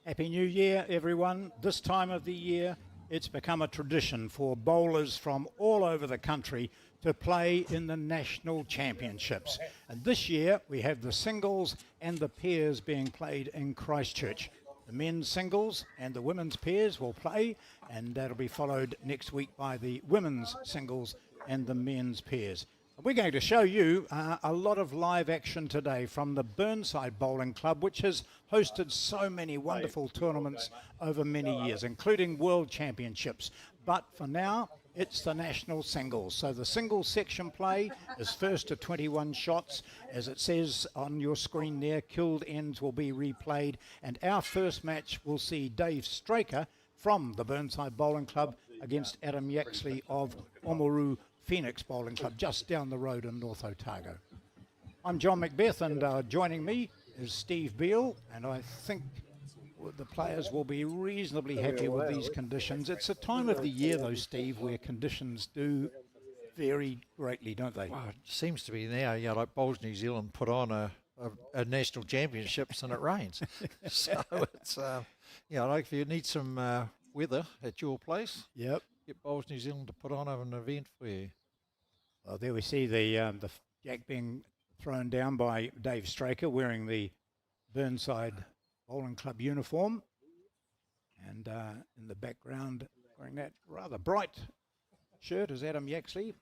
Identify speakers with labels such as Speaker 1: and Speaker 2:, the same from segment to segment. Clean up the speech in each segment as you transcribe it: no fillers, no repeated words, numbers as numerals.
Speaker 1: Happy New Year, everyone. This time of the year, it's become a tradition for bowlers from all over the country to play in the national championships. And this year, we have the singles and the pairs being played in Christchurch. The men's singles and the women's pairs will play, and that'll be followed next week by the women's singles and the men's pairs. We're going to show you a lot of live action today from the Burnside Bowling Club, which has hosted so many wonderful tournaments over many years, including World Championships. But for now, it's the national singles. So the singles section play is first to 21 shots. As it says on your screen there, killed ends will be replayed. And our first match will see Dave Straker from the Burnside Bowling Club against Adam Yaxley of Oamaru Phoenix Bowling Club, just down the road in North Otago. I'm John Macbeth, and joining me is Steve Beale, and I think the players will be reasonably happy with these conditions. It's a time of the year, though, Steve, where conditions do vary greatly, don't they?
Speaker 2: Well, it seems to be now, like Bowls New Zealand put on a national championships and it rains. So it's, like if you need some weather at your place,
Speaker 1: yep,
Speaker 2: get Bowls New Zealand to put on an event for you.
Speaker 1: Well, there we see the jack being thrown down by Dave Straker wearing the Burnside Bowling Club uniform. And in the background, wearing that rather bright shirt is Adam Yaxley.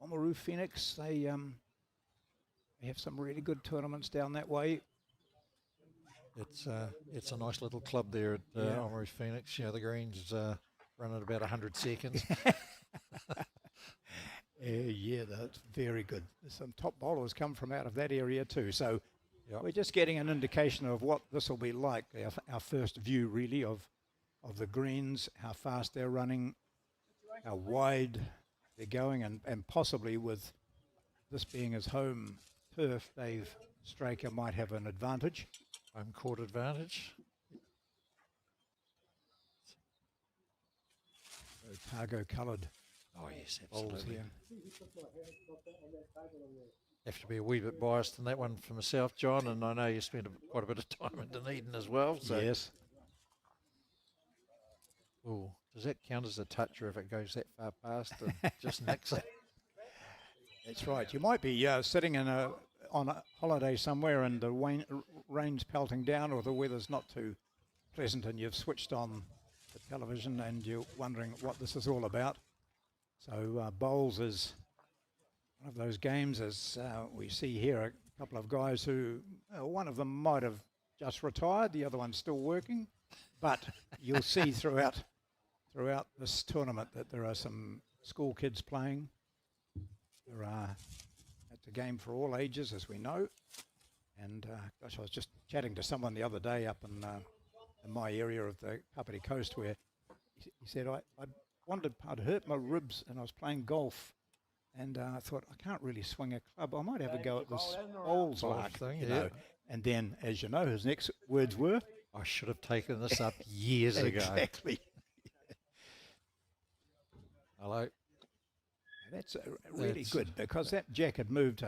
Speaker 1: Oamaru Phoenix, they have some really good tournaments down that way.
Speaker 2: It's a nice little club there at Oamaru Phoenix. The greens run at about 100 seconds.
Speaker 1: That's very good. Some top bowlers come from out of that area too. So we're just getting an indication of what this will be like. Our first view really of the greens, how fast they're running, how wide they're going, and possibly with this being his home turf, Dave Straker might have an advantage.
Speaker 2: Home court advantage.
Speaker 1: Otago coloured.
Speaker 2: Oh yes, absolutely.
Speaker 1: Here.
Speaker 2: Have to be a wee bit biased in that one for myself, John, and I know you spent quite a bit of time in Dunedin as well. So.
Speaker 1: Yes.
Speaker 2: Oh, does that count as a toucher if it goes that far past and just nicks it?
Speaker 1: That's right. You might be sitting on a holiday somewhere and the rain's pelting down, or the weather's not too pleasant, and you've switched on the television and you're wondering what this is all about. So bowls is one of those games, as we see here, a couple of guys who, one of them might have just retired, the other one's still working, but you'll see throughout this tournament that there are some school kids playing. It's a game for all ages, as we know. And gosh, I was just chatting to someone the other day up in my area of the Kapiti Coast, where he said, I'd hurt my ribs and I was playing golf, and I thought, I can't really swing a club. I might have a go at this bowls lark thing, you know. And then, as you know, his next words were,
Speaker 2: I should have taken this up years ago.
Speaker 1: Exactly.
Speaker 2: Hello.
Speaker 1: That's really good, because that jack had moved,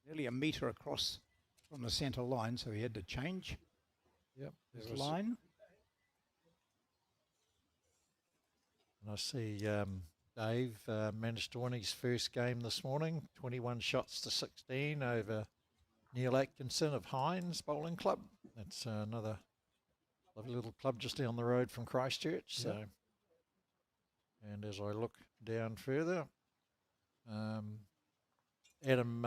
Speaker 1: nearly a metre across from the centre line, so he had to change his line.
Speaker 2: And I see Dave managed to win his first game this morning, 21 shots to 16 over Neil Atkinson of Hines Bowling Club. That's another lovely little club just down the road from Christchurch. So, and as I look down further, Adam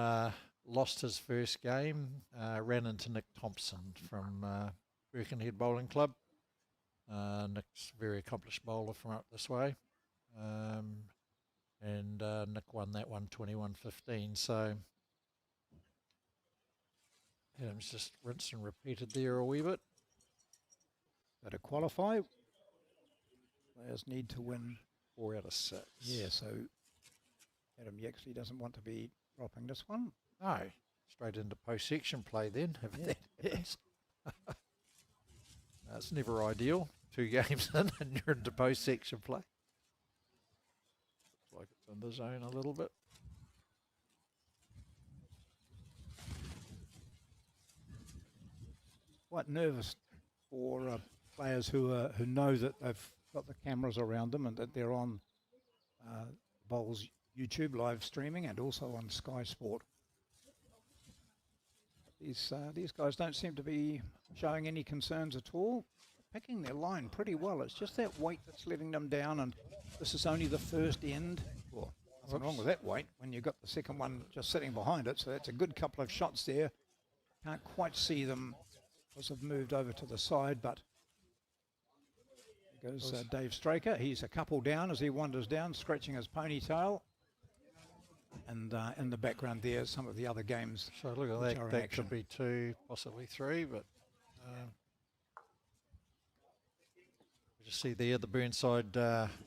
Speaker 2: lost his first game, ran into Nick Thompson from Birkenhead Bowling Club. Nick's a very accomplished bowler from up this way. And Nick won that one 21-15. So Adam's just rinsed and repeated there a wee bit.
Speaker 1: So to qualify, players need to win
Speaker 2: 4 out of 6.
Speaker 1: Yeah, so Adam Yaxley doesn't want to be dropping this one.
Speaker 2: No, straight into post-section play then, if that happens. It's never ideal. 2 games in and you're into post-section play. Looks like it's in the zone a little bit.
Speaker 1: Quite nervous for players who know that they've got the cameras around them and that they're on Bowls YouTube live streaming and also on Sky Sport. These guys don't seem to be showing any concerns at all. Picking their line pretty well. It's just that weight that's letting them down, and this is only the first end. Well, nothing wrong with that weight when you've got the second one just sitting behind it. So that's a good couple of shots there. Can't quite see them because they've moved over to the side, but there goes Dave Straker. He's a couple down as he wanders down, scratching his ponytail. And in the background there, some of the other games.
Speaker 2: So look at that. That could be 2, possibly 3, but you just see there the Burnside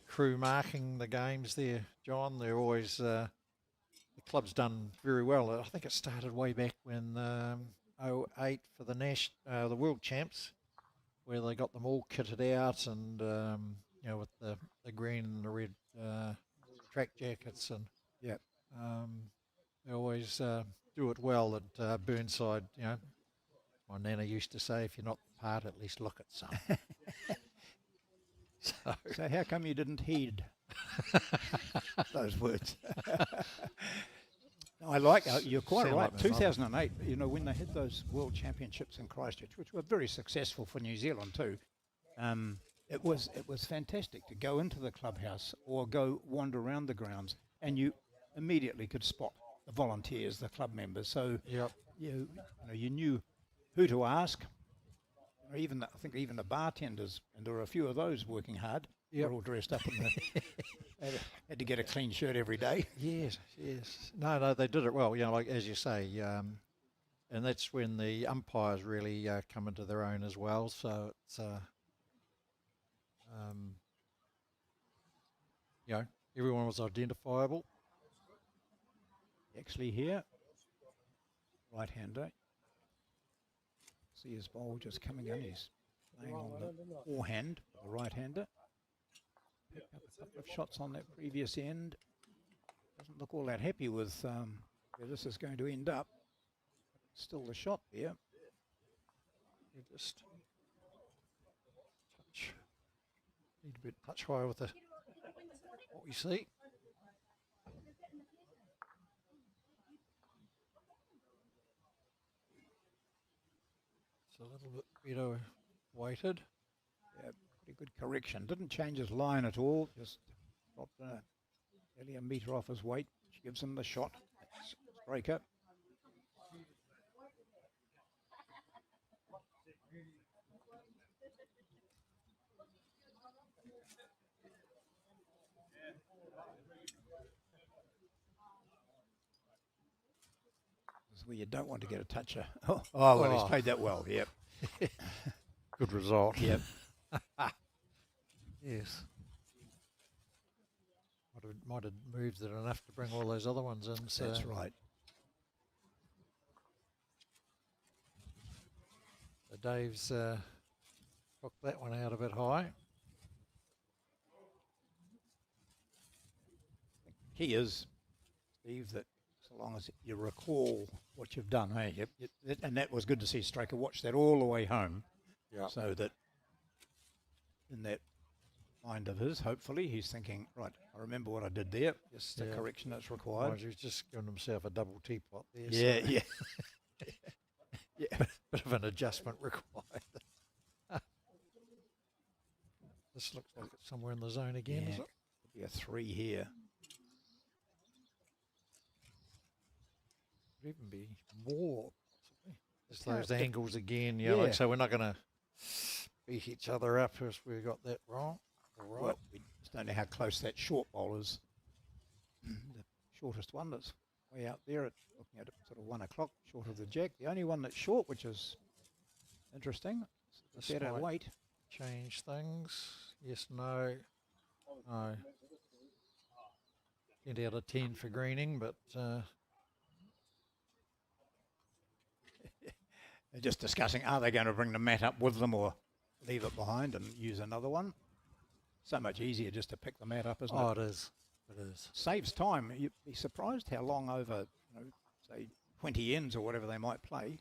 Speaker 2: crew marking the games there, John. They're always the club's done very well. I think it started way back when 08 for the World Champs, where they got them all kitted out and you know, with the green and the red track jackets and
Speaker 1: yeah.
Speaker 2: They always do it well at Burnside. You know, my nana used to say, if you're not the part, at least look at some.
Speaker 1: So how come you didn't heed those words? No, I like, you're quite right.
Speaker 2: Like
Speaker 1: 2008, you know, when they had those World Championships in Christchurch, which were very successful for New Zealand too, it was fantastic to go into the clubhouse or go wander around the grounds, and you immediately could spot the volunteers, the club members. So you knew who to ask. Or I think even the bartenders, and there were a few of those working hard. They're all dressed up in had to get a clean shirt every day.
Speaker 2: Yes. No, they did it well. You know, like as you say, and that's when the umpires really come into their own as well. So it's you know, everyone was identifiable.
Speaker 1: Yaxley here, right-hander. See his bowl just coming in. He's laying on the forehand, the right-hander. Picked up a couple of shots on that previous end. Doesn't look all that happy with where this is going to end up. Still the shot there.
Speaker 2: You just need a bit touch higher with what we see. It's a little bit better weighted.
Speaker 1: Yeah, pretty good correction. Didn't change his line at all. Just dropped nearly a metre off his weight, which gives him the shot. Straker. Where you don't want to get a toucher. Oh, well, he's played that well. Yep.
Speaker 2: Good result.
Speaker 1: Yep.
Speaker 2: Yes. Might have moved it enough to bring all those other ones in. So.
Speaker 1: That's right.
Speaker 2: So Dave's hooked that one out a bit high.
Speaker 1: Key is, Steve, that so long as you recall what you've done, hey, and that was good to see Straker watch that all the way home.
Speaker 2: Yeah.
Speaker 1: So that in that mind of his, hopefully, he's thinking, right, I remember what I did there, just the correction that's required.
Speaker 2: He's just given himself a double teapot there.
Speaker 1: Yeah,
Speaker 2: so.
Speaker 1: yeah. Yeah.
Speaker 2: Bit of an adjustment required. This looks like it's somewhere in the zone again, is it?
Speaker 1: Could be a 3 here.
Speaker 2: Could even be more, possibly. Just those angles again, like, so we're not going to beat each other up if we got that wrong. All right.
Speaker 1: Well, we just don't know how close that short bowl is. The shortest one that's way out there, looking at it sort of 1 o'clock, short of the jack. The only one that's short, which is interesting, it's better weight.
Speaker 2: Change things. Yes, no. No. 10 out of 10 for greening, but...
Speaker 1: They're just discussing, are they going to bring the mat up with them or leave it behind and use another one? So much easier just to pick the mat up, isn't it?
Speaker 2: Oh, it is. It is.
Speaker 1: Saves time. You'd be surprised how long over, say, 20 ends or whatever they might play,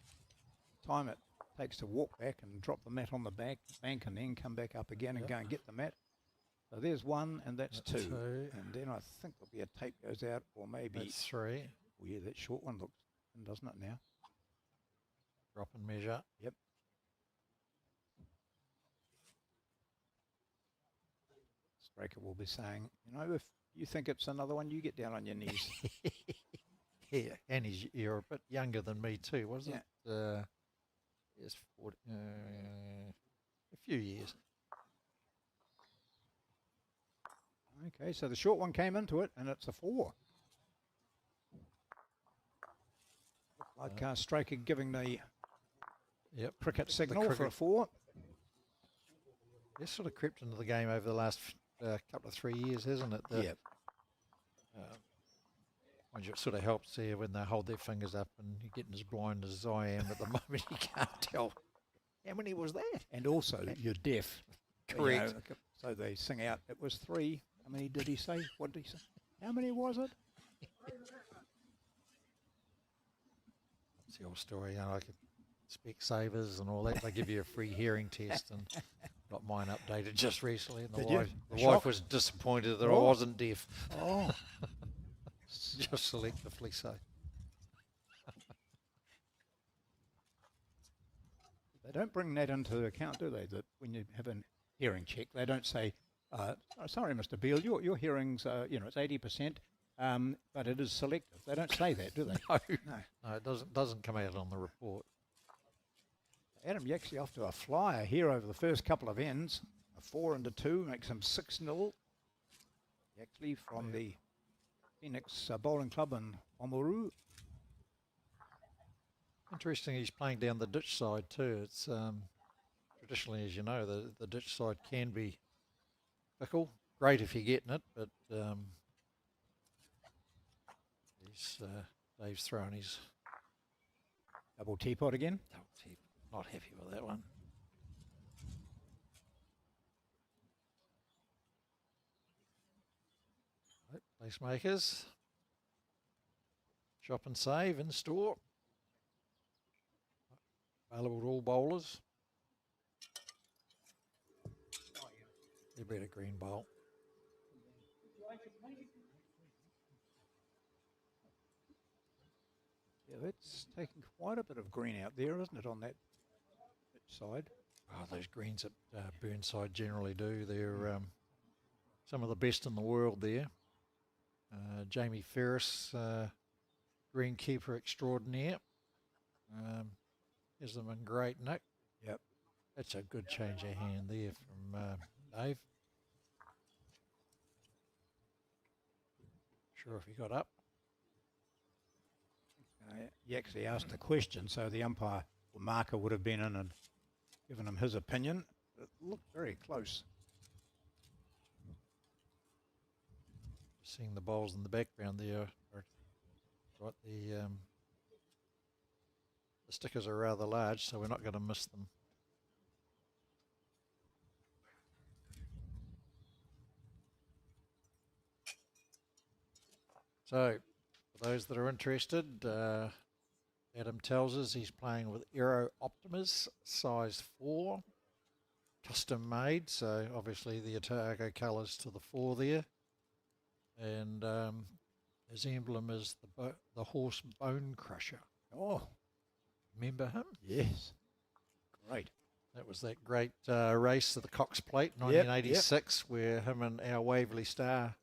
Speaker 1: time it takes to walk back and drop the mat on the bank and then come back up again and go and get the mat. So there's one, and that's two. And then I think there'll be a tape goes out, or maybe...
Speaker 2: That's 3.
Speaker 1: Oh, yeah, that short one looks, doesn't it now?
Speaker 2: Drop and measure.
Speaker 1: Yep. Straker will be saying, you know, if you think it's another one, you get down on your knees.
Speaker 2: Yeah, and you're a bit younger than me too, wasn't it? Yes, 40, a few years.
Speaker 1: Okay, so the short one came into it, and it's a 4. Like Straker giving the cricket signal for a 4.
Speaker 2: It's sort of crept into the game over the last couple of 3 years, hasn't it?
Speaker 1: Yep.
Speaker 2: It sort of helps there when they hold their fingers up and you're getting as blind as I am at the moment. You can't tell how many was that.
Speaker 1: And also, you're deaf.
Speaker 2: Correct.
Speaker 1: You know, so they sing out, it was 3. How many did he say? What did he say? How many was it?
Speaker 2: It's the old story, you know, like Specsavers and all that. They give you a free hearing test, and got mine updated just recently. And the wife was disappointed that I wasn't deaf.
Speaker 1: Oh.
Speaker 2: Just selectively so.
Speaker 1: They don't bring that into account, do they? That when you have a hearing check, they don't say, sorry, Mr. Beale, your hearing's, it's 80%, but it is selective. They don't say that, do they?
Speaker 2: No, it doesn't come out on the report.
Speaker 1: Adam Yaxley off to a flyer here over the first couple of ends. A 4 and a 2 makes him 6-0. Yaxley from the Phoenix Bowling Club in Oamaru.
Speaker 2: Interesting, he's playing down the ditch side too. It's traditionally, as you know, the ditch side can be fickle. Great if you're getting it, but Dave's throwing his
Speaker 1: double teapot again.
Speaker 2: Double teapot. Not happy with that one. Placemakers. Shop and save in store. Available to all bowlers. You better green bowl.
Speaker 1: Yeah, that's taking quite a bit of green out there, isn't it, on that side?
Speaker 2: Oh, those greens at Burnside generally do. They're some of the best in the world there. Jamie Ferris, greenkeeper extraordinaire. Has them in great nick.
Speaker 1: Yep.
Speaker 2: That's a good change of hand there from Dave. Sure if he got up.
Speaker 1: He actually asked a question, so the umpire or marker would have been in and given him his opinion. It looked very close.
Speaker 2: Seeing the bowls in the background there. Right, the stickers are rather large, so we're not going to miss them. So, for those that are interested, Adam tells us he's playing with Aero Optimus, size 4, custom made, so obviously the Otago colours to the 4 there. And his emblem is the horse bone crusher.
Speaker 1: Oh,
Speaker 2: remember him?
Speaker 1: Yes. Great.
Speaker 2: That was that great race to the Cox Plate, 1986, where him and our Waverley Star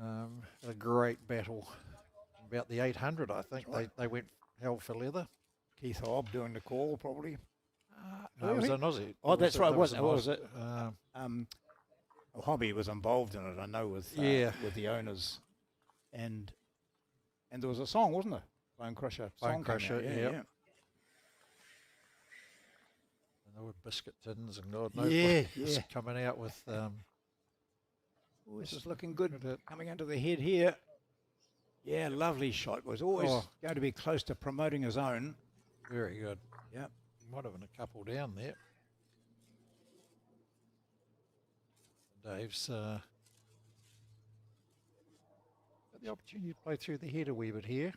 Speaker 2: had a great battle. About the 800, I think. Right. They went hell for leather.
Speaker 1: Keith Hobb doing the call, probably.
Speaker 2: No, it was an Aussie.
Speaker 1: Oh, that's right. Was it? Hobby was involved in it, I know, with the owners. And there was a song, wasn't there? Bone Crusher.
Speaker 2: Bone Crusher, yeah. And there were biscuit tins and God knows what coming out with.
Speaker 1: This is looking good. Coming into the head here. Yeah, lovely shot. Was always going to be close to promoting his own.
Speaker 2: Very good.
Speaker 1: Yeah.
Speaker 2: Might have been a couple down there. Dave's got the opportunity to play through the head a wee bit here.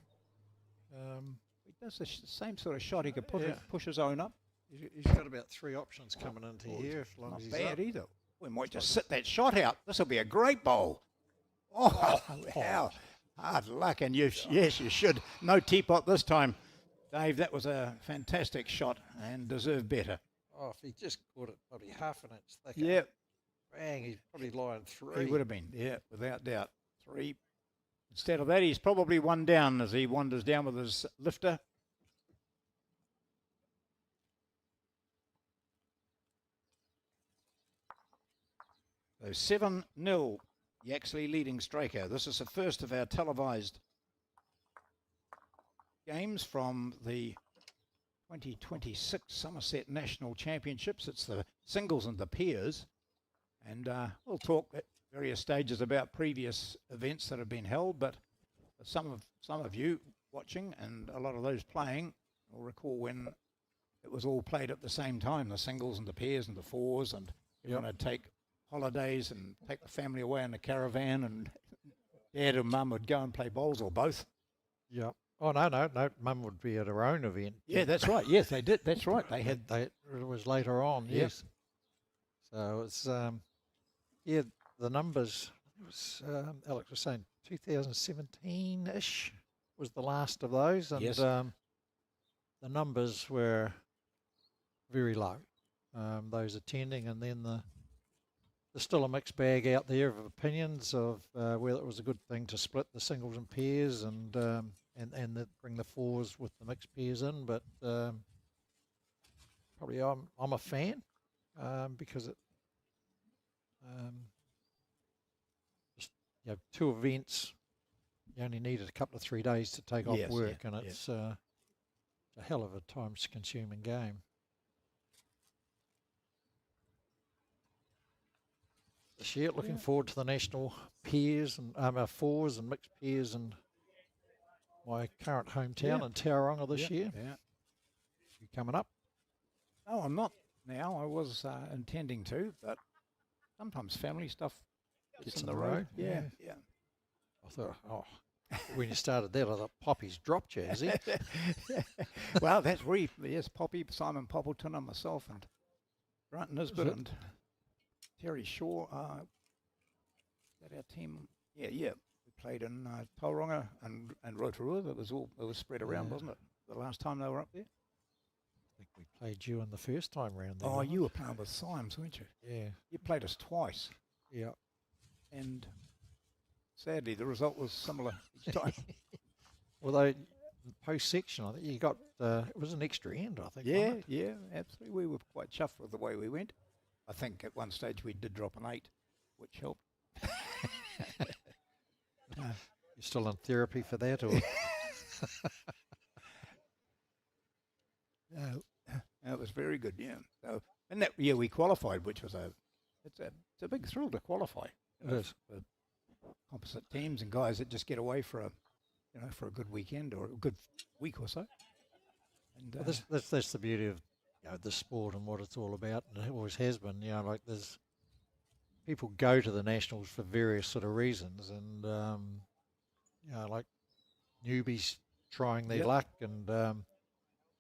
Speaker 1: We does the same sort of shot. He could
Speaker 2: Yeah.
Speaker 1: push his own up.
Speaker 2: He's got about 3 options coming into here, as long
Speaker 1: Not
Speaker 2: as he's
Speaker 1: bad
Speaker 2: up.
Speaker 1: either. We might just sit that shot out. This will be a great bowl. Oh, how hard luck. And yes, you should. No teapot this time, Dave. That was a fantastic shot and deserved better.
Speaker 2: Oh, if he just caught it probably half an inch thicker.
Speaker 1: Yeah,
Speaker 2: Bang, he's probably lying 3.
Speaker 1: he would have been. Yeah, without doubt. 3. Instead of that, he's probably 1 down as he wanders down with his lifter. So 7-0, Yaxley leading Straker. This is the first of our televised games from the 2026 Summerset National Championships. It's the singles and the pairs. And we'll talk at various stages about previous events that have been held, but some of you watching and a lot of those playing will recall when it was all played at the same time, the singles and the pairs and the fours, and everyone would take holidays and take the family away in a caravan, and dad and mum would go and play bowls or both.
Speaker 2: Yeah. Oh, no. Mum would be at her own event.
Speaker 1: Yeah, that's right. Yes, they did. That's right. They had.
Speaker 2: It was later on, yes. So it's, the numbers, it was, Alex was saying 2017-ish was the last of those. And
Speaker 1: Yes.
Speaker 2: the numbers were very low, those attending. And then there's still a mixed bag out there of opinions of whether it was a good thing to split the singles and pairs and bring the fours with the mixed pairs in. But probably I'm a fan because it just, 2 events. You only needed a couple of 3 days to take off work, and it's a hell of a time-consuming game. This year, looking forward to the national pairs and fours and mixed pairs in my current hometown in Tauranga this year.
Speaker 1: Yeah.
Speaker 2: You coming up?
Speaker 1: No, I'm not now. I was intending to, but sometimes family stuff gets in the road. Yeah.
Speaker 2: I thought, when you started that, I thought Poppy's dropped you, has he?
Speaker 1: Well, that's yes, Poppy, Simon Poppleton, and myself, and Grant Nisbet and Terry Shaw. That our team? Yeah. We played in Tauranga and Rotorua. It was spread around, wasn't it? The last time they were up there.
Speaker 2: I think we played you in the first time round there.
Speaker 1: Oh, you were playing with Symes, weren't you?
Speaker 2: Yeah.
Speaker 1: You played us twice.
Speaker 2: Yeah.
Speaker 1: And sadly, the result was similar each time.
Speaker 2: Although post-section, I think you got, it was an extra end, I think.
Speaker 1: Yeah, absolutely. We were quite chuffed with the way we went. I think at one stage we did drop an 8, which helped.
Speaker 2: You're still in therapy for that, or?
Speaker 1: It was very good, yeah. So, and that year we qualified, which was it's a big thrill to qualify.
Speaker 2: It is.
Speaker 1: For composite teams and guys that just get away for a good weekend or a good week or so. And
Speaker 2: Well, that's the beauty of the sport and what it's all about, and it always has been. Like there's people go to the nationals for various sort of reasons, and like newbies trying their luck, and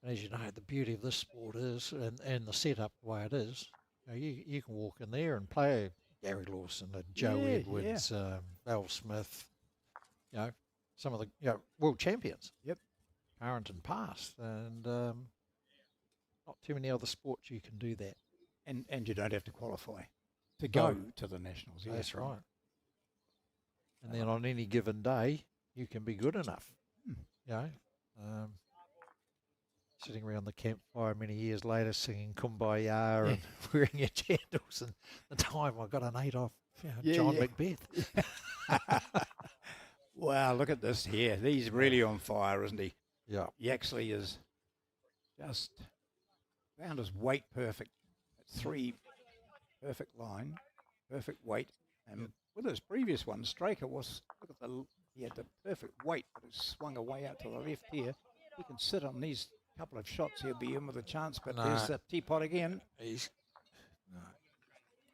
Speaker 2: as you know, the beauty of this sport is, and the setup the way it is, you can walk in there and play Gary Lawson, Joe Edwards, Val Smith, some of the world champions.
Speaker 1: Yep.
Speaker 2: Current and past, and not too many other sports you can do that.
Speaker 1: And you don't have to qualify to go to the nationals. Yeah.
Speaker 2: That's right. And then on any given day, you can be good enough. Sitting around the campfire many years later singing Kumbaya and wearing your candles, and the time I got an 8 off John Macbeth.
Speaker 1: Wow, look at this here. He's really on fire, isn't he?
Speaker 2: Yeah.
Speaker 1: Yaxley is just found his weight perfect. 3 perfect line, perfect weight. And with his previous one, Straker he had the perfect weight, but it swung away out to the left here. He can sit on these couple of shots, he'll be in with a chance, but there's the teapot again.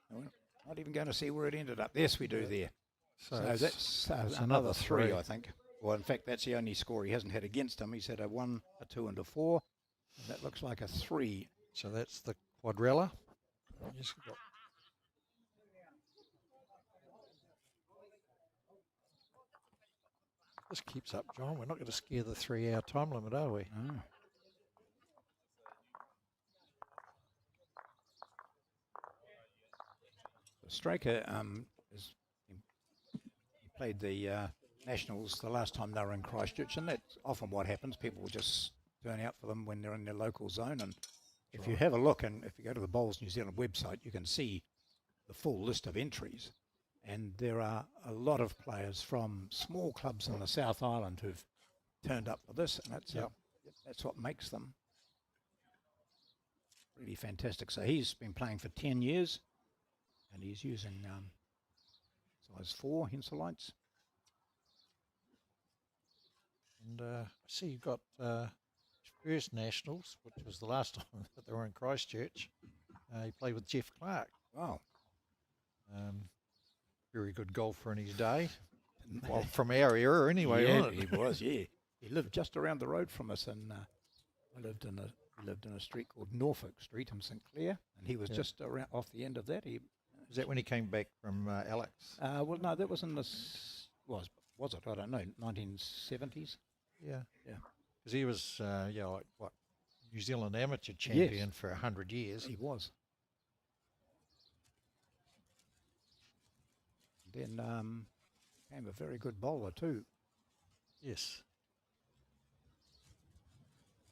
Speaker 1: Not even going to see where it ended up. Yes, we do there. So that's another 3, I think. Well, in fact, that's the only score he hasn't had against him. He's had a 1, a 2 and a 4. And that looks like a 3.
Speaker 2: So that's the quadrella. Yes, we've got this keeps up, John. We're not going to scare the 3-hour time limit, are we?
Speaker 1: No. Straker he played the Nationals the last time they were in Christchurch, and that's often what happens. People will just turn out for them when they're in their local zone. And if you have a look, and if you go to the Bowls New Zealand website, you can see the full list of entries. And there are a lot of players from small clubs in the South Island who've turned up for this, and that's what makes them really fantastic. So he's been playing for 10 years, and he's using size 4 Henselites.
Speaker 2: And I see you've got first Nationals, which was the last time that they were in Christchurch. He played with Jeff Clark.
Speaker 1: Wow.
Speaker 2: Very good golfer in his day. Well, from our era anyway,
Speaker 1: yeah,
Speaker 2: wasn't it?
Speaker 1: he was, yeah. He lived just around the road from us, and I lived in a street called Norfolk Street in St Clair, and he was just around off the end of that.
Speaker 2: Is that when he came back from Alex?
Speaker 1: Well, no, that was in the was it? I don't know, 1970s.
Speaker 2: Yeah,
Speaker 1: yeah.
Speaker 2: Because he was, like what, New Zealand amateur champion for 100 years.
Speaker 1: He was. Then became a very good bowler too.
Speaker 2: Yes.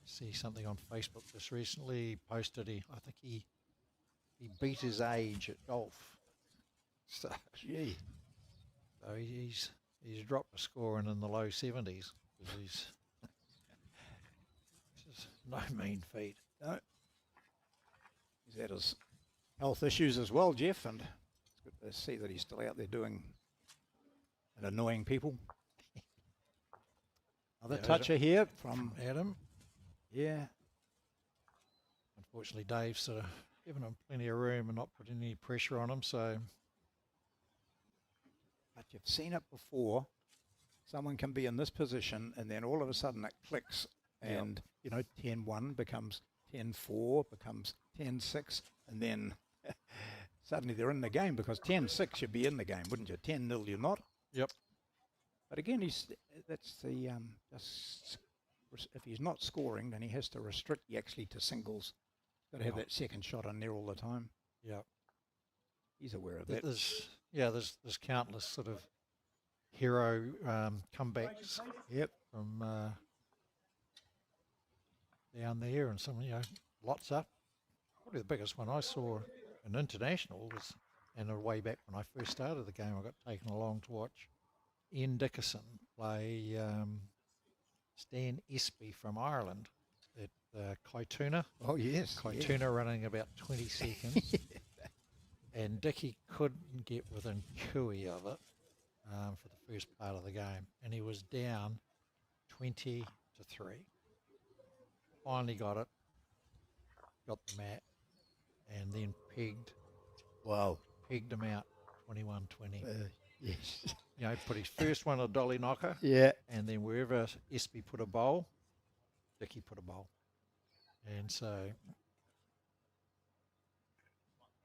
Speaker 2: See something on Facebook just recently. He posted I think he beat his age at golf. So,
Speaker 1: gee.
Speaker 2: So he's dropped a score in the low 70s. He's just no mean feat.
Speaker 1: No. He's had his health issues as well, Jeff, and it's good to see that he's still out there doing and annoying people. Another toucher here from
Speaker 2: Adam.
Speaker 1: Yeah.
Speaker 2: Unfortunately, Dave's sort of given him plenty of room and not putting any pressure on him, so.
Speaker 1: But you've seen it before. Someone can be in this position and then all of a sudden it clicks and, 10-1 becomes 10-4, becomes 10-6, and then suddenly they're in the game, because 10-6 you'd be in the game, wouldn't you? 10-0 you're not.
Speaker 2: Yep.
Speaker 1: But again, that's the if he's not scoring, then he has to restrict Yaxley to singles. Got to have that second shot in there all the time.
Speaker 2: Yeah.
Speaker 1: He's aware of that.
Speaker 2: There's countless sort of hero comebacks.
Speaker 1: Yep.
Speaker 2: From down there, and some, lots up. Probably the biggest one I saw in international was, and way back when I first started the game, I got taken along to watch Ian Dickerson play Stan Espy from Ireland at Kaituna.
Speaker 1: Oh, yes.
Speaker 2: Kaituna running about 20 seconds. And Dickie couldn't get within cooey of it for the first part of the game. And he was down 20-3. Finally got it, got the mat, and then pegged.
Speaker 1: Wow.
Speaker 2: Pegged him out 21-20.
Speaker 1: Yes.
Speaker 2: Put his first one a dolly knocker.
Speaker 1: Yeah.
Speaker 2: And then wherever Espy put a bowl, Dickie put a bowl. And so,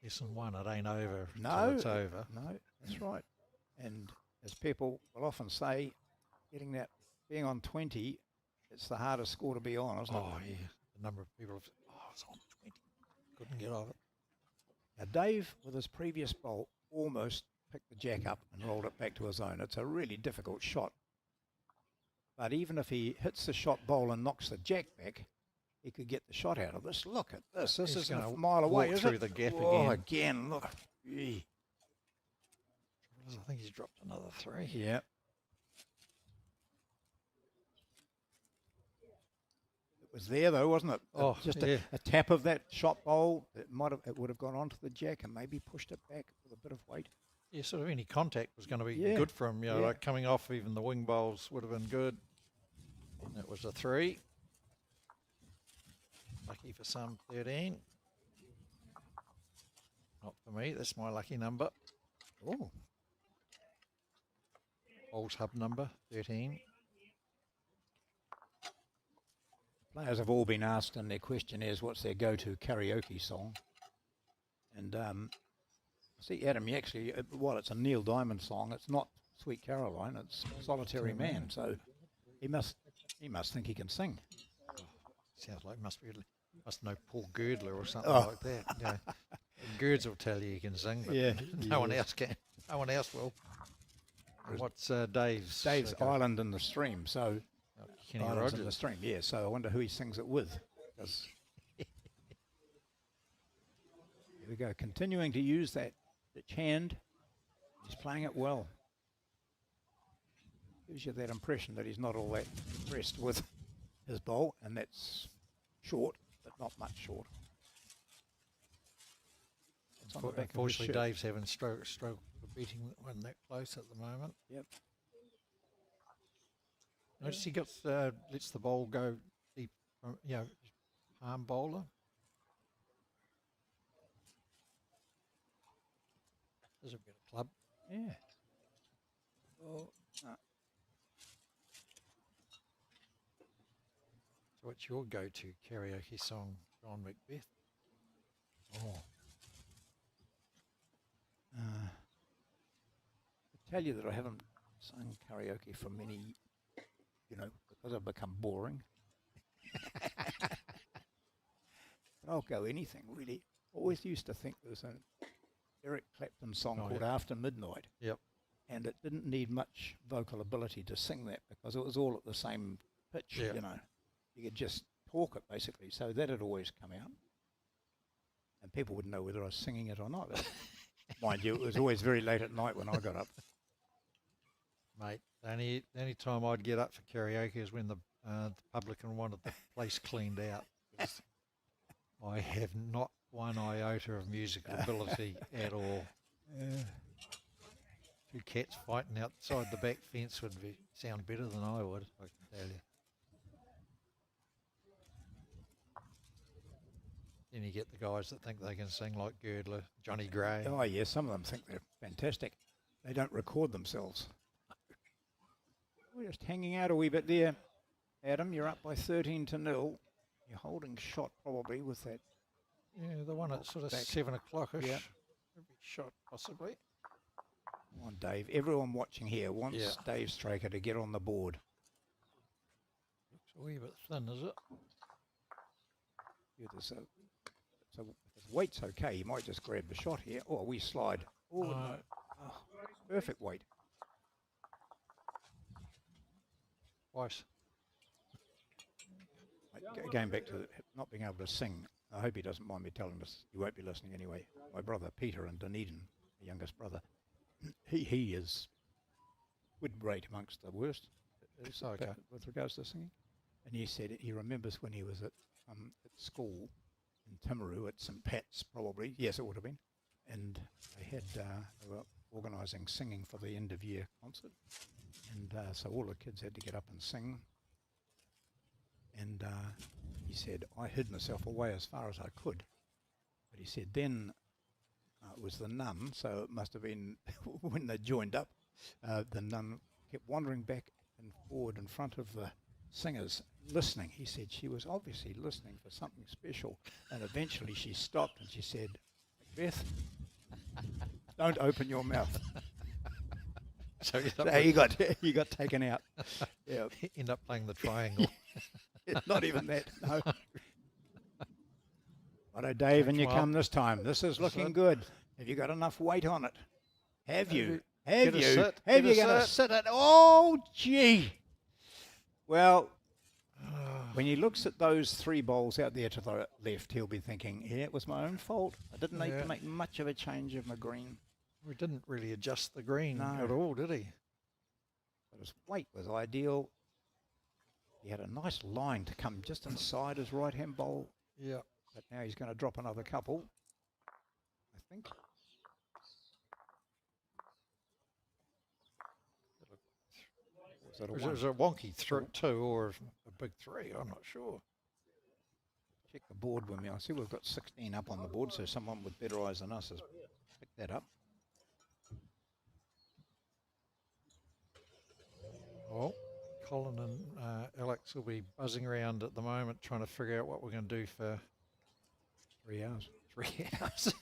Speaker 2: lesson one, it ain't over till it's over.
Speaker 1: No, that's right. And as people will often say, being on 20, it's the hardest score to be on, isn't it?
Speaker 2: Oh, yeah. The number of people have said, it's on 20. Couldn't get off it.
Speaker 1: Now, Dave, with his previous bowl, almost picked the jack up and rolled it back to his own. It's a really difficult shot. But even if he hits the shot bowl and knocks the jack back, he could get the shot out of this. Look at this. This is a mile away, isn't it?
Speaker 2: Through the gap
Speaker 1: again.
Speaker 2: again.
Speaker 1: Look. Gee.
Speaker 2: I think he's dropped another 3.
Speaker 1: Yeah. It was there though, wasn't it? Just a tap of that shot bowl. It would have gone onto the jack and maybe pushed it back with a bit of weight.
Speaker 2: Yeah, sort of any contact was going to be good for him. Like coming off, even the wing bowls would have been good. And that was a 3. Lucky for some, 13. Not for me. That's my lucky number.
Speaker 1: Oh.
Speaker 2: Bowls hub number, 13.
Speaker 1: players have all been asked in their questionnaires what's their go-to karaoke song. And see, Adam Yaxley, while it's a Neil Diamond song, it's not Sweet Caroline, it's Solitary Man. So he must think he can sing.
Speaker 2: Sounds like must know Paul Girdler or something
Speaker 1: Oh.
Speaker 2: like that. Yeah. Girds will tell you can sing, but
Speaker 1: Yeah,
Speaker 2: no one else can. No one else will. What's Dave's?
Speaker 1: Dave's Island in the Stream. So
Speaker 2: Kenny
Speaker 1: Islands in the
Speaker 2: Rogers.
Speaker 1: Stream. Yeah. So I wonder who he sings it with. 'Cause here we go. Continuing to use that hand. He's playing it well. Gives you that impression that he's not all that impressed with his bowl, and that's short, but not much short. It's on the back of his
Speaker 2: Unfortunately,
Speaker 1: shirt.
Speaker 2: Dave's having stroke for beating one that close at the moment.
Speaker 1: Yep.
Speaker 2: Notice he got lets the ball go deep, palm bowler. There's a bit of club.
Speaker 1: Yeah. Oh,
Speaker 2: So what's your go-to karaoke song, John Macbeth?
Speaker 1: oh. I tell you that I haven't sung karaoke for many, because I've become boring. But I'll go anything, really. Always used to think there was an Eric Clapton song called After Midnight.
Speaker 2: Yep.
Speaker 1: And it didn't need much vocal ability to sing that because it was all at the same pitch,
Speaker 2: Yeah.
Speaker 1: You could just talk it, basically. So that had always come out. And people wouldn't know whether I was singing it or not. Mind you, it was always very late at night when I got up.
Speaker 2: Mate, the only time I'd get up for karaoke is when the publican wanted the place cleaned out. I have not one iota of musical ability at all. Two cats fighting outside the back fence would sound better than I would, I can tell you. Then you get the guys that think they can sing like Girdler, Johnny Gray.
Speaker 1: Oh, yeah, some of them think they're fantastic. They don't record themselves. We're just hanging out a wee bit there. Adam, you're up by 13-0. You're holding shot probably with that.
Speaker 2: Yeah, the one at sort of
Speaker 1: Back.
Speaker 2: 7 o'clock-ish.
Speaker 1: Yeah.
Speaker 2: Every shot, possibly.
Speaker 1: Come on, Dave. Everyone watching here wants Dave Straker to get on the board.
Speaker 2: Looks a wee bit thin, is it?
Speaker 1: Yeah, so if his weight's okay, he might just grab the shot here. Oh, we slide. Oh, no. Oh, perfect weight.
Speaker 2: Twice.
Speaker 1: Going back to not being able to sing, I hope he doesn't mind me telling this. He won't be listening anyway. My brother Peter in Dunedin, the youngest brother, he would rate amongst the worst with regards to singing. And he said he remembers when he was at school in Timaru at St Pat's, probably. Yes, it would have been. And they were organising singing for the end of year concert. And so all the kids had to get up and sing. And he said, I hid myself away as far as I could. But he said then it was the nun, so it must have been when they joined up, the nun kept wandering back and forward in front of the singers, listening. He said she was obviously listening for something special. And eventually she stopped and she said, Macbeth, don't open your mouth.
Speaker 2: So
Speaker 1: he got taken out. Yeah.
Speaker 2: End up playing the triangle.
Speaker 1: Not even that, no. Righto, Dave, and you come this time. This is looking good. Have you got enough weight on it? Have you? Have you? Have you going to sit it? Oh, gee. Well, when he looks at those three bowls out there to the left, he'll be thinking, yeah, it was my own fault. I didn't need to make much of a change of my green.
Speaker 2: We didn't really adjust the green at all, did he?
Speaker 1: But his weight was ideal. He had a nice line to come just inside his right-hand bowl.
Speaker 2: Yeah.
Speaker 1: But now he's going to drop another couple, I think.
Speaker 2: Was it a wonky two or a big three? I'm not sure.
Speaker 1: Check the board with me. I see we've got 16 up on the board, so someone with better eyes than us has picked that up.
Speaker 2: Oh, Colin and Alex will be buzzing around at the moment trying to figure out what we're going to do for
Speaker 1: 3 hours.
Speaker 2: 3 hours.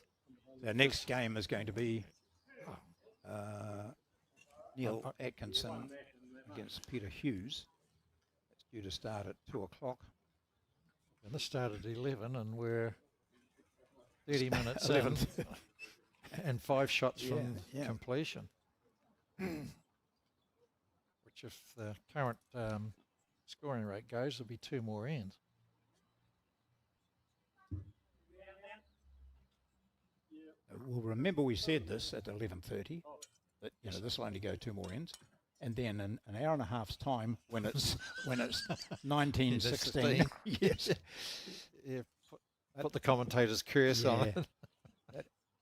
Speaker 1: The next game is going to be Neil Atkinson against Peter Hughes. It's due to start at 2 o'clock.
Speaker 2: And this started at 11 and we're 30 minutes in and 5 shots from completion. Which if the current scoring rate goes, there'll be 2 more ends.
Speaker 1: Well, remember we said this at 11:30 that this will only go 2 more ends, and then in an hour and a half's time, when it's 19:16, yes,
Speaker 2: yeah, put the commentator's curse on it.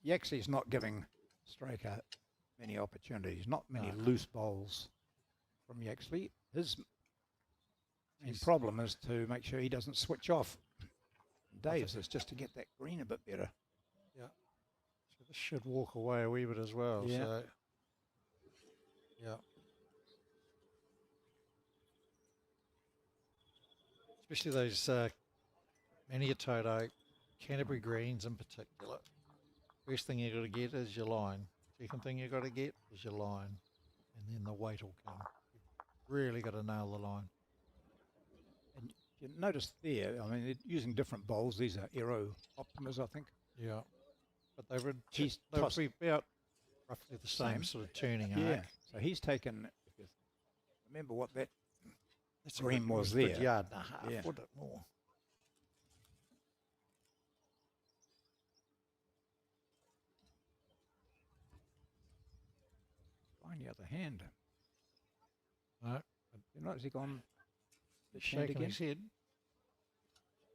Speaker 1: Yaxley's not giving Straker many opportunities, not many loose bowls from Yaxley. His main problem is to make sure he doesn't switch off. Dave's is just to get that green a bit better.
Speaker 2: Yeah. So this should walk away a wee bit as well.
Speaker 1: Yeah.
Speaker 2: So, yeah. Especially those Maniatoto Canterbury greens in particular. First thing you got to get is your line. Second thing you got to get is your line. And then the weight will come. You've really got to nail the line.
Speaker 1: And you notice there, I mean, they're using different bowls. These are Aero Optimas, I think.
Speaker 2: Yeah. But they would be about roughly the same sort of tuning arc.
Speaker 1: So he's taken, if you remember what that
Speaker 2: That's
Speaker 1: green was
Speaker 2: a
Speaker 1: there.
Speaker 2: good yard and a half, would it more?
Speaker 1: Find the other hand.
Speaker 2: No.
Speaker 1: You notice he gone
Speaker 2: He's shaking
Speaker 1: again?
Speaker 2: his head.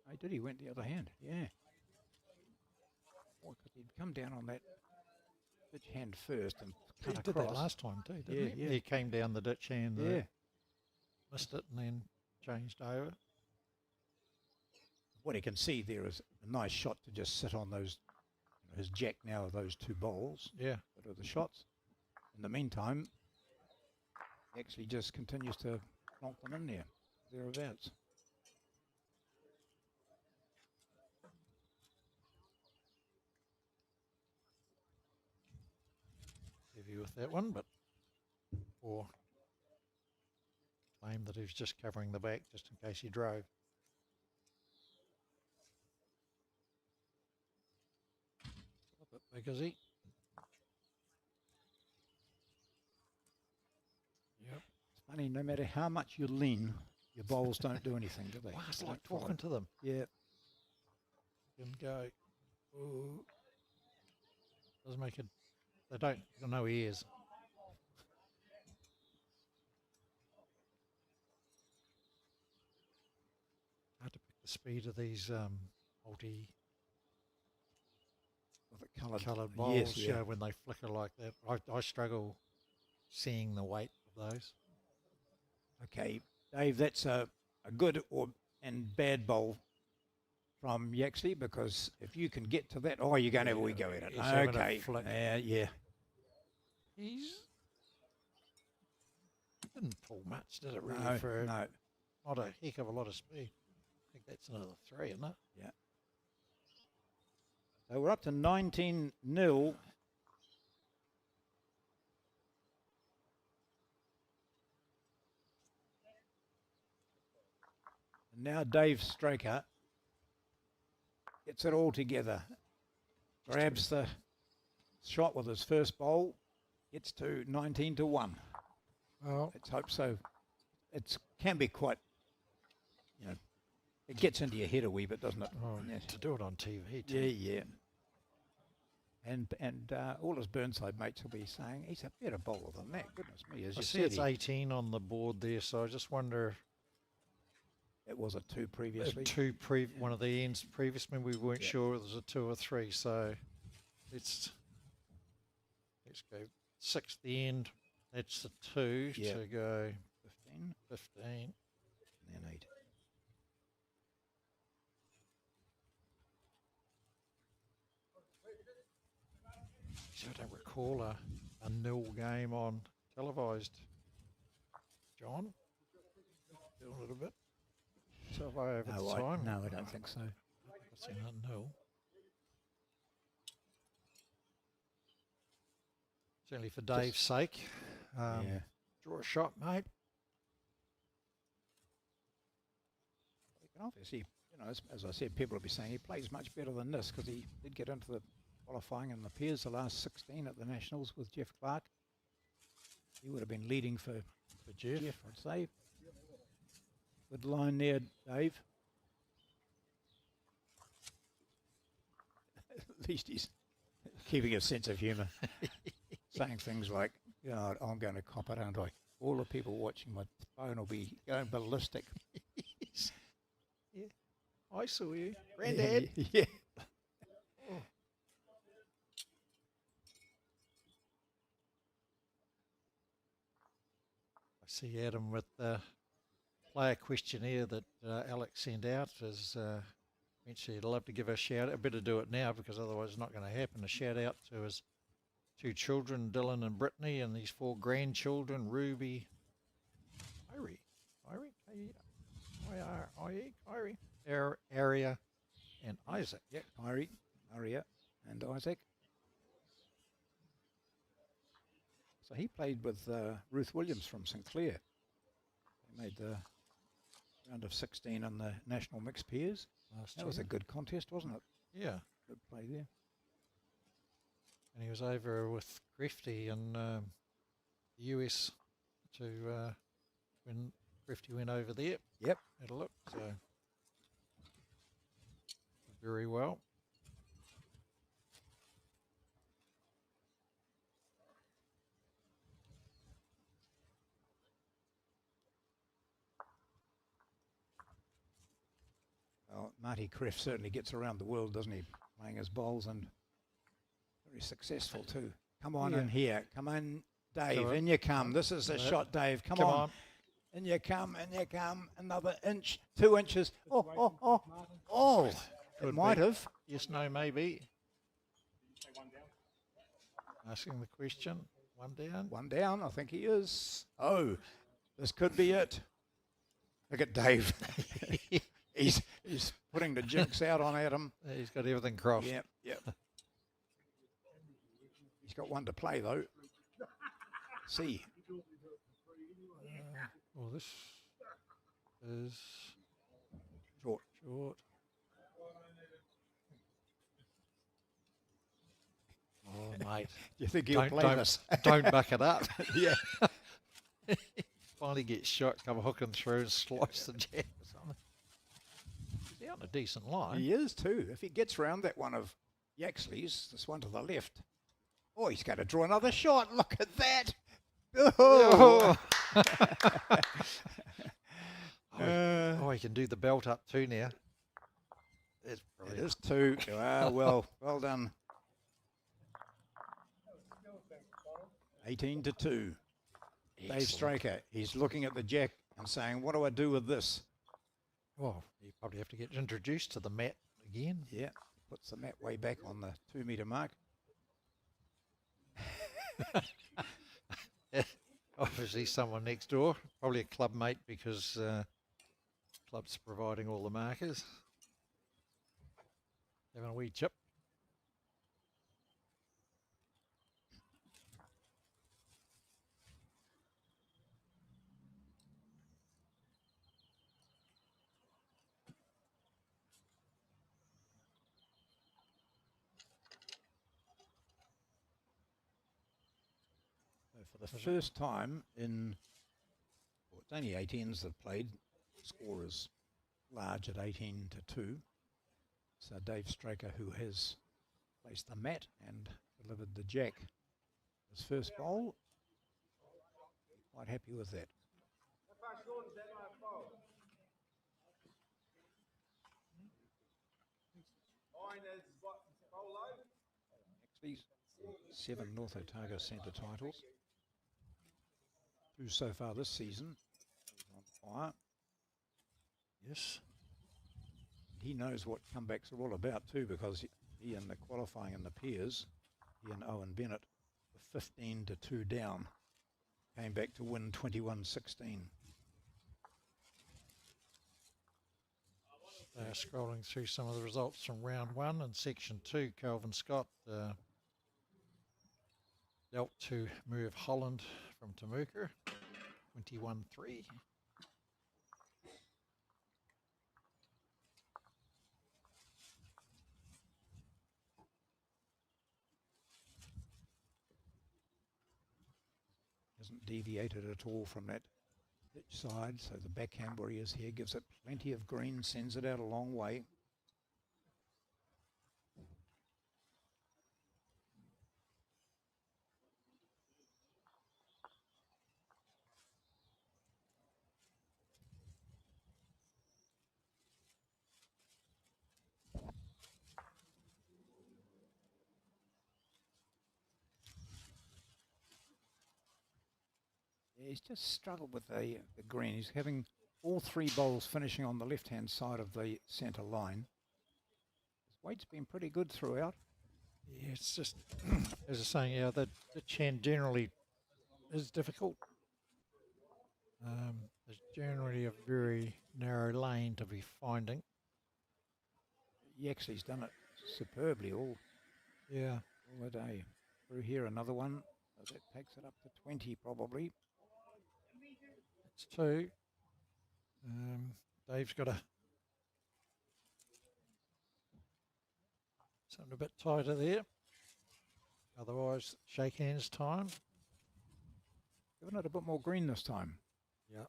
Speaker 1: Oh, he did. He went the other hand. Yeah. Well, 'cause he'd come down on that ditch hand first and
Speaker 2: He
Speaker 1: cut
Speaker 2: did
Speaker 1: across.
Speaker 2: that last time too, didn't he?
Speaker 1: Yeah.
Speaker 2: He came down the ditch hand,
Speaker 1: Yeah.
Speaker 2: missed it and then changed over.
Speaker 1: What you can see there is a nice shot to just sit on those, his jack now of those 2 bowls
Speaker 2: Yeah.
Speaker 1: that are the shots. In the meantime, he actually just continues to plonk them in there, thereabouts.
Speaker 2: Heavy with that one, but or claim that he was just covering the back just in case he drove. A bit big, is he? Yep.
Speaker 1: It's funny, no matter how much you lean, your bowls don't do anything, do they?
Speaker 2: Wow, it's
Speaker 1: They
Speaker 2: like
Speaker 1: don't follow.
Speaker 2: talking to them.
Speaker 1: Yeah.
Speaker 2: You can go, ooh. Doesn't make it, they don't, got no ears. Hard to pick the speed of these multi coloured bowls,
Speaker 1: Yes, yeah.
Speaker 2: when they flicker like that. I struggle seeing the weight of those.
Speaker 1: Okay, Dave, that's a good and bad bowl from Yaxley, because if you can get to that, you're going to have a wee go at it.
Speaker 2: He's having a
Speaker 1: Okay,
Speaker 2: flick.
Speaker 1: yeah.
Speaker 2: He didn't pull much, did it really?
Speaker 1: No,
Speaker 2: For
Speaker 1: no.
Speaker 2: not a heck of a lot of speed. I think that's another 3, isn't it?
Speaker 1: Yeah. So we're up to 19-0. And now Dave Straker gets it all together. Grabs the shot with his first bowl. Gets to 19-1.
Speaker 2: Well,
Speaker 1: Let's hope so. It can be quite, it gets into your head a wee bit, doesn't it? Yeah.
Speaker 2: to do it on TV too.
Speaker 1: Yeah. And all his Burnside mates will be saying, he's a better bowler than that. Goodness me, as
Speaker 2: I
Speaker 1: you
Speaker 2: see
Speaker 1: said,
Speaker 2: it's 18 on the board there, so I just wonder.
Speaker 1: it was a 2 previously.
Speaker 2: One of the ends previous, when we weren't sure it was a 2 or 3, so let's go 6th the end. That's the 2
Speaker 1: Yeah.
Speaker 2: to go
Speaker 1: 15.
Speaker 2: And
Speaker 1: And then 8.
Speaker 2: So I don't recall a nil game on televised. John? a little bit. So if I over the time?
Speaker 1: No, I don't think so.
Speaker 2: I've seen that no. Certainly for Dave's sake.
Speaker 1: Yeah.
Speaker 2: Draw a shot, mate.
Speaker 1: He can obviously, you know, as I said, people will be saying he plays much better than this because he did get into the qualifying in the pairs the last 16 at the Nationals with Jeff Clark. He would have been leading for Jeff, I'd say. Good line there, Dave. At least he's keeping a sense of humour. Saying things like, you know, I'm going to cop it, aren't I? All the people watching my phone will be going ballistic.
Speaker 2: Yeah. I saw you. Granddad.
Speaker 1: Yeah.
Speaker 2: Oh. I see Adam with the player questionnaire that Alex sent out. Eventually he'd love to give a shout out. I better do it now because otherwise it's not going to happen. A shout out to his 2 children, Dylan and Brittany, and these 4 grandchildren, Ruby, Aria, and Isaac.
Speaker 1: Yeah, Kyrie, Aria, and Isaac. So he played with Ruth Williams from St Clair. They made the round of 16 on the national mixed pairs. That was a good contest, wasn't it?
Speaker 2: Yeah.
Speaker 1: Good play there.
Speaker 2: And he was over with Grefty in the US when Grefty went over there.
Speaker 1: Yep.
Speaker 2: Had a look, so very well.
Speaker 1: Well, Marty Kreff certainly gets around the world, doesn't he? Playing his bowls and very successful too. Come on in here. Come on, Dave. In you come. This is a shot, Dave. Come on. In you come. In you come. Another inch, 2 inches. Oh. It might have.
Speaker 2: Yes, no, maybe. Asking the question. 1 down.
Speaker 1: 1 down. I think he is. Oh, this could be it. Look at Dave. He's putting the jinx out on Adam.
Speaker 2: He's got everything crossed.
Speaker 1: Yep. He's got 1 to play though. See.
Speaker 2: Well, this is
Speaker 1: short.
Speaker 2: Oh, mate.
Speaker 1: Do you think he'll play this?
Speaker 2: Don't buck it up.
Speaker 1: Yeah.
Speaker 2: Finally gets shot, come hooking through and slice the jab or something. He's out on a decent line.
Speaker 1: He is too. If he gets round that one of Yaxley's, this one to the left. Oh, he's going to draw another shot. Look at that. Oh.
Speaker 2: He can do the belt up too now. It's brilliant.
Speaker 1: It is 2. Well done. 18 to 2.
Speaker 2: Excellent.
Speaker 1: Dave Straker, he's looking at the jack and saying, what do I do with this?
Speaker 2: Well, you probably have to get introduced to the mat again.
Speaker 1: Yeah, puts the mat way back on the 2 metre mark.
Speaker 2: Obviously someone next door, probably a club mate because club's providing all the markers. Having a wee chip.
Speaker 1: For the first time in, well, it's only 18s that played, score is large at 18 to 2. So Dave Straker, who has placed the mat and delivered the jack, his first bowl, quite happy with that. Actually, 7 North Otago Centre titles. 2 so far this season. He's on fire.
Speaker 2: Yes.
Speaker 1: He knows what comebacks are all about too, because he in the qualifying in the pairs, he and Owen Bennett were 15 to 2 down, came back to win 21-16.
Speaker 2: scrolling through some of the results from round 1 and section 2, Calvin Scott dealt to Merv Holland from Temuka, 21-3.
Speaker 1: Hasn't deviated at all from that pitch side, so the backhand where he is here gives it plenty of green, sends it out a long way. He's just struggled with the green. He's having all 3 bowls finishing on the left-hand side of the centre line. His weight's been pretty good throughout.
Speaker 2: Yeah, it's just, as I was saying, yeah, the Chan generally is difficult. There's generally a very narrow lane to be finding.
Speaker 1: Yaxley's done it superbly all the day. Through here, another one. So that takes it up to 20 probably.
Speaker 2: It's 2. Dave's got something a bit tighter there. Otherwise, shake hands time.
Speaker 1: Giving it a bit more green this time.
Speaker 2: Yeah.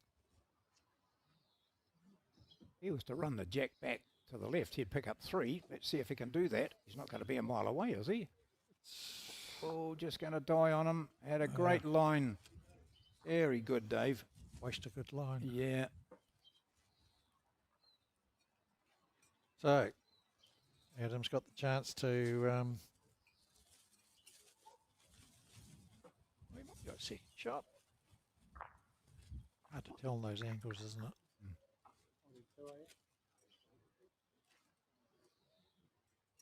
Speaker 1: He was to run the jack back to the left. He'd pick up 3. Let's see if he can do that. He's not going to be a mile away, is he? Oh, just going to die on him. Had a great line. Very good, Dave.
Speaker 2: Waste a good line.
Speaker 1: Yeah.
Speaker 2: So, Adam's got the chance to we might go second shot. Hard to tell in those angles, isn't it?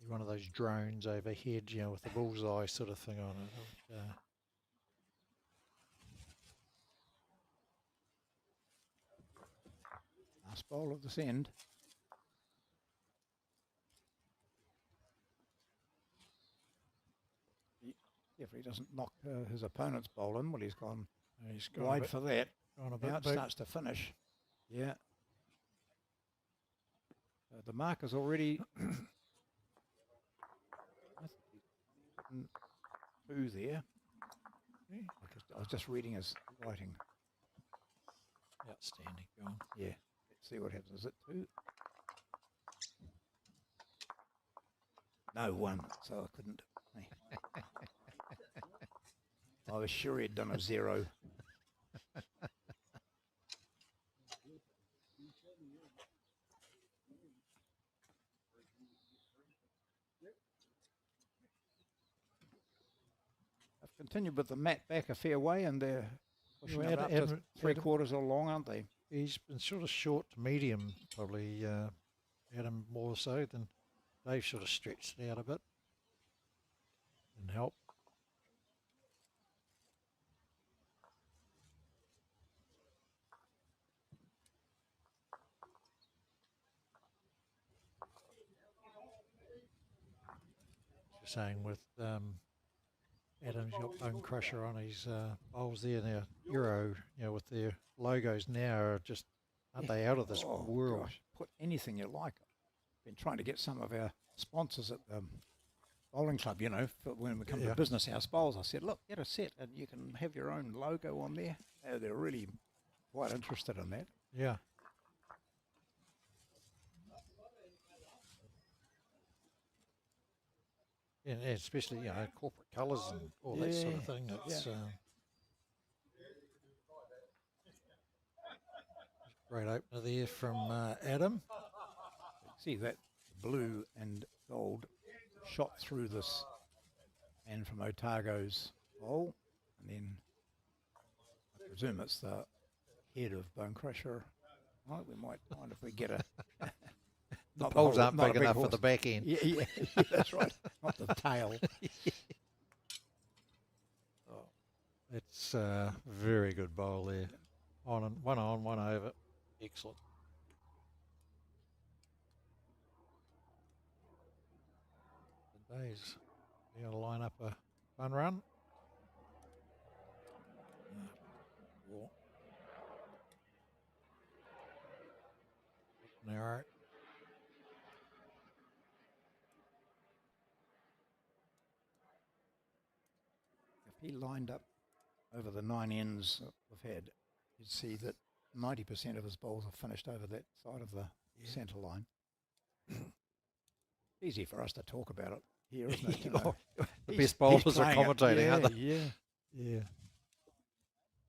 Speaker 2: One of those drones overhead, you know, with the bullseye sort of thing on it.
Speaker 1: Last bowl of this end. If he doesn't knock his opponent's bowl in, well, he's gone wide for that. Now it starts to finish. Yeah. The marker's already 2 there. I was just reading his writing.
Speaker 2: Outstanding. Go on.
Speaker 1: Yeah. Let's see what happens. Is it 2? No, 1. So I couldn't. I was sure he'd done a 0. I've continued with the mat back a fair way, and they're pushing it up to 3/4 or long, aren't they?
Speaker 2: He's been sort of short to medium, probably. Adam more so than Dave. Sort of stretched it out a bit. Didn't help. Saying with Adam's got Bone Crusher on his bowls there now. Euro, you know, with their logos now are just, aren't they out of this world?
Speaker 1: Gosh, put anything you like. Been trying to get some of our sponsors at the bowling club, you know, for when we come to Business House Bowls. I said, look, get a set and you can have your own logo on there. They're really quite interested in that.
Speaker 2: Yeah. And especially, you know, corporate colours and all that sort of thing. It's great opener there from Adam.
Speaker 1: See that blue and gold shot through this and from Otago's bowl, and then I presume it's the head of Bone Crusher. Right, we might find if we get a
Speaker 2: The poles aren't big enough for the back end.
Speaker 1: Yeah, that's right. Not the tail.
Speaker 2: It's a very good bowl there. On, one over. Excellent. Days. You're going to line up a fun run. Ball. Narrow.
Speaker 1: If he lined up over the 9 ends that we've had, you'd see that 90% of his bowls are finished over that side of the centre line. Easy for us to talk about it here, isn't it? You know,
Speaker 2: The best bowlers are commentating, aren't they?
Speaker 1: Yeah.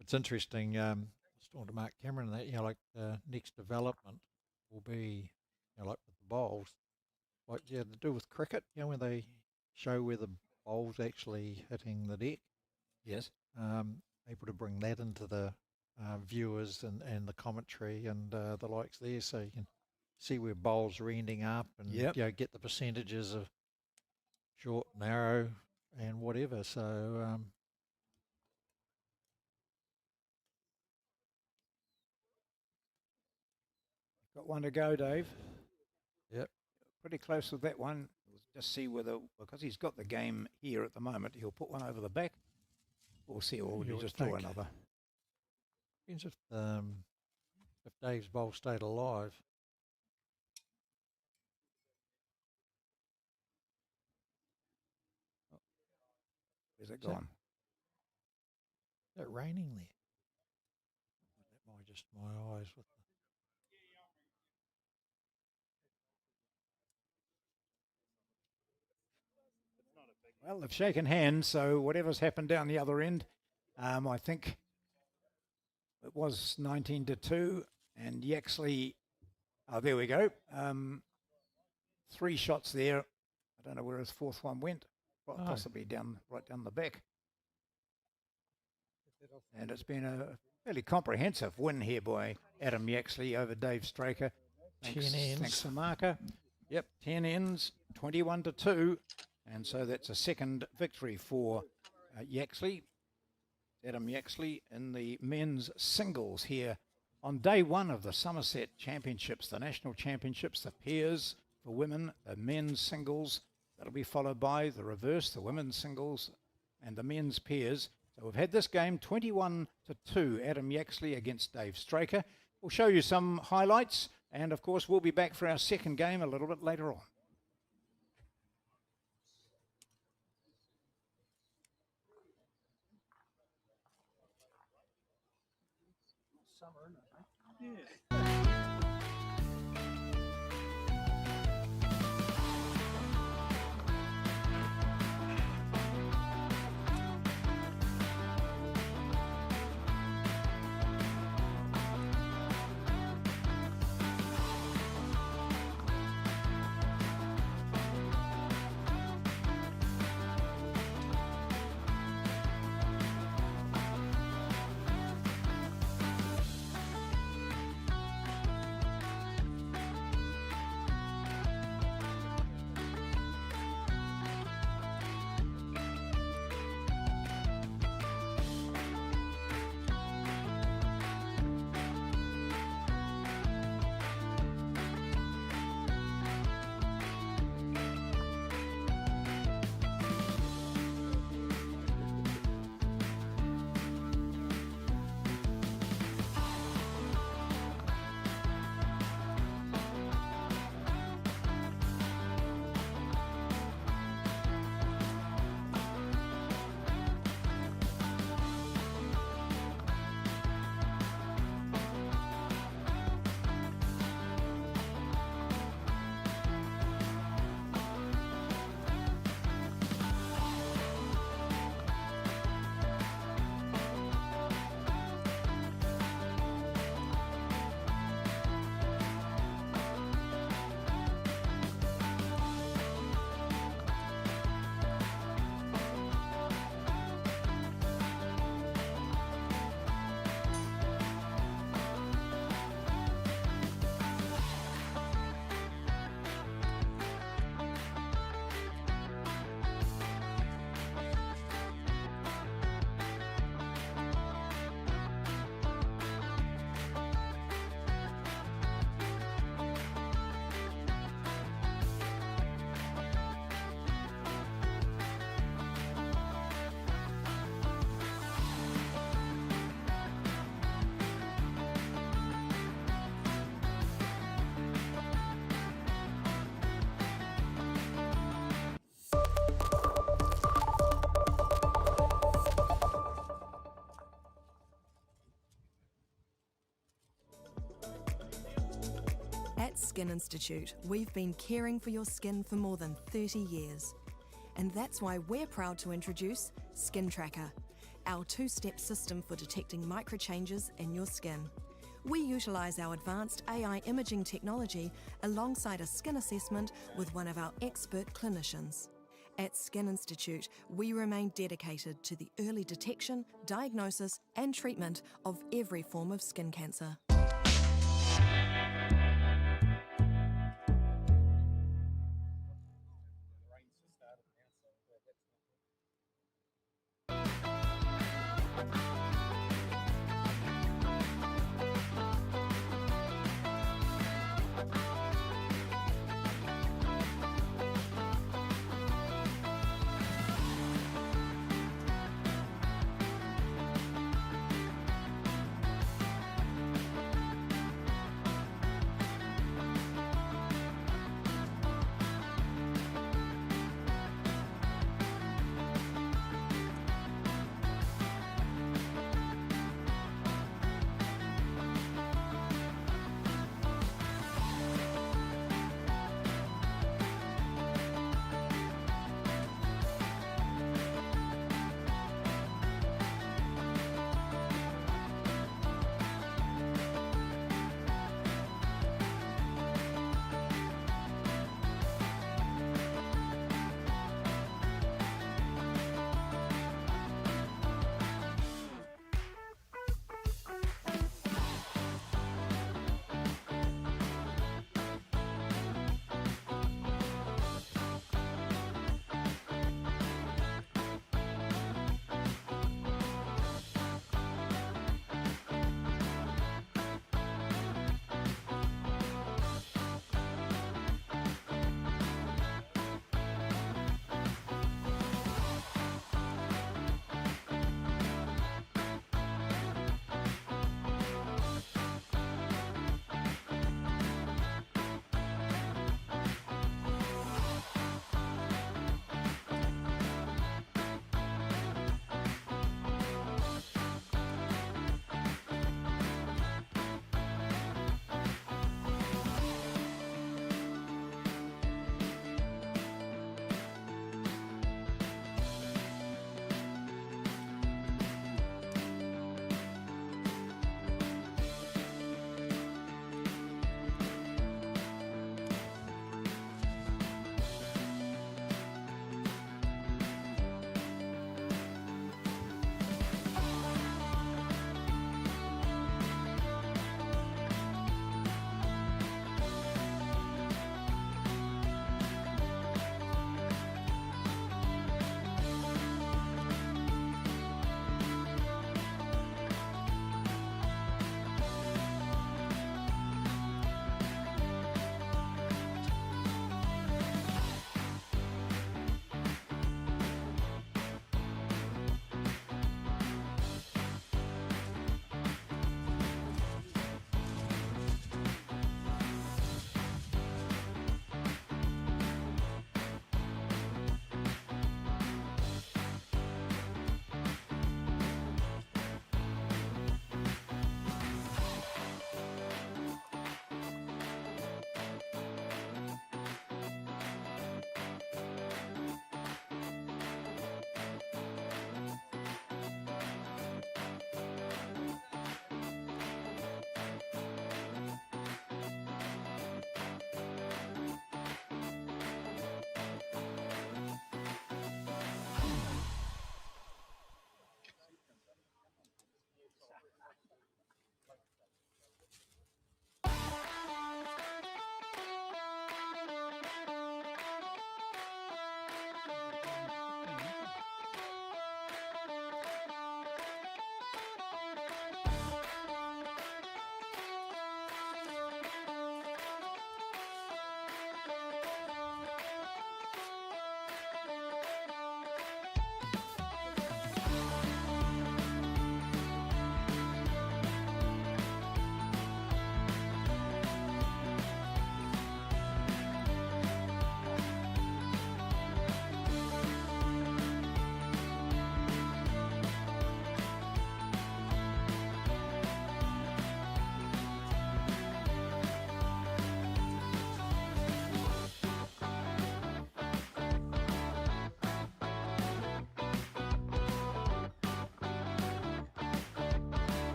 Speaker 2: It's interesting. I was talking to Mark Cameron that, like the next development will be, like with the bowls, like to do with cricket, when they show where the bowl's actually hitting the deck.
Speaker 1: Yes.
Speaker 2: Able to bring that into the viewers and the commentary and the likes there, so you can see where bowls are ending up and get the percentages of short, narrow, and whatever. So
Speaker 1: got one to go, Dave.
Speaker 2: Yep.
Speaker 1: Pretty close with that one. We'll just see whether, because he's got the game here at the moment, he'll put one over the back. We'll see, or will you just draw another?
Speaker 2: Depends if Dave's bowl stayed alive.
Speaker 1: Where's it gone?
Speaker 2: Is it raining there? That might just my eyes with the...
Speaker 1: Well, they've shaken hands, so whatever's happened down the other end, I think it was 19-2, and Yaxley, there we go. 3 shots there. I don't know where his fourth one went, possibly right down the back. And it's been a fairly comprehensive win here by Adam Yaxley over Dave Straker. Thanks to marker. Yep, 10 ends, 21-2. And so that's a second victory for Yaxley, Adam Yaxley, in the men's singles here on day 1 of the Summerset Championships, the national championships, the pairs for women, the men's singles. That'll be followed by the reverse, the women's singles and the men's pairs. So we've had this game 21-2, Adam Yaxley against Dave Straker. We'll show you some highlights, and of course we'll be back for our second game a little bit later on.
Speaker 3: Skin Institute, we've been caring for your skin for more than 30 years. And that's why we're proud to introduce Skin Tracker, our two-step system for detecting microchanges in your skin. We utilise our advanced AI imaging technology alongside a skin assessment with one of our expert clinicians. At Skin Institute, we remain dedicated to the early detection, diagnosis and treatment of every form of skin cancer.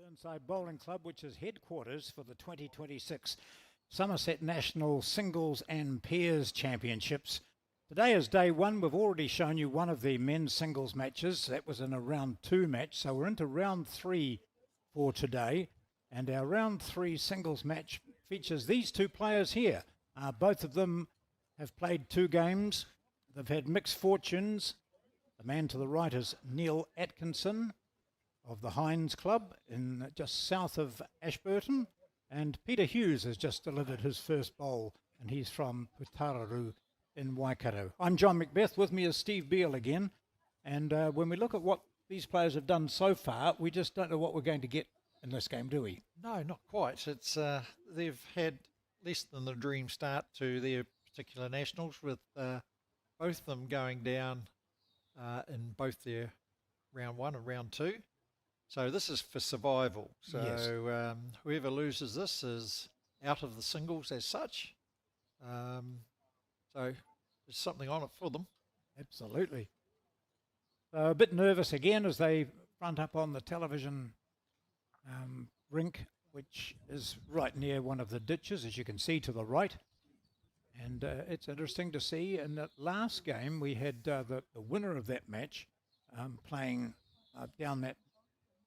Speaker 1: Burnside Bowling Club, which is headquarters for the 2026 Summerset National Singles and Pairs Championships. Today is day one. We've already shown you one of the men's singles matches. That was in a round 2 match. So we're into round 3 for today. And our round 3 singles match features these two players here. Both of them have played 2 games. They've had mixed fortunes. The man to the right is Neil Atkinson of the Hines Club in just south of Ashburton. And Peter Hughes has just delivered his first bowl, and he's from Putararu in Waikato. I'm John Macbeth. With me is Steve Beale again. And when we look at what these players have done so far, we just don't know what we're going to get in this game, do we?
Speaker 2: No, not quite. It's they've had less than the dream start to their particular nationals, with both of them going down in both their round 1 and round 2. So this is for survival. So
Speaker 1: Yes.
Speaker 2: Whoever loses this is out of the singles as such. So there's something on it for them.
Speaker 1: Absolutely. A bit nervous again as they front up on the television rink, which is right near one of the ditches, as you can see to the right. And it's interesting to see. In that last game, we had the winner of that match playing down that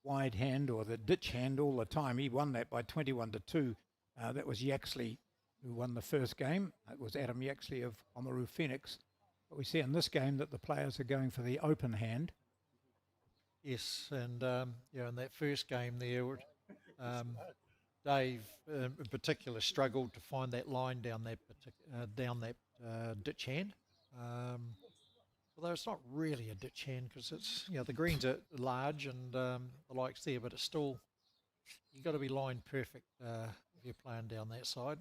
Speaker 1: wide hand or the ditch hand all the time. He won that by 21-2. That was Yaxley who won the first game. It was Adam Yaxley of Oamaru Phoenix. But we see in this game that the players are going for the open hand.
Speaker 2: Yes, and in that first game there, Dave in particular struggled to find that line down that ditch hand. Although it's not really a ditch hand, because it's the greens are large and the likes there, but it's still, you've got to be line perfect if you're playing down that side.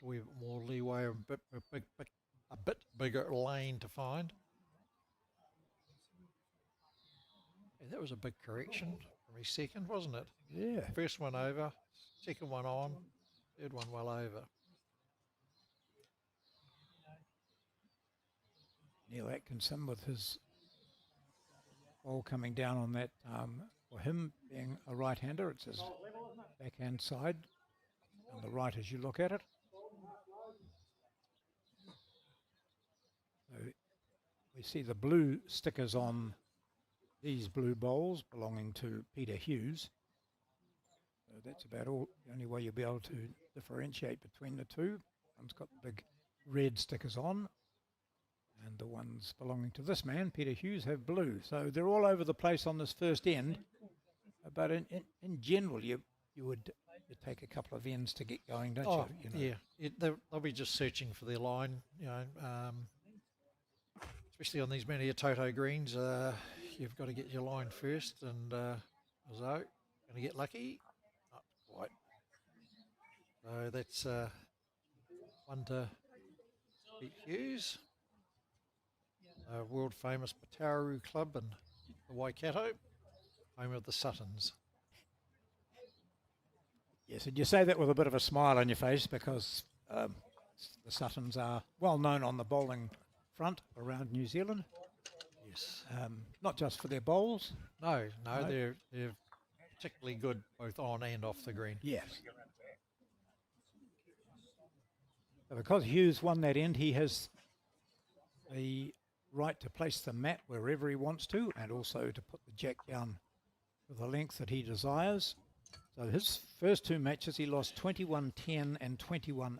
Speaker 2: So we have more leeway, a bit bigger lane to find. Yeah, that was a big correction from his second, wasn't it?
Speaker 1: Yeah.
Speaker 2: First one over, second one on, third one well over.
Speaker 1: Neil Atkinson with his ball coming down on that, for him being a right-hander, it's his backhand side on the right as you look at it. So we see the blue stickers on these blue bowls belonging to Peter Hughes. So that's about all, the only way you'll be able to differentiate between the two. One's got the big red stickers on, and the ones belonging to this man, Peter Hughes, have blue. So they're all over the place on this first end. But in general, you would take a couple of ends to get going, don't you?
Speaker 2: Yeah. They'll be just searching for their line, especially on these many Toto greens. You've got to get your line first, and so going to get lucky? Not quite. So that's one to beat Hughes. World famous Putararu Club in the Waikato, home of the Suttons.
Speaker 1: Yes, and you say that with a bit of a smile on your face, because the Suttons are well known on the bowling front around New Zealand.
Speaker 2: Yes.
Speaker 1: Not just for their bowls.
Speaker 2: No, they're particularly good both on and off the green.
Speaker 1: Yes. So because Hughes won that end, he has the right to place the mat wherever he wants to, and also to put the jack down to the length that he desires. So his first 2 matches, he lost 21-10 and 21-8.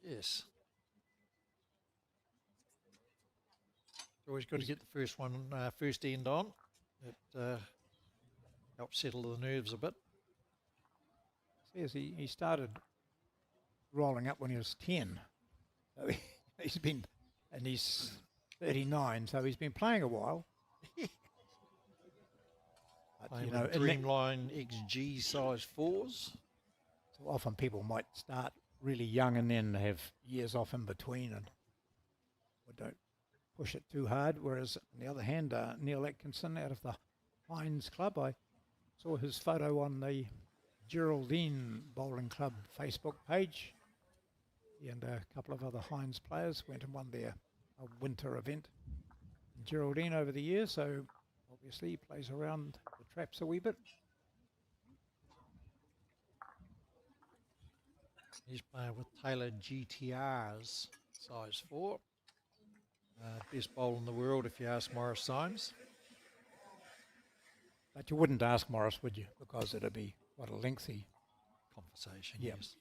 Speaker 2: Yes. Always good to get the first end on. It helps settle the nerves a bit.
Speaker 1: Says he started rolling up when he was 10. So he's 39, so he's been playing a while. But,
Speaker 2: Playing with Dreamline XG size 4s.
Speaker 1: So often people might start really young and then have years off in between and don't push it too hard. Whereas on the other hand, Neil Atkinson out of the Hines Club, I saw his photo on the Geraldine Bowling Club Facebook page. He and a couple of other Hines players went and won their winter event Geraldine over the years, so obviously he plays around the traps a wee bit.
Speaker 2: He's playing with Taylor GTR's size 4. Best bowl in the world if you ask Morris Symes.
Speaker 1: But you wouldn't ask Morris, would you? Because it'd be quite a lengthy
Speaker 2: Conversation,
Speaker 1: Yep.
Speaker 2: yes.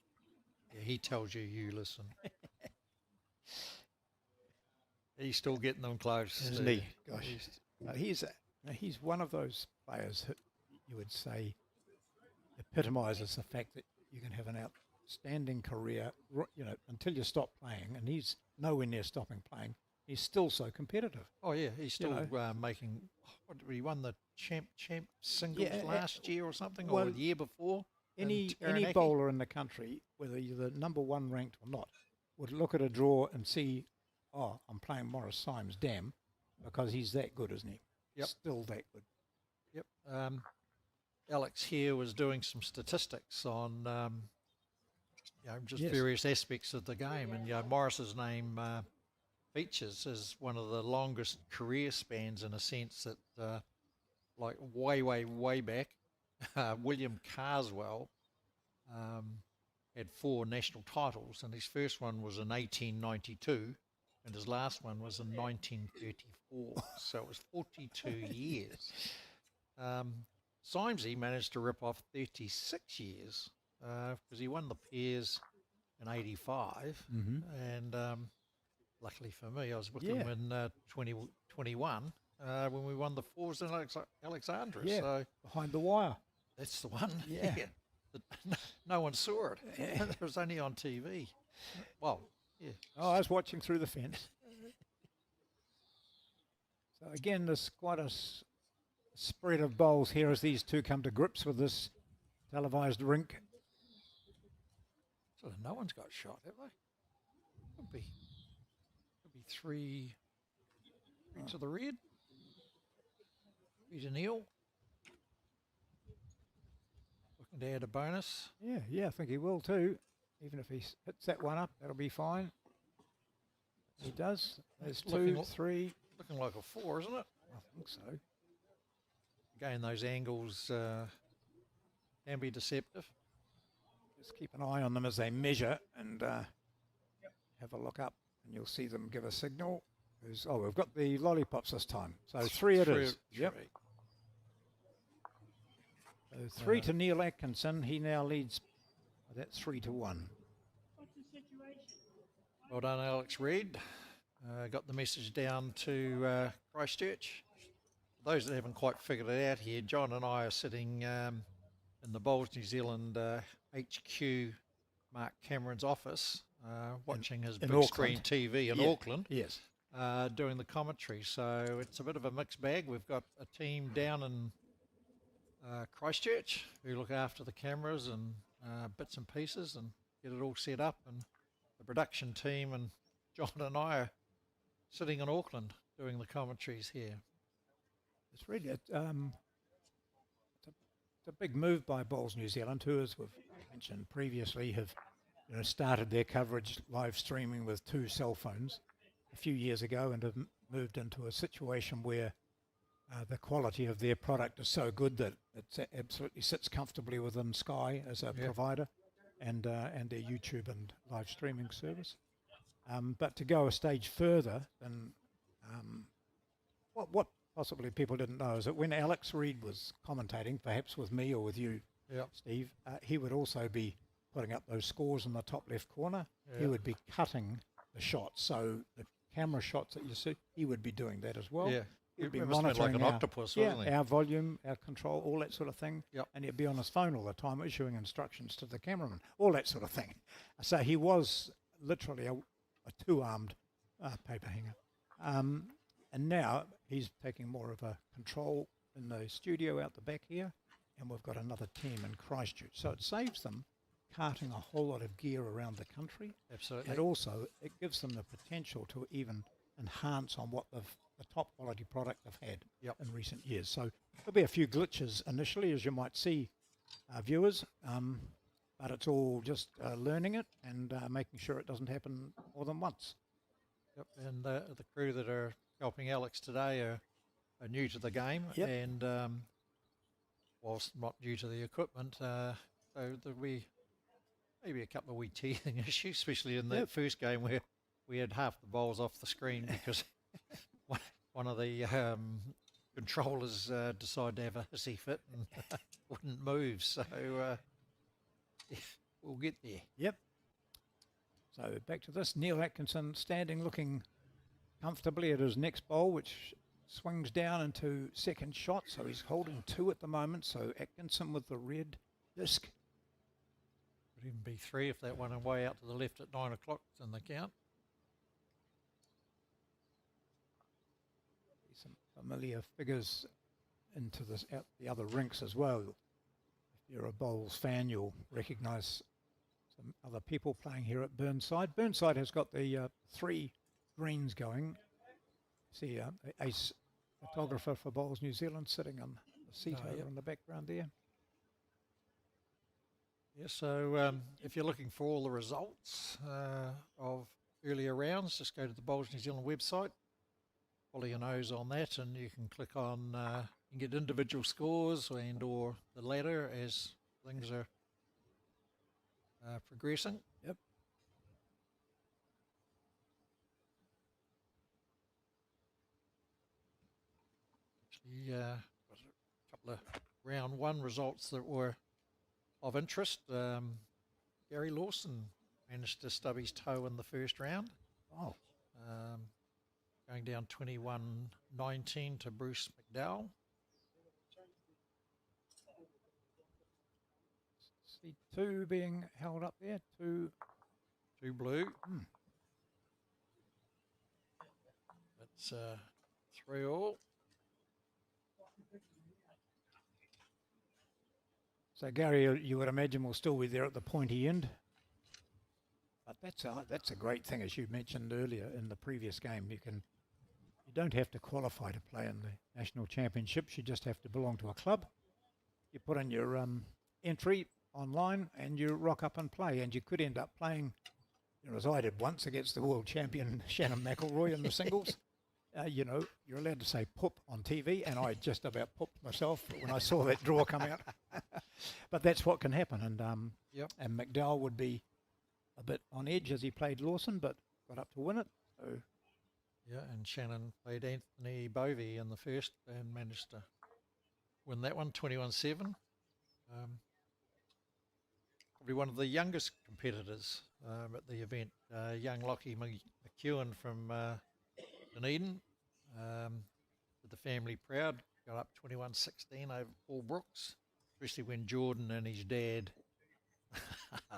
Speaker 2: Yeah, he tells you, you listen. He's still getting them close.
Speaker 1: isn't he? Gosh, he's one of those players who you would say epitomises the fact that you can have an outstanding career, until you stop playing, and he's nowhere near stopping playing. He's still so competitive.
Speaker 2: Oh, yeah, he's still making, he won the champ singles last year or something, or the year before.
Speaker 1: Any bowler in the country, whether you're the number 1 ranked or not, would look at a draw and see, oh, I'm playing Morris Symes, damn, because he's that good, isn't he?
Speaker 2: Yep.
Speaker 1: Still that good.
Speaker 2: Yep. Alex here was doing some statistics on, various aspects of the game, and Morris's name features as one of the longest career spans in a sense that, like way back, William Carswell had 4 national titles, and his first one was in 1892, and his last one was in 1934. So it was 42 years. Symesy managed to rip off 36 years because he won the pairs in 85, and luckily for me, I was with him in 2021 when we won the 4s in Alexandra.
Speaker 1: Yeah,
Speaker 2: so
Speaker 1: behind the wire.
Speaker 2: that's the one.
Speaker 1: Yeah.
Speaker 2: No one saw it. It was only on TV. Well, yeah.
Speaker 1: Oh, I was watching through the fence. So again, there's quite a spread of bowls here as these two come to grips with this televised rink.
Speaker 2: So no one's got shot, have they? Could be 3 to the red. 3 to Neil. Looking to add a bonus.
Speaker 1: Yeah, I think he will too. Even if he hits that one up, that'll be fine. He does. There's 2, 3.
Speaker 2: Looking like a 4, isn't it?
Speaker 1: I think so.
Speaker 2: Again, those angles can be deceptive.
Speaker 1: Just keep an eye on them as they measure and have a look up, and you'll see them give a signal. We've got the lollipops this time. So 3 it is. Yep. So 3 to Neil Atkinson. He now leads. That's 3 to 1.
Speaker 2: Well done, Alex Reid. Got the message down to Christchurch. For those that haven't quite figured it out here, John and I are sitting in the Bowls New Zealand HQ, Mark Cameron's office, watching his big screen TV in Auckland.
Speaker 1: Yes.
Speaker 2: Doing the commentary. So it's a bit of a mixed bag. We've got a team down in Christchurch who look after the cameras and bits and pieces and get it all set up, and the production team and John and I are sitting in Auckland doing the commentaries here.
Speaker 1: It's really it's a big move by Bowls New Zealand, who, as we've mentioned previously, have started their coverage live streaming with 2 cell phones a few years ago, and have moved into a situation where the quality of their product is so good that it absolutely sits comfortably within Sky as a provider, and their YouTube and live streaming service. But to go a stage further than what possibly people didn't know is that when Alex Reid was commentating, perhaps with me or with you, Steve, he would also be putting up those scores in the top left corner. He would be cutting the shots, so the camera shots that you see, he would be doing that as well.
Speaker 2: Yeah.
Speaker 1: He'd be
Speaker 2: It must have been
Speaker 1: monitoring
Speaker 2: like an octopus, wasn't he?
Speaker 1: our volume, our control, all that sort of thing.
Speaker 2: Yep.
Speaker 1: And he'd be on his phone all the time issuing instructions to the cameraman, all that sort of thing. So he was literally a 2-armed paper hanger. And now he's taking more of a control in the studio out the back here, and we've got another team in Christchurch. So it saves them carting a whole lot of gear around the country.
Speaker 2: Absolutely.
Speaker 1: And also it gives them the potential to even enhance on what the top quality product they've had in recent years. So there'll be a few glitches initially, as you might see, viewers, but it's all just learning it and making sure it doesn't happen more than once.
Speaker 2: Yep. And the crew that are helping Alex today are new to the game,
Speaker 1: Yep.
Speaker 2: and whilst not new to the equipment, so there'll be maybe a couple of wee teething issues, especially in that first game where we had half the bowls off the screen because one of the controllers decided to have a hissy fit and wouldn't move. So we'll get there.
Speaker 1: Yep. So back to this. Neil Atkinson standing, looking comfortably at his next bowl, which swings down into second shot. So he's holding 2 at the moment. So Atkinson with the red disc.
Speaker 2: Could even be 3 if that one away out to the left at 9 o'clock is in the count.
Speaker 1: Some familiar figures into this out the other rinks as well. If you're a bowls fan, you'll recognise some other people playing here at Burnside. Burnside has got the 3 greens going. See ace photographer for Bowls New Zealand sitting on the seat over in the background there.
Speaker 2: Yeah, so if you're looking for all the results of earlier rounds, just go to the Bowls New Zealand website, follow your nose on that, and you can click on, you can get individual scores and or the ladder as things are progressing.
Speaker 1: Yep.
Speaker 2: Actually, was a couple of round 1 results that were of interest. Gary Lawson managed to stub his toe in the first round.
Speaker 1: Oh.
Speaker 2: Going down 21-19 to Bruce McDowell.
Speaker 1: See 2 being held up there. 2
Speaker 2: blue. That's 3 all.
Speaker 1: So Gary, you would imagine, will still be there at the pointy end. But that's a great thing, as you mentioned earlier in the previous game. You don't have to qualify to play in the national championships. You just have to belong to a club. You put in your entry online and you rock up and play. And you could end up playing, as I did once, against the world champion Shannon McElroy in the singles. You're allowed to say poop on TV, and I just about pooped myself when I saw that draw come out. But that's what can happen, and and McDowell would be a bit on edge as he played Lawson, but got up to win it. So
Speaker 2: yeah, and Shannon played Anthony Bovey in the first and managed to win that one, 21-7. Probably one of the youngest competitors at the event, young Lockie McEwen from Dunedin. With the family proud, got up 21-16 over Paul Brooks, especially when Jordan and his dad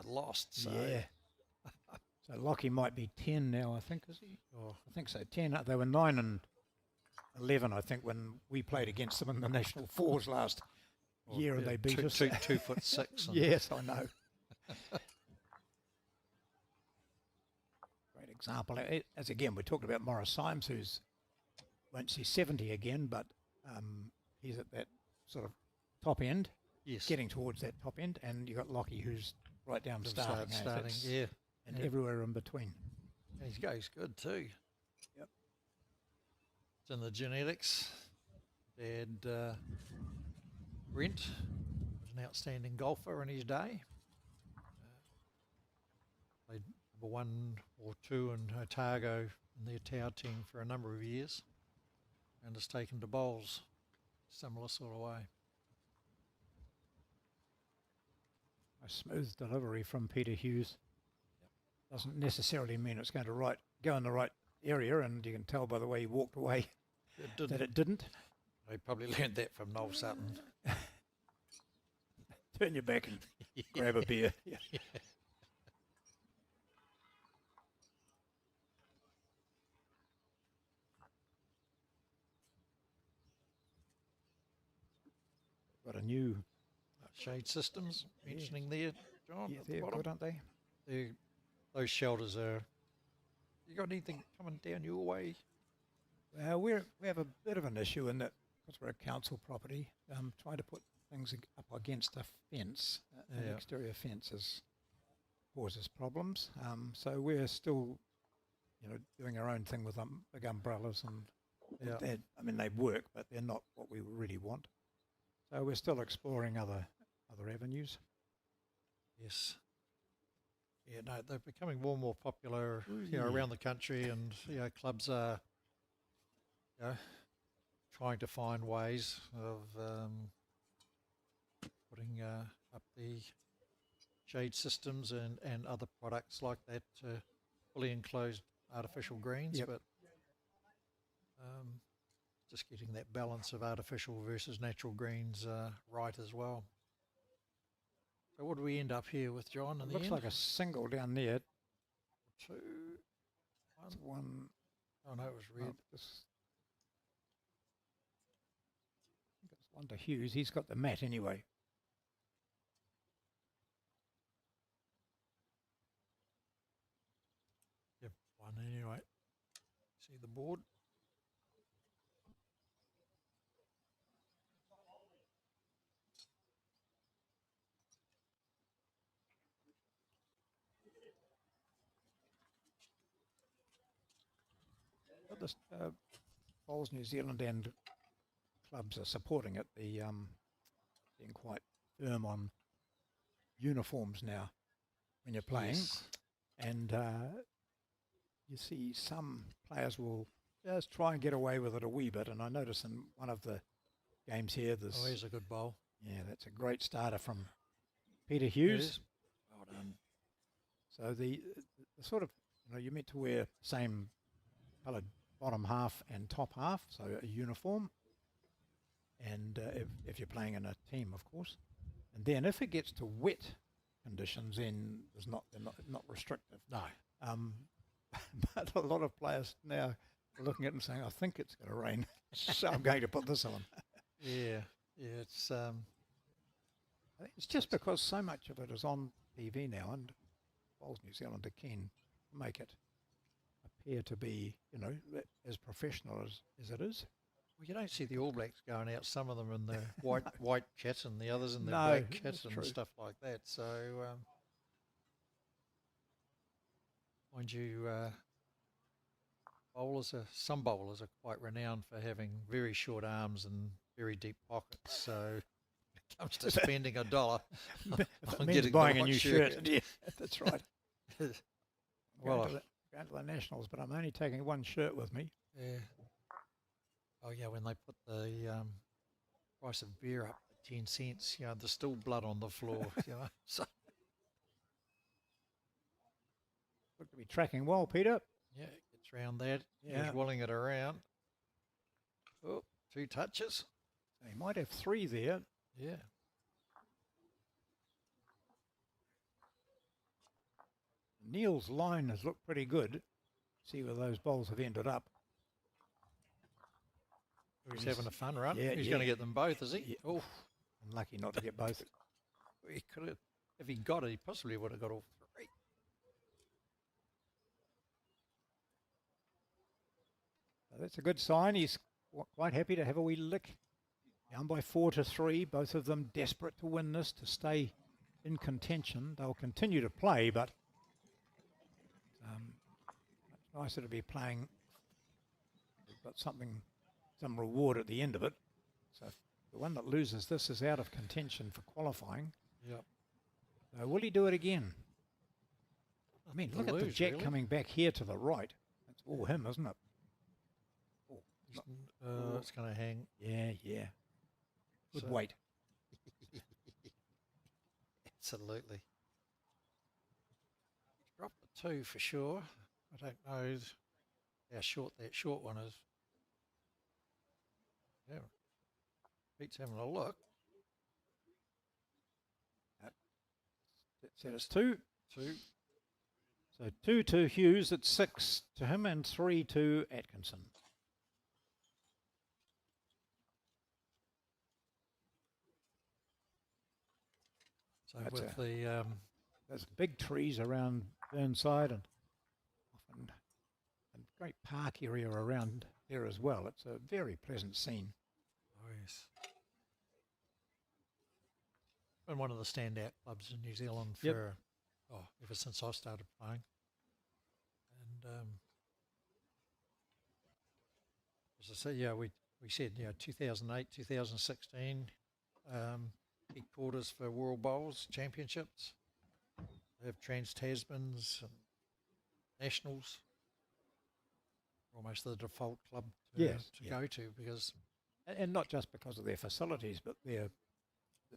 Speaker 2: lost. So.
Speaker 1: Yeah. So Lockie might be 10 now, I think, is he?
Speaker 2: Oh.
Speaker 1: I think so, 10. They were 9 and 11, I think, when we played against them in the National Fours last year, and they beat us.
Speaker 2: 2'6".
Speaker 1: Yes, I know. Great example. As again, we talked about Morris Symes, who's won't see 70 again, but he's at that sort of top end.
Speaker 2: Yes.
Speaker 1: Getting towards that top end, and you got Lockie, who's right down starting,
Speaker 2: yeah,
Speaker 1: and everywhere in between.
Speaker 2: He goes good too.
Speaker 1: Yep.
Speaker 2: It's in the genetics. Dad Brent was an outstanding golfer in his day. Played number 1 or 2 in Otago in the Otago team for a number of years, and has taken to bowls similar sort of way.
Speaker 1: A smooth delivery from Peter Hughes. Doesn't necessarily mean it's going to go in the right area, and you can tell by the way he walked away that it didn't.
Speaker 2: He probably learned that from Noel Sutton.
Speaker 1: Turn your back and grab a beer. Yeah. Got a new
Speaker 2: shade systems mentioning there, John.
Speaker 1: Yeah,
Speaker 2: at the
Speaker 1: they're
Speaker 2: bottom.
Speaker 1: good, aren't they?
Speaker 2: Those shelters are. You got anything coming down your way?
Speaker 1: We have a bit of an issue in that, because we're a council property, trying to put things up against a fence, an exterior fence, causes problems. So we're still, doing our own thing with big umbrellas and
Speaker 2: Yeah.
Speaker 1: I mean, they work, but they're not what we really want. So we're still exploring other avenues.
Speaker 2: Yes. Yeah, no, they're becoming more and more popular,
Speaker 1: Yeah.
Speaker 2: around the country, and clubs are, trying to find ways of putting up the shade systems and other products like that, fully enclosed artificial greens,
Speaker 1: Yep.
Speaker 2: but just getting that balance of artificial versus natural greens right as well. So what do we end up here with, John? In the
Speaker 1: Looks
Speaker 2: end?
Speaker 1: like a single down there.
Speaker 2: 2, 1.
Speaker 1: It's one.
Speaker 2: Oh no, it was red.
Speaker 1: I think it's one to Hughes. He's got the mat anyway.
Speaker 2: Yep, 1 anyway. See the board?
Speaker 1: But this Bowls New Zealand and clubs are supporting it. The being quite firm on uniforms now when you're playing,
Speaker 2: Yes.
Speaker 1: and you see some players will just try and get away with it a wee bit. And I notice in one of the games here,
Speaker 2: Oh, here's a good bowl.
Speaker 1: yeah, that's a great starter from Peter
Speaker 2: It
Speaker 1: Hughes.
Speaker 2: is. Well done.
Speaker 1: So the sort of, you're meant to wear same coloured bottom half and top half, so a uniform. And if you're playing in a team, of course. And then if it gets to wet conditions, then they're not restrictive.
Speaker 2: No.
Speaker 1: But a lot of players now are looking at it and saying, I think it's going to rain, so I'm going to put this on.
Speaker 2: Yeah. Yeah, it's
Speaker 1: I think it's just because so much of it is on TV now, and Bowls New Zealand are keen to make it appear to be, as professional as it is.
Speaker 2: well, you don't see the All Blacks going out, some of them in their white kit and the others in their
Speaker 1: No,
Speaker 2: black kit
Speaker 1: that's
Speaker 2: and
Speaker 1: true.
Speaker 2: stuff like that. So, mind you, some bowlers are quite renowned for having very short arms and very deep pockets. So, when it comes to spending $1,
Speaker 1: If it
Speaker 2: I'm
Speaker 1: means
Speaker 2: getting the
Speaker 1: buying a
Speaker 2: right
Speaker 1: new shirt. Yeah, that's right.
Speaker 2: Well,
Speaker 1: Going to the Nationals, but I'm only taking one shirt with me.
Speaker 2: yeah. Oh, yeah, when they put the price of beer up to 10 cents, there's still blood on the floor, So,
Speaker 1: Look to be tracking well, Peter.
Speaker 2: yeah, it gets round that.
Speaker 1: Yeah.
Speaker 2: He's willing it around. Oh, 2 touches.
Speaker 1: He might have 3 there.
Speaker 2: Yeah.
Speaker 1: Neil's line has looked pretty good. See where those bowls have ended up.
Speaker 2: He's having a fun run.
Speaker 1: Yeah,
Speaker 2: He's
Speaker 1: yeah.
Speaker 2: going to get them both, is he?
Speaker 1: Yeah.
Speaker 2: Oh,
Speaker 1: Unlucky not to get both.
Speaker 2: he could have. If he got it, he possibly would have got all 3.
Speaker 1: So that's a good sign. He's quite happy to have a wee lick. Down by 4 to 3. Both of them desperate to win this, to stay in contention. They'll continue to play, but much nicer to be playing. We've got some reward at the end of it. So the one that loses this is out of contention for qualifying.
Speaker 2: Yep.
Speaker 1: So will he do it again? I mean, look at the
Speaker 2: lose,
Speaker 1: jet
Speaker 2: really.
Speaker 1: coming back here to the right. That's all him, isn't it? Oh,
Speaker 2: It's going to hang.
Speaker 1: yeah. Good
Speaker 2: So-
Speaker 1: weight.
Speaker 2: Absolutely. He's dropped the 2 for sure. I don't know how short that short one is. Yeah. Pete's having a look.
Speaker 1: That's it's 2.
Speaker 2: 2.
Speaker 1: So 2 to Hughes, it's 6 to him and 3 to Atkinson.
Speaker 2: So
Speaker 1: That's
Speaker 2: with the
Speaker 1: There's big trees around Burnside and often a great park area around there as well. It's a very pleasant scene.
Speaker 2: oh yes, been one of the standout clubs in New Zealand for
Speaker 1: Yep.
Speaker 2: Ever since I started playing, and As I say, yeah, we said, 2008, 2016, peak quarters for World Bowls Championships. They have Trans-Tasmans and Nationals. Almost the default club to go to, because
Speaker 1: And not just because of their facilities, but the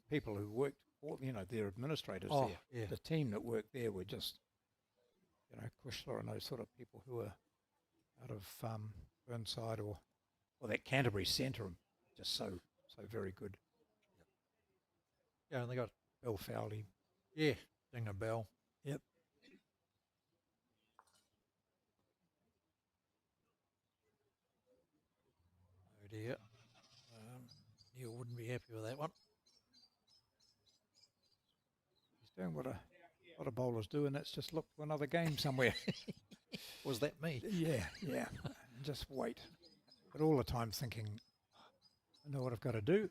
Speaker 1: people who worked for, their administrators there.
Speaker 2: yeah.
Speaker 1: The team that worked there were just, Kushler and those sort of people who were out of Burnside or that Canterbury centre, just so very good.
Speaker 2: Yeah, and they got
Speaker 1: Bill Fowley.
Speaker 2: ding a bell.
Speaker 1: Yep.
Speaker 2: Oh dear. Neil wouldn't be happy with that one.
Speaker 1: He's doing what a lot of bowlers do, and that's just look for another game somewhere.
Speaker 2: Was that me?
Speaker 1: Yeah. Just wait. But all the time thinking, I know what I've got to do.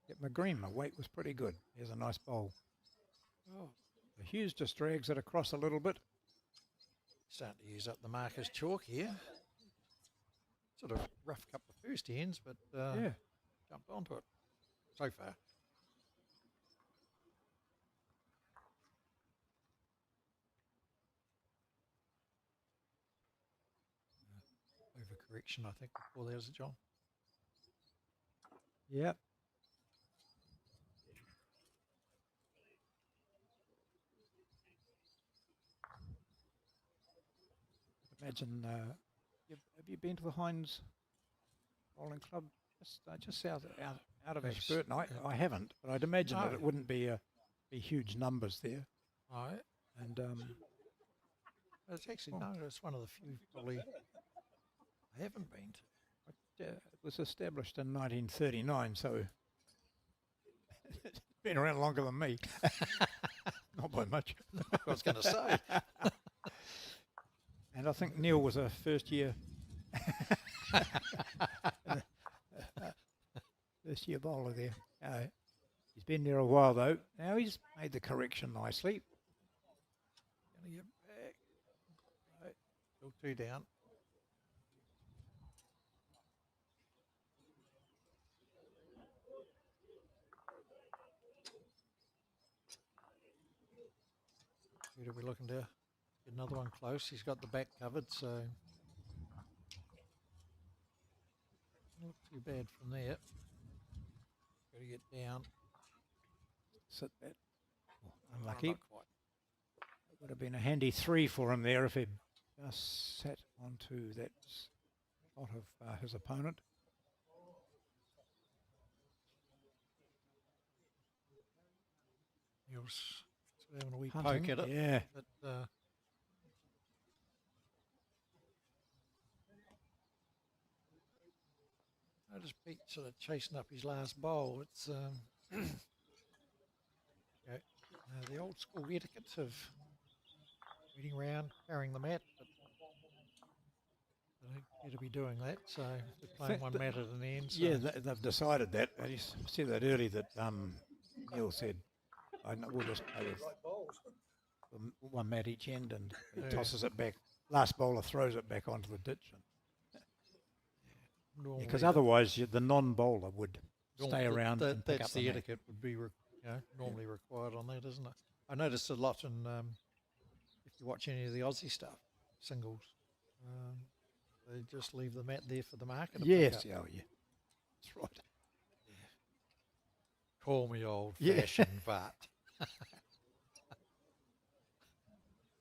Speaker 1: Get my green. My weight was pretty good. Here's a nice bowl.
Speaker 2: Oh,
Speaker 1: The Hughes just drags it across a little bit.
Speaker 2: starting to use up the marker's chalk here. Sort of rough couple of first ends, but jumped onto it so far. Overcorrection, I think, before there was a John.
Speaker 1: Yep. Imagine, have you been to the Hines Bowling Club just south out of
Speaker 2: Yes,
Speaker 1: Ashburton? I haven't, but I'd imagine that
Speaker 2: No.
Speaker 1: it wouldn't be huge numbers there.
Speaker 2: All right.
Speaker 1: And
Speaker 2: It's actually, no, it's one of the few probably I haven't been to.
Speaker 1: it was established in 1939, so it's been around longer than me. Not by much.
Speaker 2: I was going to say.
Speaker 1: And I think Neil was a first year bowler there. He's been there a while though. Now he's made the correction nicely.
Speaker 2: Going to get back. Right. Still two down. Who are we looking to get another one close? He's got the back covered, so not too bad from there. Got to get down.
Speaker 1: Sit that.
Speaker 2: Oh,
Speaker 1: Unlucky.
Speaker 2: not quite.
Speaker 1: It would have been a handy 3 for him there if he'd just sat onto that spot of his opponent.
Speaker 2: He was sort of having a wee
Speaker 1: Hunting,
Speaker 2: poke at it.
Speaker 1: yeah.
Speaker 2: But I just Pete sort of chasing up his last bowl. It's the old school etiquette of waiting around, carrying the mat, but I don't care to be doing that. So they're playing one mat at an end. So
Speaker 1: Yeah, they've decided that. I just said that earlier that Neil said, we'll just play with one mat each end, and he tosses it back. Last bowler throws it back onto the ditch.
Speaker 2: normally
Speaker 1: Because
Speaker 2: the-
Speaker 1: otherwise the non-bowler would stay around and pick up
Speaker 2: that's
Speaker 1: the
Speaker 2: the
Speaker 1: mat.
Speaker 2: etiquette would be normally required on that, isn't it? I noticed a lot in if you watch any of the Aussie stuff, singles, they just leave the mat there for the marker to pick
Speaker 1: Yes,
Speaker 2: up.
Speaker 1: yeah, that's right.
Speaker 2: Call me old
Speaker 1: Yeah.
Speaker 2: fashioned, but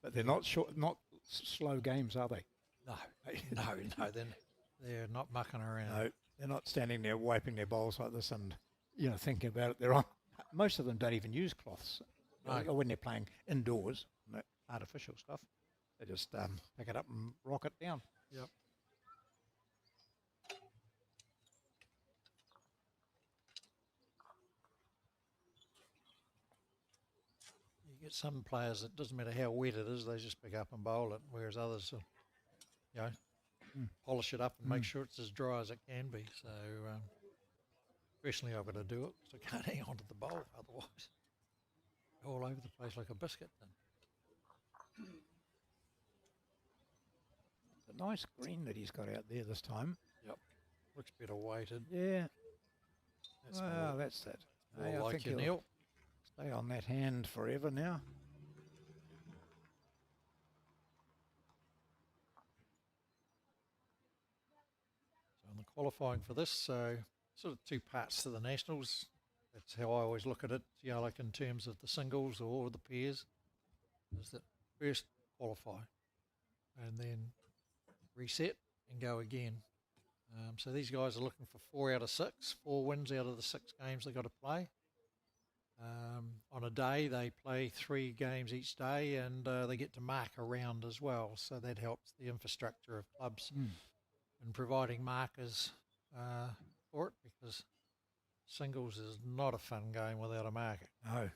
Speaker 1: But they're not slow games, are they?
Speaker 2: no, then they're not mucking around.
Speaker 1: No, they're not standing there wiping their bowls like this and thinking about it. They're on. Most of them don't even use cloths
Speaker 2: No.
Speaker 1: when they're playing indoors, artificial stuff. They just pick it up and rock it down.
Speaker 2: Yep. You get some players, it doesn't matter how wet it is, they just pick up and bowl it, whereas others, polish it up and make sure it's as dry as it can be. So, personally, I've got to do it because I can't hang on to the bowl otherwise. All over the place like a biscuit. Then.
Speaker 1: It's a nice green that he's got out there this time.
Speaker 2: Yep. Looks better weighted.
Speaker 1: Yeah.
Speaker 2: That's
Speaker 1: Well, that's it.
Speaker 2: more
Speaker 1: Hey, I
Speaker 2: like
Speaker 1: think
Speaker 2: you,
Speaker 1: he'll
Speaker 2: Neil.
Speaker 1: stay on that hand forever now.
Speaker 2: So in the qualifying for this, so sort of two parts to the Nationals. That's how I always look at it, like in terms of the singles or the pairs, is that first qualify and then reset and go again. So these guys are looking for 4 out of 6, 4 wins out of the 6 games they've got to play. On a day, they play 3 games each day, and they get to mark a round as well. So that helps the infrastructure of clubs in providing markers for it, because singles is not a fun game without a marker.
Speaker 1: No.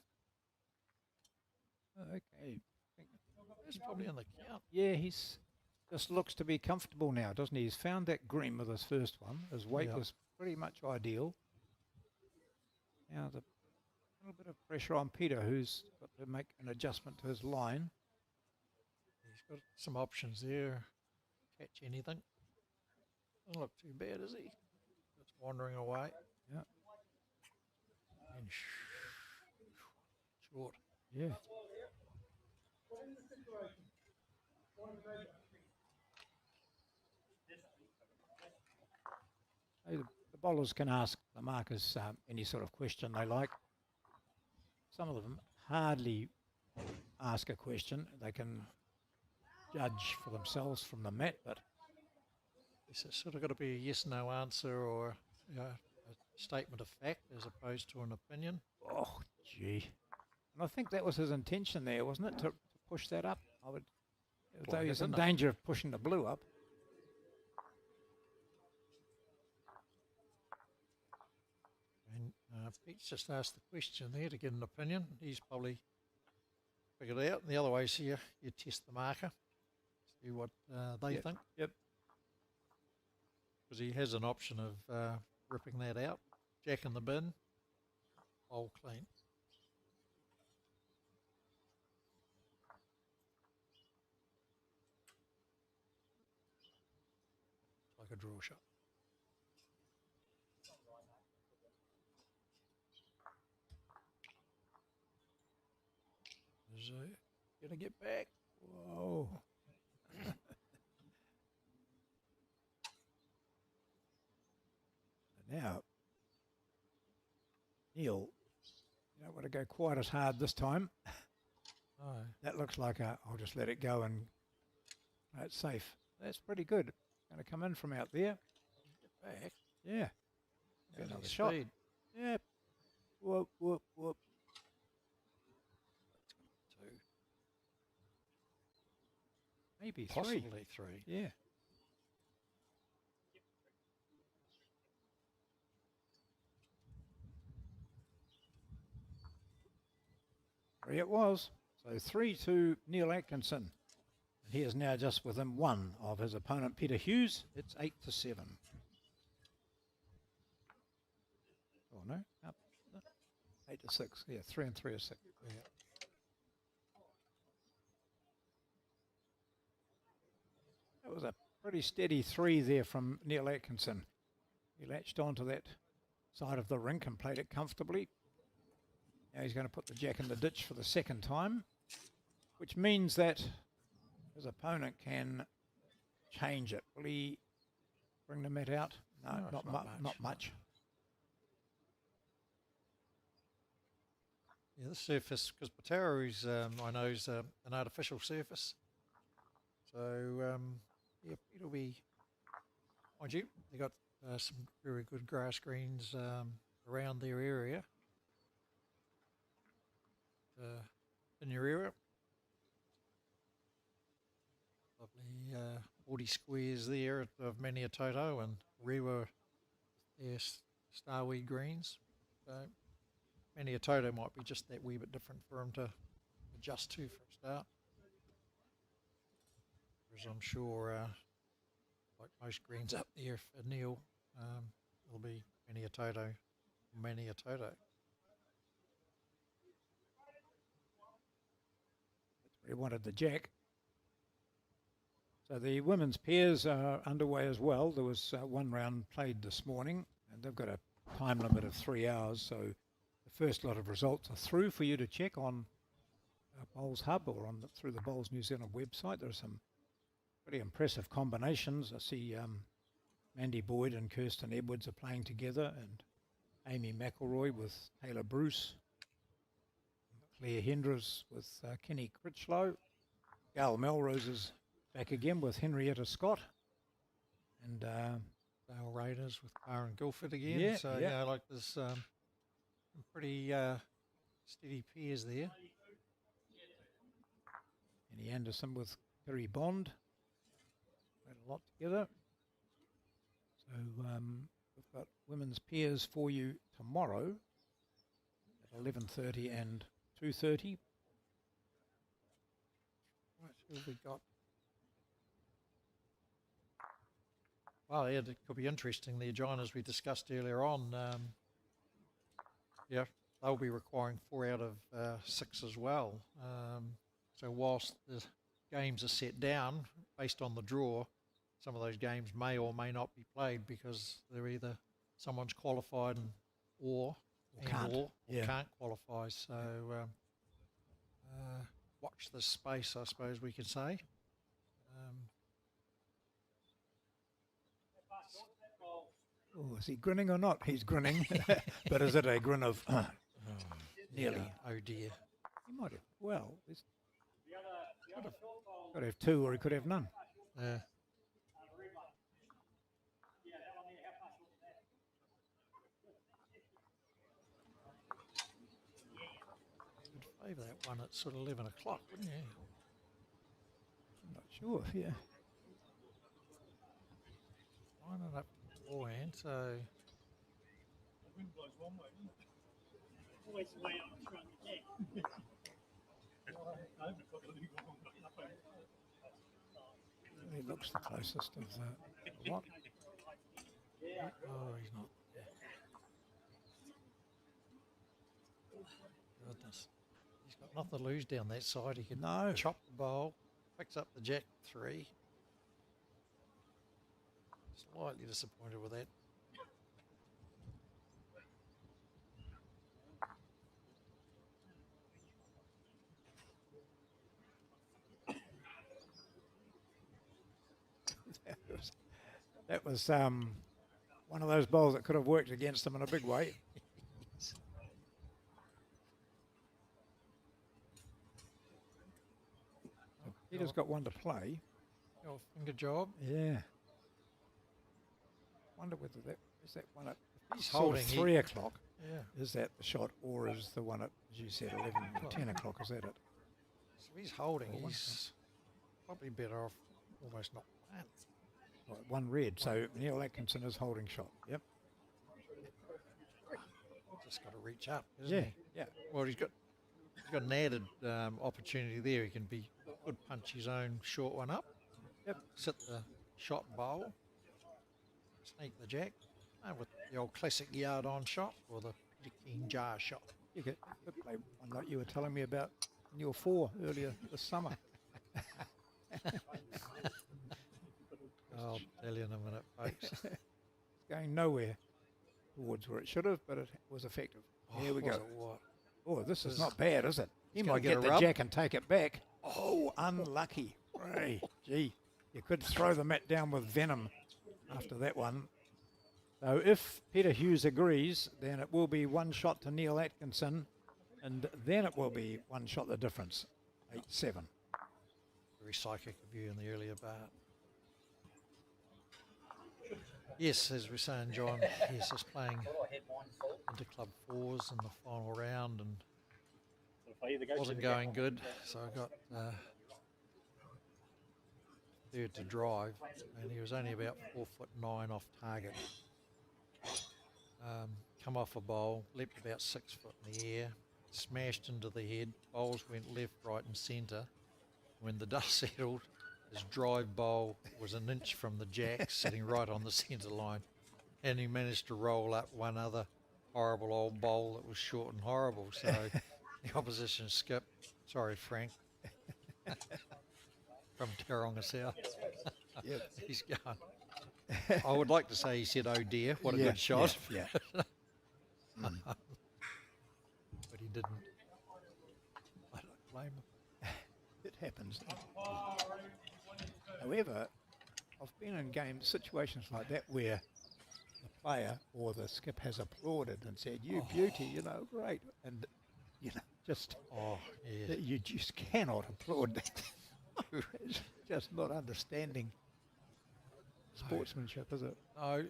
Speaker 1: Okay.
Speaker 2: That's probably in the count.
Speaker 1: Yeah, he's just looks to be comfortable now, doesn't he? He's found that green with his first one. His weight
Speaker 2: Yeah.
Speaker 1: was pretty much ideal. Now the little bit of pressure on Peter, who's got to make an adjustment to his line.
Speaker 2: He's got some options there. Catch anything. Doesn't look too bad, is he? Just wandering away.
Speaker 1: Yeah.
Speaker 2: And short.
Speaker 1: Yeah. Hey, the bowlers can ask the markers any sort of question they like. Some of them hardly ask a question. They can judge for themselves from the mat, but
Speaker 2: It's sort of got to be a yes/no answer, or a statement of fact as opposed to an opinion.
Speaker 1: oh, gee. And I think that was his intention there, wasn't it, to push that up? I would, though
Speaker 2: Like
Speaker 1: he's
Speaker 2: it,
Speaker 1: in
Speaker 2: isn't it?
Speaker 1: danger of pushing the blue up.
Speaker 2: And Pete's just asked the question there to get an opinion. He's probably figured it out. And the other way is here, you test the marker, see what they
Speaker 1: Yep.
Speaker 2: think.
Speaker 1: Yep.
Speaker 2: Because he has an option of ripping that out, jack in the bin, bowl clean. Like a draw shot. Is gonna get back.
Speaker 1: Whoa. Now, Neil, you don't want to go quite as hard this time.
Speaker 2: Oh,
Speaker 1: That looks like I'll just let it go and it's safe. That's pretty good. Going to come in from out there.
Speaker 2: get back.
Speaker 1: Yeah. Get
Speaker 2: How's
Speaker 1: another
Speaker 2: his
Speaker 1: shot.
Speaker 2: speed?
Speaker 1: Yeah. Whoop, whoop, whoop.
Speaker 2: Two.
Speaker 1: Maybe
Speaker 2: Possibly
Speaker 1: three.
Speaker 2: three.
Speaker 1: Yeah. Three it was. So 3 to Neil Atkinson. He is now just within 1 of his opponent, Peter Hughes. It's 8 to 7. Oh, no. Up. 8 to 6. Yeah, 3 and 3 are 6.
Speaker 2: Yeah.
Speaker 1: That was a pretty steady 3 there from Neil Atkinson. He latched onto that side of the rink and played it comfortably. Now he's going to put the jack in the ditch for the second time, which means that his opponent can change it. Will he bring the mat out? No,
Speaker 2: No, it's
Speaker 1: not,
Speaker 2: not
Speaker 1: mu-
Speaker 2: much,
Speaker 1: not
Speaker 2: no.
Speaker 1: much.
Speaker 2: Yeah, the surface, because Patera is, I know, is an artificial surface. So, yeah, it'll be, mind you, they got some very good grass greens around their area. In your area. Lovely 40 squares there of Maniatoto and Rewa, their starweed greens. So Maniatoto might be just that wee bit different for him to adjust to for a start. Whereas I'm sure, like most greens up there for Neil, it'll be Maniatoto.
Speaker 1: He wanted the jack. So the women's pairs are underway as well. There was one round played this morning, and they've got a time limit of 3 hours. So the first lot of results are through for you to check on Bowls Hub or through the Bowls New Zealand website. There are some pretty impressive combinations. I see Mandy Boyd and Kirsten Edwards are playing together, and Amy McElroy with Taylor Bruce, Claire Hendras with Kenny Critchlow, Gail Melrose is back again with Henrietta Scott, and
Speaker 2: Dale Raiders with Karen Guilford again.
Speaker 1: Yeah,
Speaker 2: So,
Speaker 1: yeah.
Speaker 2: like there's some pretty steady pairs there.
Speaker 1: Annie Anderson with Kerry Bond. Played a lot together. So we've got women's pairs for you tomorrow at 11:30 and 2:30.
Speaker 2: Right, who have we got? Well, yeah, it could be interesting. The Aginas we discussed earlier on, they'll be requiring 4 out of 6 as well. So whilst the games are set down based on the draw, some of those games may or may not be played because they're either someone's qualified or can't qualify. So watch this space, I suppose we could say.
Speaker 1: Oh, is he grinning or not? He's grinning. But is it a grin of nearly?
Speaker 2: Yeah. Oh dear.
Speaker 1: He might have. Well, could have 2 or he could have none.
Speaker 2: Yeah. You'd favour that one at sort of 11 o'clock, wouldn't you?
Speaker 1: I'm not sure. Yeah.
Speaker 2: Lining up beforehand, so
Speaker 4: Wind blows one way, doesn't it? Always the way up around the deck.
Speaker 1: He looks the closest of the lot.
Speaker 2: oh, he's not. Goodness, he's got nothing to lose down that side. He can
Speaker 1: No.
Speaker 2: chop the bowl, picks up the jack 3. Slightly disappointed with that.
Speaker 1: That was one of those bowls that could have worked against them in a big way. Peter's got one to play.
Speaker 2: Your finger job.
Speaker 1: Yeah. Wonder whether that is that one at
Speaker 2: He's
Speaker 1: sort
Speaker 2: holding
Speaker 1: of 3 o'clock.
Speaker 2: Yeah.
Speaker 1: Is that the shot, or is the one at, as you said, 11 or 10 o'clock? Is that it?
Speaker 2: So he's holding.
Speaker 1: Well, one
Speaker 2: He's probably better off almost not playing.
Speaker 1: Right, one red. So Neil Atkinson is holding shot. Yep.
Speaker 2: Just got to reach up, isn't
Speaker 1: Yeah.
Speaker 2: he?
Speaker 1: Yeah.
Speaker 2: Well, he's got an added opportunity there. He could punch his own short one up.
Speaker 1: Yep.
Speaker 2: Sit the shot bowl. Sneak the jack. And with the old classic yard on shot or the Peter King jar shot.
Speaker 1: You could play one like you were telling me about in your 4 earlier this summer.
Speaker 2: I'll tell you in a minute, folks.
Speaker 1: It's going nowhere towards where it should have, but it was effective. Here we
Speaker 2: was
Speaker 1: go.
Speaker 2: it what?
Speaker 1: Oh, this is not bad, is it? He
Speaker 2: gonna
Speaker 1: might
Speaker 2: get
Speaker 1: get
Speaker 2: a
Speaker 1: the
Speaker 2: rub.
Speaker 1: jack and take it back. Oh, unlucky. Hey, gee, you could throw the mat down with venom after that one. So if Peter Hughes agrees, then it will be 1 shot to Neil Atkinson, and then it will be 1 shot the difference, 8-7.
Speaker 2: Very psychic of you in the earlier part. Yes, as we're saying, John, yes, is playing into club 4s in the final round and wasn't going good, so I got third to drive, and he was only about 4'9" off target. Come off a bowl, leapt about 6 foot in the air, smashed into the head, bowls went left, right and centre. When the dust settled, his drive bowl was an inch from the jack, sitting right on the centre line, and he managed to roll up one other horrible old bowl that was short and horrible, so the opposition skip, sorry Frank, from Taronga South. He's gone. I would like to say he said, "Oh dear, what a
Speaker 1: Yeah,
Speaker 2: good shot,"
Speaker 1: Yeah.
Speaker 2: but he didn't. I don't blame him.
Speaker 1: It happens. However, I've been in situations like that where the player or the skip has applauded and said, "You beauty, you know, great," and you know, just
Speaker 2: Oh, yeah.
Speaker 1: you just cannot applaud that. It's just not understanding sportsmanship, is it?
Speaker 2: No,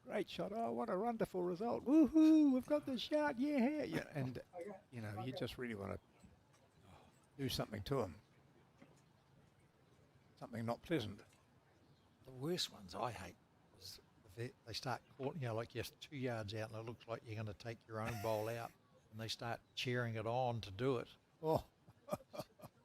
Speaker 1: Great shot! Oh, what a wonderful result! Woohoo! We've got the shot! Yeah, yeah. And you know, you just really want to do something to him. Something not pleasant.
Speaker 2: the worst ones I hate is if they start calling, you know, like you're 2 yards out and it looks like you're going to take your own bowl out, and they start cheering it on to do it.
Speaker 1: Oh,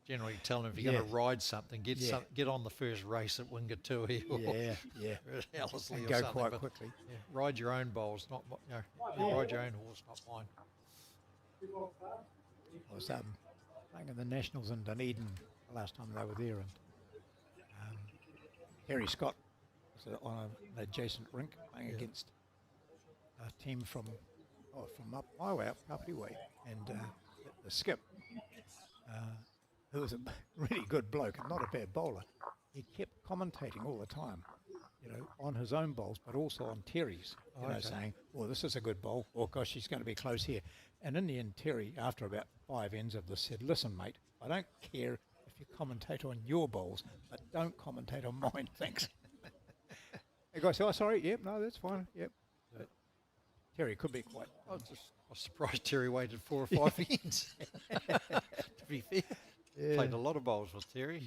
Speaker 2: Generally tell them if you're going to ride something, get on the first race at Wingatui or
Speaker 1: yeah.
Speaker 2: Elliot
Speaker 1: And
Speaker 2: or
Speaker 1: go
Speaker 2: something.
Speaker 1: quite
Speaker 2: but
Speaker 1: quickly.
Speaker 2: yeah, ride your own bowls, not ride your own horse, not mine.
Speaker 1: I was playing in the Nationals in Dunedin the last time they were there, and Harry Scott was on an adjacent rink playing against a team from up my way, up Kapiti Way, and the skip, who was a really good bloke and not a bad bowler, he kept commentating all the time, you know, on his own bowls, but also on Terry's, you know, saying, "Oh, this is a good bowl," or "Gosh, he's going to be close here." And in the end, Terry, after about 5 ends of this, said, "Listen, mate, I don't care if you commentate on your bowls, but don't commentate on mine, thanks." The guy said, "Oh, sorry, yep, no, that's fine, yep." But Terry could be quite...
Speaker 2: I was surprised Terry waited 4 or 5 ends. To be fair, played a lot of bowls with Terry.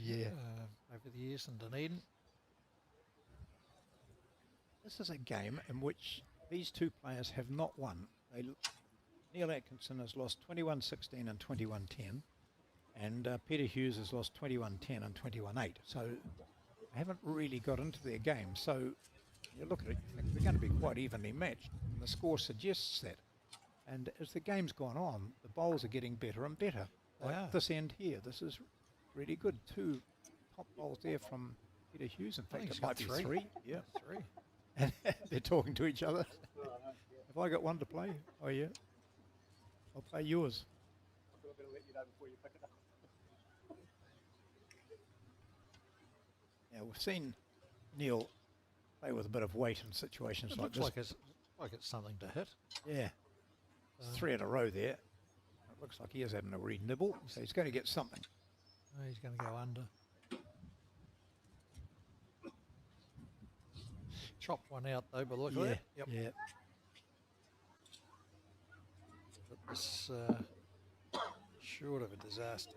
Speaker 2: Over the years in Dunedin.
Speaker 1: This is a game in which these two players have not won. Neil Atkinson has lost 21-16 and 21-10, and Peter Hughes has lost 21-10 and 21-8. So they haven't really got into their game. So you look at it, you think they're going to be quite evenly matched, and the score suggests that. And as the game's gone on, the bowls are getting better and better. Like this end here, this is really good. 2 top bowls there from Peter Hughes. In fact, it might be 3. Yeah,
Speaker 2: 3.
Speaker 1: And they're talking to each other. Have I got one to play? Oh, yeah. I'll play yours. Now, we've seen Neil play with a bit of weight in situations
Speaker 2: It
Speaker 1: like
Speaker 2: looks
Speaker 1: this.
Speaker 2: like it's something to hit.
Speaker 1: Yeah. 3 in a row there. It looks like he is having a real nibble, so he's going to get something.
Speaker 2: Oh, he's going to go under. Chopped one out though, by the look of it. Yep.
Speaker 1: Yeah.
Speaker 2: But this short of a disaster.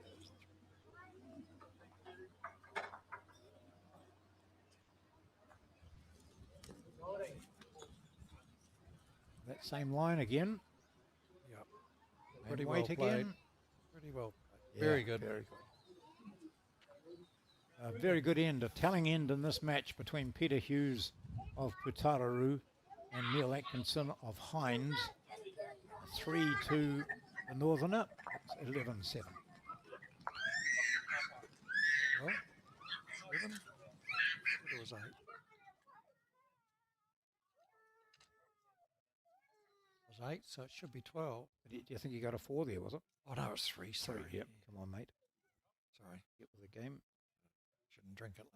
Speaker 1: That same line again.
Speaker 2: Yep.
Speaker 1: And
Speaker 2: Pretty
Speaker 1: weight
Speaker 2: well played.
Speaker 1: again.
Speaker 2: Pretty well played.
Speaker 1: Yeah,
Speaker 2: Very good.
Speaker 1: Very good. A very good end, a telling end in this match between Peter Hughes of Putaruru and Neil Atkinson of Hines. 3 to the Northerner. It's 11-7.
Speaker 2: Well, 7. It was 8. It was 8, so it should be 12.
Speaker 1: Do you think you got a 4 there, was it?
Speaker 2: Oh no, it was 3. Sorry.
Speaker 1: 3, yep. Come on, mate.
Speaker 2: Sorry.
Speaker 1: Get with the game.
Speaker 2: Shouldn't drink at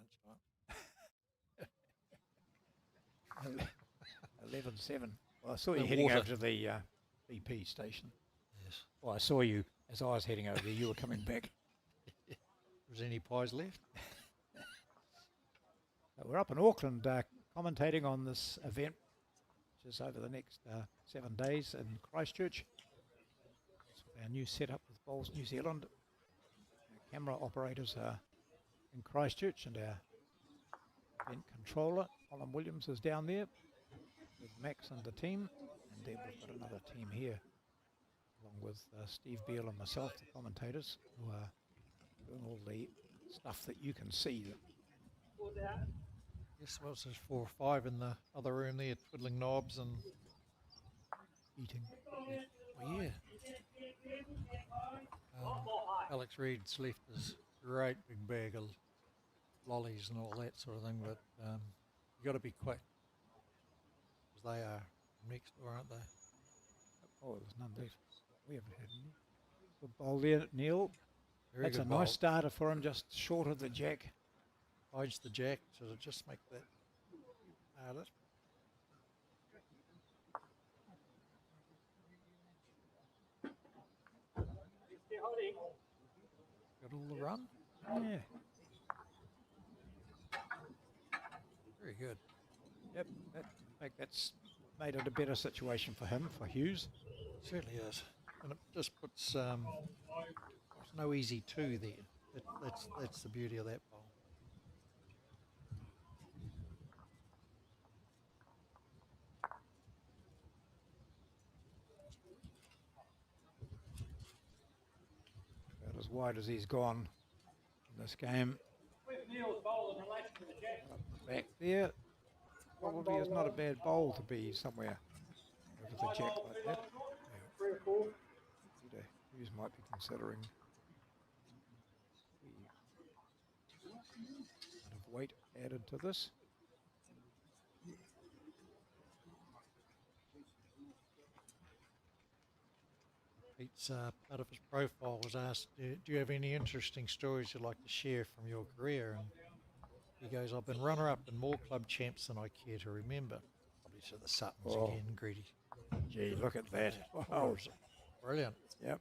Speaker 2: lunchtime.
Speaker 1: 11-7. Well, I saw you
Speaker 2: The
Speaker 1: heading
Speaker 2: water.
Speaker 1: over to the BP station.
Speaker 2: Yes.
Speaker 1: Well, I saw you as I was heading over there. You were coming back.
Speaker 2: Was there any pies left?
Speaker 1: We're up in Auckland commentating on this event, which is over the next 7 days in Christchurch. It's our new setup with Bowls New Zealand. Our camera operators are in Christchurch, and our event controller, Colin Williams, is down there with Max and the team. And then we've got another team here, along with Steve Beale and myself, the commentators, who are doing all the stuff that you can see.
Speaker 2: Yes, well, there's 4 or 5 in the other room there, twiddling knobs and
Speaker 1: Eating.
Speaker 2: oh yeah. Alex Reed's left his great big bag of lollies and all that sort of thing, but you got to be quick because they are next door, aren't they?
Speaker 1: Oh, there's none left. We haven't had any. Good bowl there, Neil.
Speaker 2: Very
Speaker 1: That's
Speaker 2: good
Speaker 1: a
Speaker 2: bowl.
Speaker 1: nice starter for him, just short of the jack.
Speaker 2: Hides the jack to just make that harder. Got all the run.
Speaker 1: Yeah.
Speaker 2: Very good.
Speaker 1: Yep. That's made it a better situation for him, for Hughes.
Speaker 2: Certainly is. And it just puts there's no easy two there. That's the beauty of that bowl.
Speaker 1: About as wide as he's gone in this game. Up the back there. Probably is not a bad bowl to be somewhere over the jack like that. Yeah. Hughes might be considering a bit of weight added to this.
Speaker 2: Pete's part of his profile was asked, do you have any interesting stories you'd like to share from your career? And he goes, I've been runner-up in more club champs than I care to remember. Probably to the Suttons again, greedy.
Speaker 1: Gee, look at that. Wow.
Speaker 2: Oh, brilliant.
Speaker 1: Yep.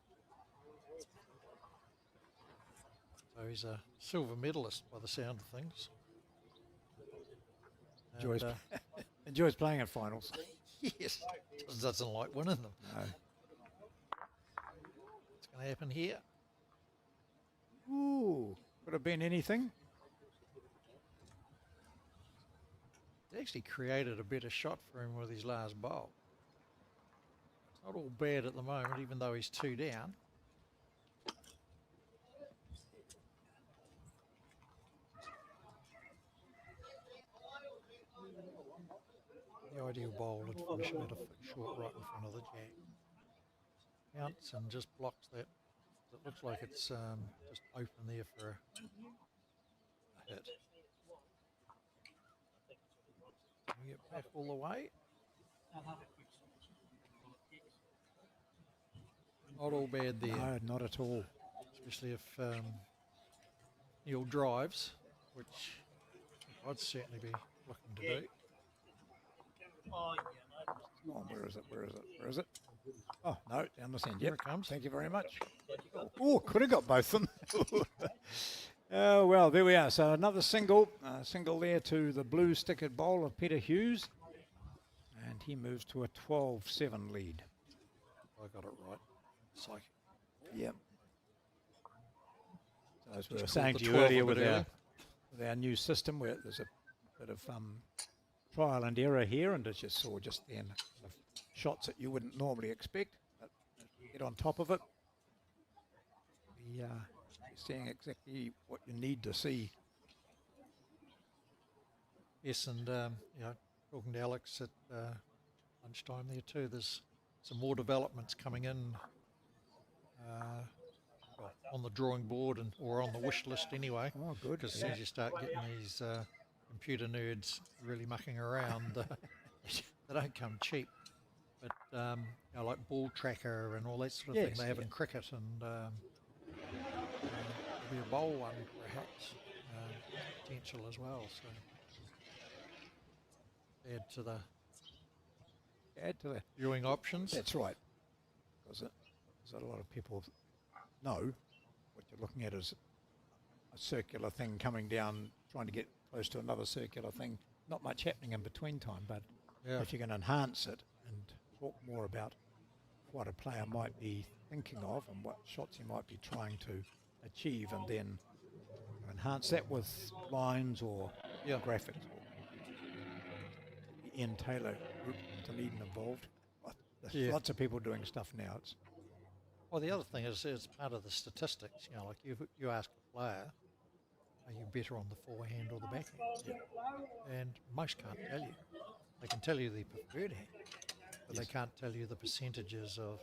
Speaker 2: So he's a silver medalist by the sound of things.
Speaker 1: Enjoys,
Speaker 2: And,
Speaker 1: enjoys playing at finals.
Speaker 2: yes, doesn't like winning them.
Speaker 1: No.
Speaker 2: What's going to happen here?
Speaker 1: Ooh, could have been anything.
Speaker 2: He actually created a better shot for him with his last bowl. It's not all bad at the moment, even though he's 2 down. The ideal bowl would finish about a foot short right in front of the jack. Counts and just blocks that. It looks like it's just open there for a hit. Can we get back all the way? Not all bad there,
Speaker 1: No, not at all.
Speaker 2: especially if Neil drives, which I'd certainly be looking to do.
Speaker 1: Oh, where is it? Where is it? Where is it? Oh, no, down the end.
Speaker 2: Here
Speaker 1: Yep.
Speaker 2: it comes.
Speaker 1: Thank you very much. Oh, could have got both of them. Oh, well, there we are. So another single there to the blue stickered bowl of Peter Hughes. And he moves to a 12-7 lead.
Speaker 2: I got it right. Psychic.
Speaker 1: Yep. So as we were
Speaker 2: Just
Speaker 1: saying
Speaker 2: called
Speaker 1: to
Speaker 2: the
Speaker 1: you
Speaker 2: 12 a
Speaker 1: earlier
Speaker 2: bit earlier.
Speaker 1: with our new system, where there's a bit of trial and error here, and as you saw just then, the shots that you wouldn't normally expect, but get on top of it. You're seeing exactly what you need to see.
Speaker 2: Yes, and talking to Alex at lunchtime there too, there's some more developments coming in on the drawing board or on the wish list anyway.
Speaker 1: Oh, good.
Speaker 2: Because as soon as you start getting these computer nerds really mucking around, they don't come cheap. But like ball tracker and all that sort of thing
Speaker 1: Yes,
Speaker 2: they have
Speaker 1: yeah.
Speaker 2: in cricket, and there'll be a bowl one perhaps potential as well. So add to the viewing options.
Speaker 1: That's right. Because a lot of people know what you're looking at is a circular thing coming down, trying to get close to another circular thing. Not much happening in between time, but if you can enhance it and talk more about what a player might be thinking of and what shots he might be trying to achieve, and then enhance that with lines or graphics. Ian Taylor group to lead and involved. There's lots of people doing stuff now.
Speaker 2: Well, the other thing is part of the statistics. Like you ask a player, are you better on the forehand or the backhand? And most can't tell you. They can tell you the preferred hand, but they can't tell you the percentages of.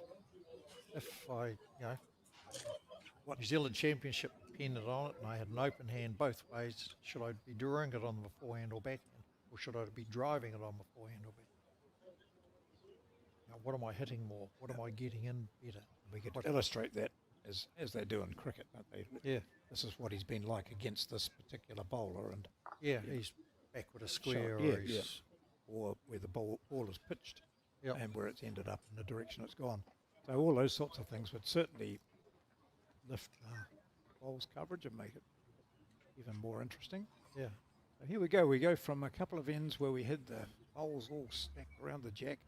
Speaker 2: If I, what New Zealand Championship depended on it, and I had an open hand both ways. Should I be drawing it on the forehand or backhand, or should I be driving it on the forehand or backhand? Now, what am I hitting more? What am I getting in better?
Speaker 1: We could illustrate that as they do in cricket, don't they?
Speaker 2: Yeah.
Speaker 1: This is what he's been like against this particular bowler, and
Speaker 2: Yeah, he's back with a square,
Speaker 1: shot,
Speaker 2: or he's
Speaker 1: or where the ball is pitched,
Speaker 2: Yep.
Speaker 1: and where it's ended up in the direction it's gone. So all those sorts of things would certainly lift bowls coverage and make it even more interesting.
Speaker 2: yeah.
Speaker 1: So here we go. We go from a couple of ends where we had the bowls all stacked around the jack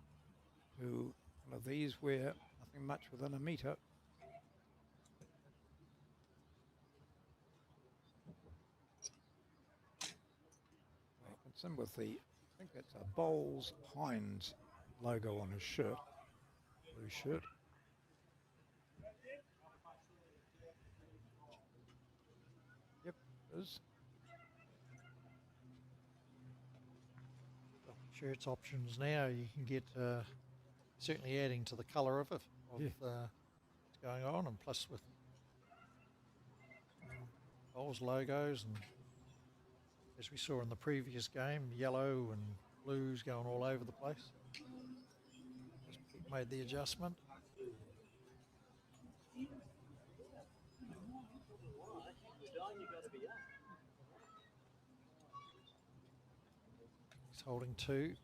Speaker 1: to one of these where nothing much within a metre. Atkinson with the, I think that's a Bowles Hines logo on his shirt, blue shirt. Yep, it is.
Speaker 2: Shirts options now, you can get certainly adding to the colour of it,
Speaker 1: Yeah.
Speaker 2: what's going on, and plus with Bowls logos, and as we saw in the previous game, yellow and blues going all over the place. Just made the adjustment. He's holding two.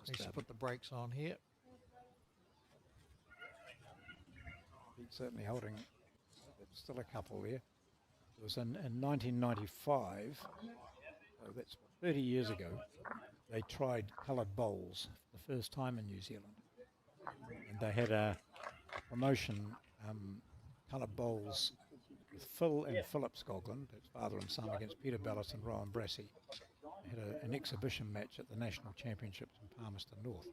Speaker 2: Needs to put the brakes on here.
Speaker 1: He's certainly holding still a couple there. It was in 1995, so that's 30 years ago, they tried coloured bowls for the first time in New Zealand. And they had a promotion, coloured bowls with Phil and Philip Scogland, that's father and son, against Peter Bellis and Rowan Brassey. They had an exhibition match at the National Championships in Palmerston North.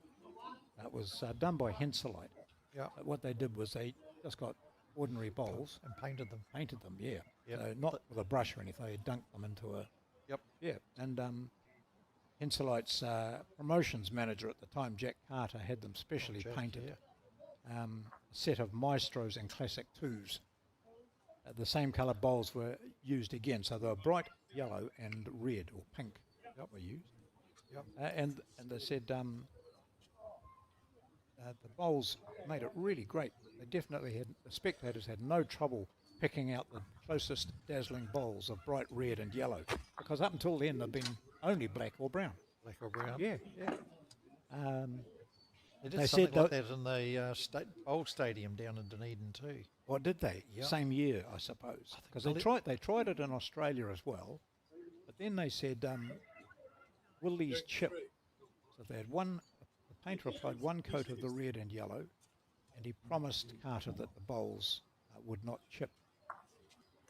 Speaker 1: It was done by Henselite.
Speaker 2: Yeah.
Speaker 1: What they did was they just got ordinary bowls
Speaker 2: And painted them.
Speaker 1: yeah.
Speaker 2: Yep.
Speaker 1: So not with a brush or anything, they dunked them into a...
Speaker 2: Yep.
Speaker 1: Yeah, and Henselite's promotions manager at the time, Jack Carter, had them specially
Speaker 2: Jack,
Speaker 1: painted.
Speaker 2: yeah.
Speaker 1: A set of Maestros and Classic 2s. The same colour bowls were used again, so they were bright yellow and red or pink were used.
Speaker 2: Yep.
Speaker 1: And they said the bowls made it really great. They definitely had, the spectators had no trouble picking out the closest dazzling bowls of bright red and yellow, because up until then they've been only black or brown.
Speaker 2: Black or brown.
Speaker 1: Yeah.
Speaker 2: They did
Speaker 1: They
Speaker 2: something
Speaker 1: said
Speaker 2: like that in the old stadium down in Dunedin too.
Speaker 1: What did they?
Speaker 2: Yep.
Speaker 1: Same year, I suppose. Because they tried it in Australia as well, but then they said, will these chip? So they had the painter applied one coat of the red and yellow, and he promised Carter that the bowls would not chip.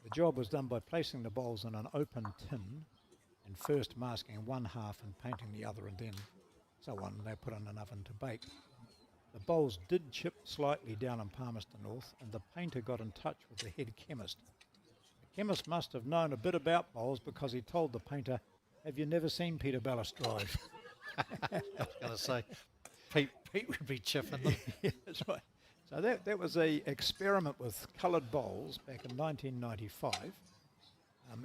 Speaker 1: The job was done by placing the bowls in an open tin and first masking one half and painting the other, and then so on, and they put in an oven to bake. The bowls did chip slightly down in Palmerston North, and the painter got in touch with the head chemist. The chemist must have known a bit about bowls, because he told the painter, "Have you never seen Peter Bellis drive?"
Speaker 2: I was going to say, Pete would be chipping them.
Speaker 1: Yeah, that's right. So that was a experiment with coloured bowls back in 1995,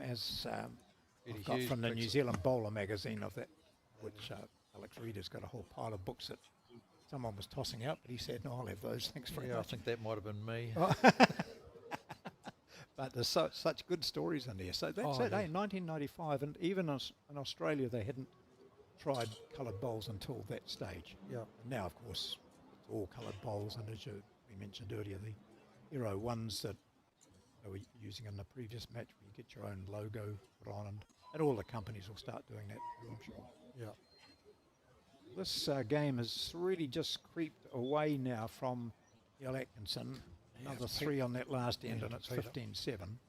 Speaker 1: as I've got
Speaker 2: Hughes
Speaker 1: from the
Speaker 2: picks
Speaker 1: New
Speaker 2: it.
Speaker 1: Zealand Bowler magazine of that, which Alex Reeder's got a whole pile of books that someone was tossing out, but he said, "No, I'll have those. Thanks very
Speaker 2: Yeah, I
Speaker 1: much."
Speaker 2: think that might have been me.
Speaker 1: But there's such good stories in there. So that's
Speaker 2: Oh,
Speaker 1: it,
Speaker 2: yeah.
Speaker 1: 1995, and even in Australia they hadn't tried coloured bowls until that stage.
Speaker 2: Yeah.
Speaker 1: And now, of course, it's all coloured bowls, and as we mentioned earlier, the Hero ones that they were using in the previous match, where you get your own logo put on, and all the companies will start doing that too, I'm sure.
Speaker 2: Yeah.
Speaker 1: This game has really just creeped away now from Neil Atkinson.
Speaker 2: Yeah,
Speaker 1: Another
Speaker 2: it's
Speaker 1: 3 on that last end,
Speaker 2: Yeah,
Speaker 1: and it's
Speaker 2: Peter.
Speaker 1: 15-7.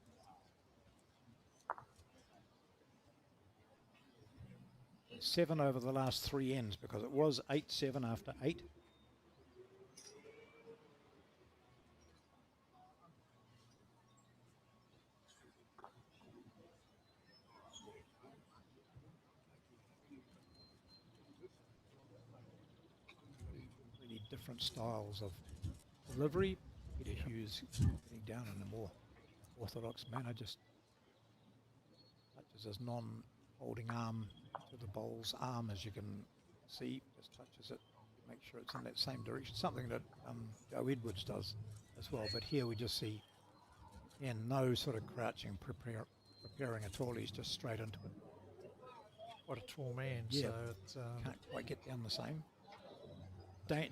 Speaker 1: Seven over the last 3 ends, because it was 8-7 after 8. different styles of delivery. Peter Hughes getting down in a more orthodox manner, just touches his non-holding arm to the bowl's arm, as you can see, just touches it, make sure it's in that same direction, something that Joe Edwards does as well. But here we just see, and no sort of crouching, preparing at all, he's just straight into it.
Speaker 2: Quite a tall man,
Speaker 1: Yeah,
Speaker 2: so it's,
Speaker 1: can't quite get down the same.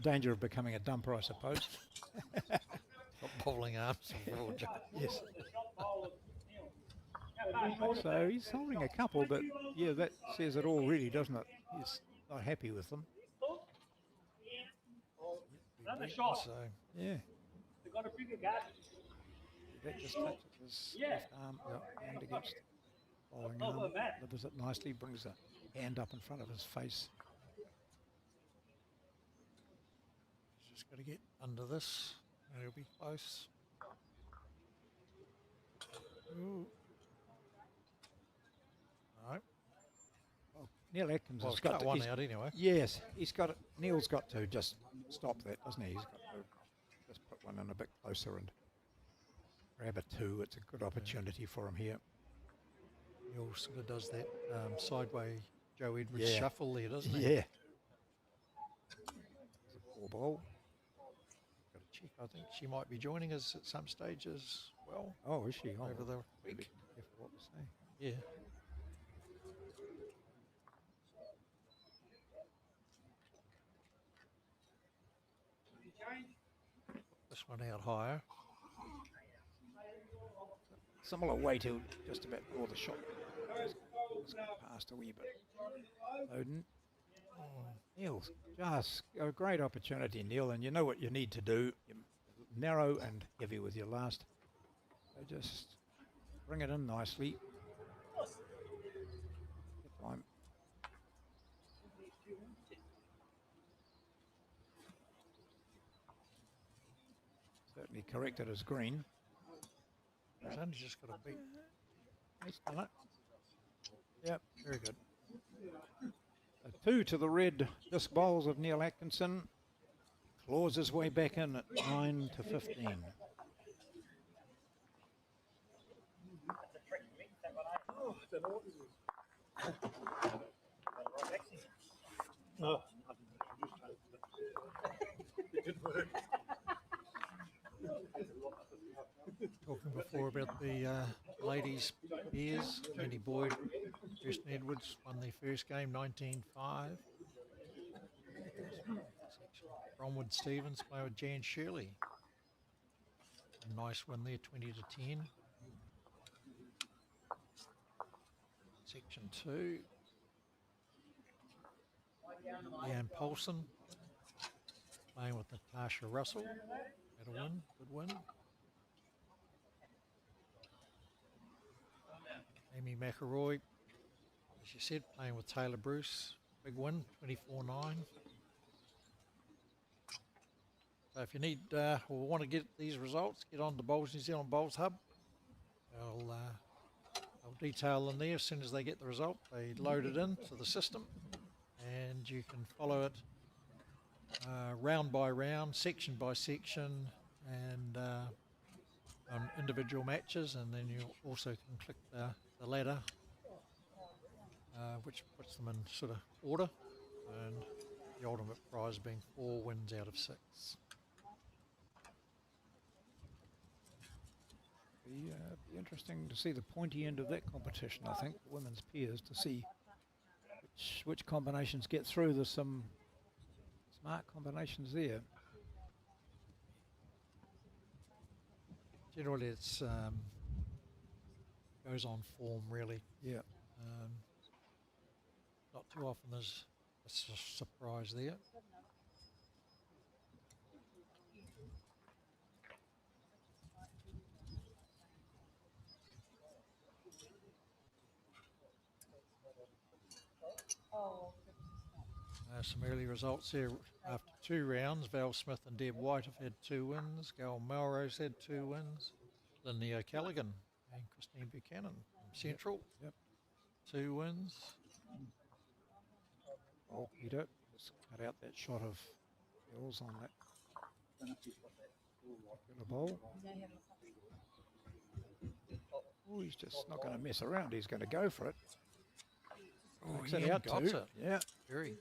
Speaker 1: Danger of becoming a dumper, I suppose.
Speaker 2: got bowling arms.
Speaker 1: Yes. So he's holding a couple, but yeah, that says it all really, doesn't it? He's not happy with them.
Speaker 4: Another shot.
Speaker 2: So
Speaker 1: Yeah,
Speaker 4: They got a bigger gap.
Speaker 1: that just touches his left arm hand against bowling arm, delivers it nicely, brings the hand up in front of his face.
Speaker 2: he's just got to get under this, and he'll be close. Ooh. No.
Speaker 1: Well, Neil Atkinson's
Speaker 2: Well, it's
Speaker 1: got
Speaker 2: cut
Speaker 1: to,
Speaker 2: one
Speaker 1: he's-
Speaker 2: out anyway.
Speaker 1: Yes, he's got it. Neil's got to just stop that, doesn't he? He's got to just put one in a bit closer and grab a two. It's a good opportunity for him here.
Speaker 2: He all sort of does that sideway Joe Edwards
Speaker 1: Yeah.
Speaker 2: shuffle there, doesn't he?
Speaker 1: Yeah. It's a poor ball.
Speaker 2: Got to check. I think she might be joining us at some stage as well
Speaker 1: Oh, is she? Oh,
Speaker 2: over the
Speaker 1: be
Speaker 2: week.
Speaker 1: careful what we say.
Speaker 2: Yeah. This one out higher.
Speaker 1: Similar weight, he'll just about draw the shot. Just past a wee bit. Odin. Neil, just a great opportunity, Neil, and you know what you need to do. You're narrow and heavy with your last. So just bring it in nicely. Good time. Certainly corrected as green.
Speaker 2: He's only just got a big.
Speaker 1: He's done it. Yep, very good. A 2 to the red disc bowls of Neil Atkinson. Claws his way back in at 9 to 15.
Speaker 4: No. It didn't work.
Speaker 2: Talking before about the ladies' pairs. Andy Boyd, Kirsten Edwards won their first game, 19-5. Bronwyn Stevens playing with Jan Shirley. A nice win there, 20 to 10. Section 2. Leanne Paulson playing with Natasha Russell. Had a win, good win. Amy McElroy, as you said, playing with Taylor Bruce. Big win, 24-9. So if you need or want to get these results, get on the Bowls New Zealand Bowls Hub. I'll detail them there as soon as they get the result. They load it into the system, and you can follow it round by round, section by section, and on individual matches, and then you also can click the ladder, which puts them in sort of order, and the ultimate prize being 4 wins out of 6.
Speaker 1: Be interesting to see the pointy end of that competition, I think, the women's peers, to see which combinations get through. There's some smart combinations there.
Speaker 2: Generally, it's goes on form, really.
Speaker 1: Yeah.
Speaker 2: Not too often there's a surprise there. Some early results here after 2 rounds. Val Smith and Deb White have had 2 wins. Gail Melrose had 2 wins. Lindy O'Callaghan and Christine Buchanan from Central.
Speaker 1: Yep.
Speaker 2: 2 wins.
Speaker 1: Oh, Peter, just cut out that shot of Hills on that particular bowl. Oh, he's just not going to mess around. He's going to go for it.
Speaker 2: Oh,
Speaker 1: Works
Speaker 2: he
Speaker 1: it out
Speaker 2: got
Speaker 1: too.
Speaker 2: it.
Speaker 1: Yeah.
Speaker 2: Very.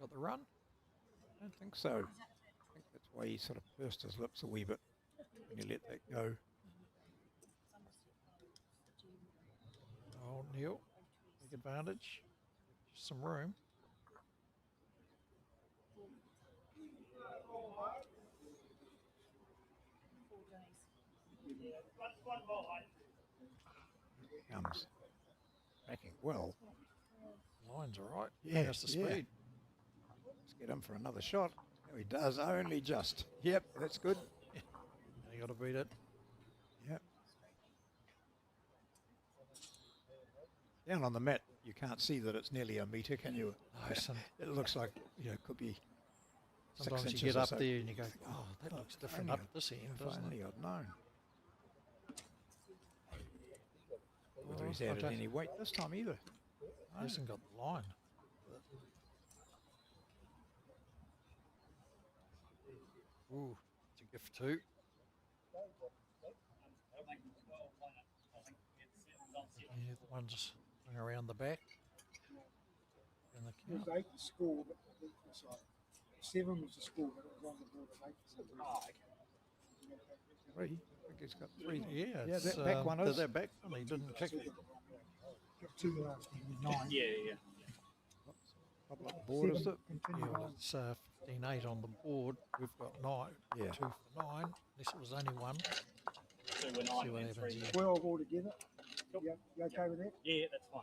Speaker 2: Got the run?
Speaker 1: I don't think so. I think that's why he sort of pursed his lips a wee bit when he let that go.
Speaker 2: Oh, Neil, take advantage. Just some room.
Speaker 1: Comes backing well.
Speaker 2: Line's all right.
Speaker 1: Yeah,
Speaker 2: How's the
Speaker 1: yeah.
Speaker 2: speed?
Speaker 1: Let's get him for another shot. No, he does, only just. Yep, that's good.
Speaker 2: Now you got to beat it.
Speaker 1: Yep. Down on the mat, you can't see that it's nearly a metre, can you?
Speaker 2: No,
Speaker 1: It looks like, it could be
Speaker 2: sometimes
Speaker 1: 6
Speaker 2: you
Speaker 1: inches
Speaker 2: get
Speaker 1: or
Speaker 2: up
Speaker 1: so.
Speaker 2: there and you go, oh, that looks different
Speaker 1: only
Speaker 2: up this end,
Speaker 1: If
Speaker 2: doesn't
Speaker 1: only
Speaker 2: it?
Speaker 1: I'd known. Whether he's
Speaker 2: I
Speaker 1: added
Speaker 2: don't-
Speaker 1: any weight this time either.
Speaker 2: He hasn't got the line. Ooh, it's a gift too. Yeah, the ones hung around the back. And the
Speaker 4: It was
Speaker 2: count.
Speaker 4: 8 to score, but it's like 7 was the score, but it was on the board at 8 to score.
Speaker 1: Three. I think he's got three.
Speaker 2: Yeah,
Speaker 1: Yeah,
Speaker 2: it's,
Speaker 1: that back one is.
Speaker 2: that back one, he didn't kick it.
Speaker 4: Got 2 last game, 9.
Speaker 5: Yeah.
Speaker 1: Public board, is it?
Speaker 2: Yeah, well, it's 15-8 on the board. We've got 9.
Speaker 1: Yeah.
Speaker 2: 2 for 9, unless it was only one.
Speaker 5: So we're
Speaker 2: See
Speaker 5: 9
Speaker 2: what
Speaker 5: and
Speaker 2: happens
Speaker 5: 3.
Speaker 2: here.
Speaker 4: 12 altogether.
Speaker 5: Cool.
Speaker 4: You okay with that?
Speaker 5: Yeah, that's fine.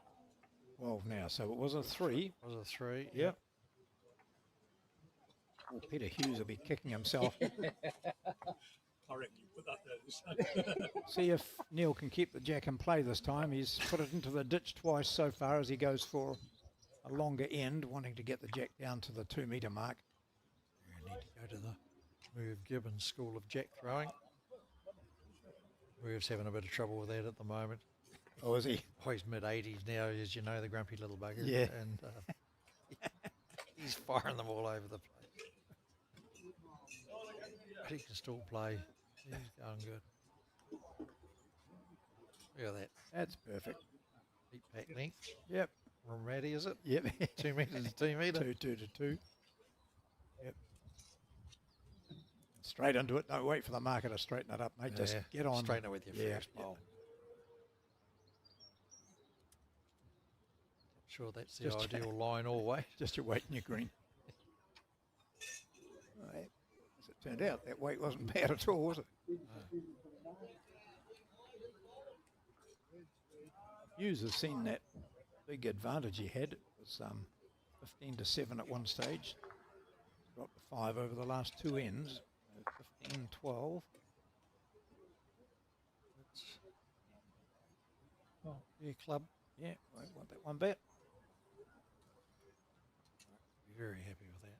Speaker 1: 12 now, so it was a 3.
Speaker 2: Was a 3.
Speaker 1: Yep. Well, Peter Hughes will be kicking himself.
Speaker 5: I reckon you put that those.
Speaker 1: See if Neil can keep the jack in play this time. He's put it into the ditch twice so far as he goes for a longer end, wanting to get the jack down to the 2 metre mark.
Speaker 2: We need to go to the Merv Gibbons School of Jack Throwing. Merv's having a bit of trouble with that at the moment.
Speaker 1: Oh, is he?
Speaker 2: Oh, he's mid-80s now, as you know, the grumpy little bugger.
Speaker 1: Yeah.
Speaker 2: And he's firing them all over the place. But he can still play. He's going good. Look at that.
Speaker 1: That's perfect.
Speaker 2: Deep pack length.
Speaker 1: Yep.
Speaker 2: From Ratty, is it?
Speaker 1: Yep.
Speaker 2: 2 metres to 2 metre.
Speaker 1: 2 to 2. Yep. Straight into it. Don't wait for the marker to straighten it up, mate. Just
Speaker 2: Yeah,
Speaker 1: get on.
Speaker 2: straighten it with your
Speaker 1: Yeah,
Speaker 2: first bowl. Sure, that's the
Speaker 1: Just-
Speaker 2: ideal line always.
Speaker 1: Just your weight and your green. Right. As it turned out, that weight wasn't bad at all, was it? Hughes has seen that big advantage he had. It was 15 to 7 at one stage. Dropped to 5 over the last 2 ends. 15, 12.
Speaker 2: Oh, yeah, club.
Speaker 1: Yeah, won't want that one bet.
Speaker 2: Very happy with that.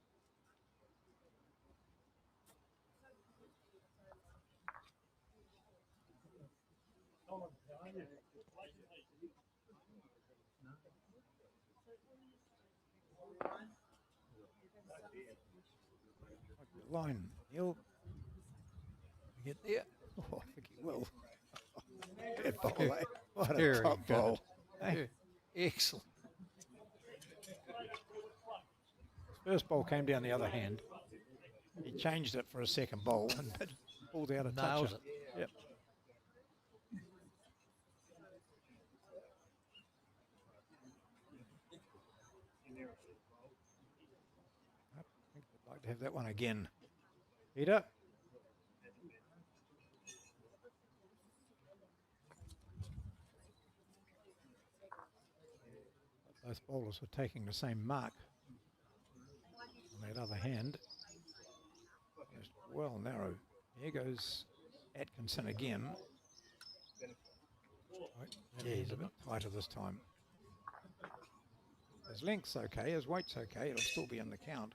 Speaker 1: Line. He'll
Speaker 2: Get there.
Speaker 1: Oh, I think he will. Bad bowl, eh? What a
Speaker 2: Very
Speaker 1: top
Speaker 2: good.
Speaker 1: bowl. Hey,
Speaker 2: Yeah, excellent.
Speaker 1: first bowl came down the other hand. He changed it for a second bowl and it pulled out a touch.
Speaker 2: Nails
Speaker 1: of-
Speaker 2: it.
Speaker 1: Yep. I think I'd like to have that one again. Peter? Both bowlers were taking the same mark. On that other hand, just well narrow. Here goes Atkinson again. Yeah, he's a bit tighter this time. His length's okay, his weight's okay, it'll still be in the count.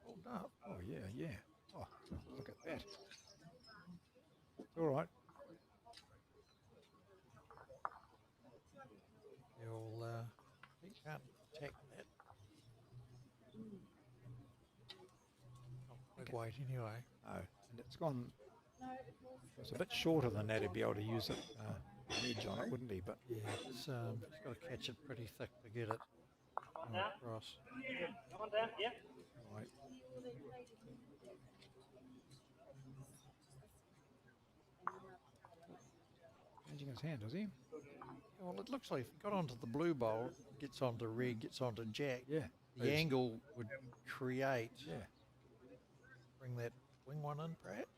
Speaker 2: Hold up.
Speaker 1: Oh, yeah, yeah. Oh, look at that. It's all right.
Speaker 2: He can't attack that. Not big weight anyway.
Speaker 1: No, and it's gone. It's a bit shorter than that. He'd be able to use it, an edge on it, wouldn't he? But
Speaker 2: Yeah, he's got to catch it pretty thick to get it across.
Speaker 4: Come on down, yeah.
Speaker 1: right. Changing his hand, does he?
Speaker 2: Well, it looks like if he got onto the blue bowl, gets onto red, gets onto jack,
Speaker 1: Yeah.
Speaker 2: the angle would create,
Speaker 1: Yeah.
Speaker 2: bring that wing one in perhaps.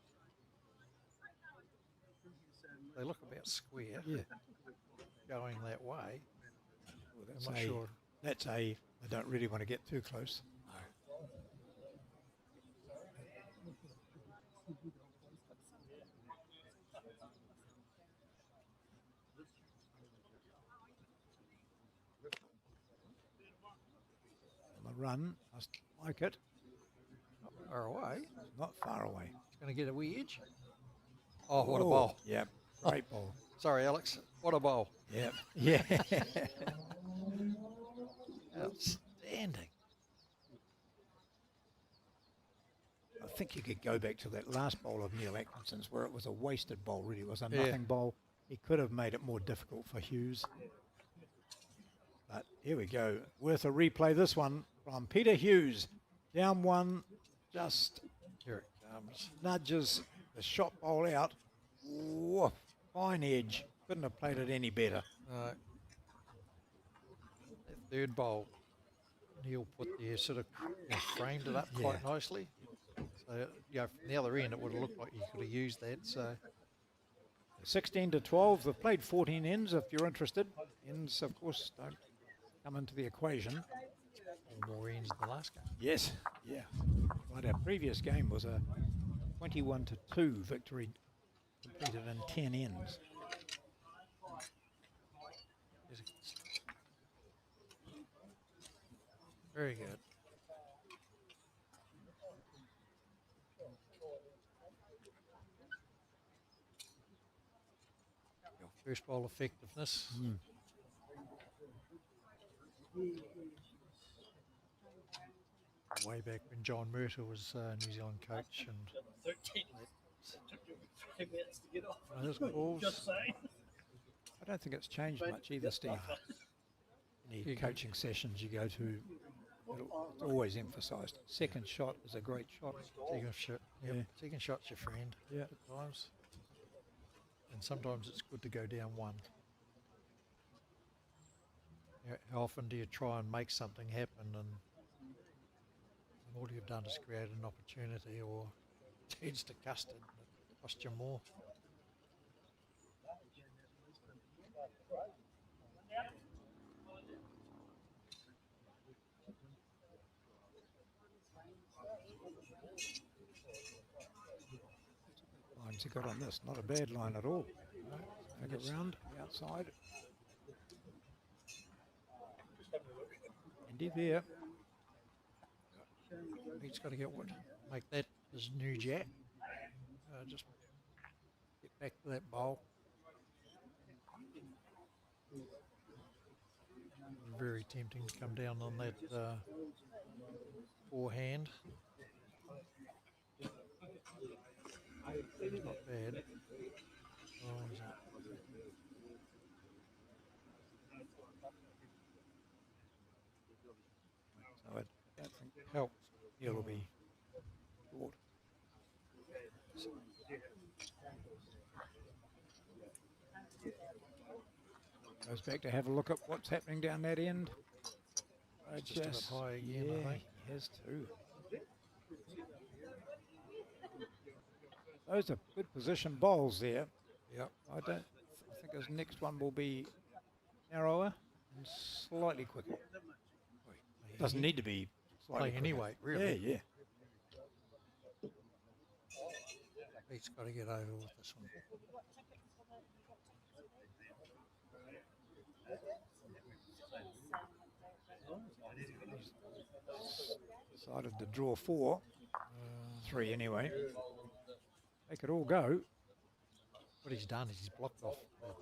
Speaker 2: They look about square
Speaker 1: Yeah.
Speaker 2: going that way.
Speaker 1: Well,
Speaker 2: I'm
Speaker 1: that's
Speaker 2: not
Speaker 1: a,
Speaker 2: sure.
Speaker 1: That's a. I don't really want to get too close. On the run, must like it.
Speaker 2: Not far away.
Speaker 1: Not far away.
Speaker 2: It's going to get a wee edge. Oh, what a bowl.
Speaker 1: Yeah, great ball.
Speaker 2: Sorry, Alex. What a bowl.
Speaker 1: Yeah. Yeah.
Speaker 2: Outstanding.
Speaker 1: I think you could go back to that last bowl of Neil Atkinson's where it was a wasted bowl, really. It was a nothing bowl. He could have made it more difficult for Hughes. But here we go. Worth a replay, this one from Peter Hughes. Down one, just
Speaker 2: Here it comes.
Speaker 1: nudges the shot bowl out. Woof, fine edge. Couldn't have played it any better.
Speaker 2: That third bowl, Neil put there, sort of framed it up quite nicely. So, from the other end, it would have looked like you could have used that. So,
Speaker 1: 16 to 12. They've played 14 ends if you're interested. Ends, of course, don't come into the equation.
Speaker 2: more ends than the last game.
Speaker 1: Yes, yeah. Right, our previous game was a 21 to 2 victory completed in 10 ends.
Speaker 2: Very good. Your first bowl effectiveness. Way back when John Murter was New Zealand coach, and
Speaker 4: 13. Took you 3 minutes to get off.
Speaker 2: those balls.
Speaker 4: Just saying.
Speaker 1: I don't think it's changed much either, Steve. Any coaching sessions you go to, it's always emphasised. Second shot is a great shot.
Speaker 2: Second shot,
Speaker 1: Yeah.
Speaker 2: Second shot's your friend.
Speaker 1: Yeah.
Speaker 2: At times, and sometimes it's good to go down one. How often do you try and make something happen, and all you've done is create an opportunity, or turns to custard, and it costs you more.
Speaker 1: Lines he got on this, not a bad line at all. Take it round the outside. Indeed there.
Speaker 2: He's got to make that his new jack. Just get back to that bowl. Very tempting to come down on that forehand. Not bad. Oh, is it?
Speaker 1: So I don't think helps. He'll be short. Goes back to have a look at what's happening down that end.
Speaker 2: Just a bit high again, I
Speaker 1: yeah,
Speaker 2: think.
Speaker 1: he has too. Those are good position bowls there.
Speaker 2: Yep.
Speaker 1: I think his next one will be narrower and slightly quicker. Doesn't need to be slightly
Speaker 2: Play
Speaker 1: quicker.
Speaker 2: anyway, really.
Speaker 1: Yeah, yeah.
Speaker 2: He's got to get over with this one.
Speaker 1: Decided to draw 4. 3 anyway. They could all go.
Speaker 2: What he's done is he's blocked off that,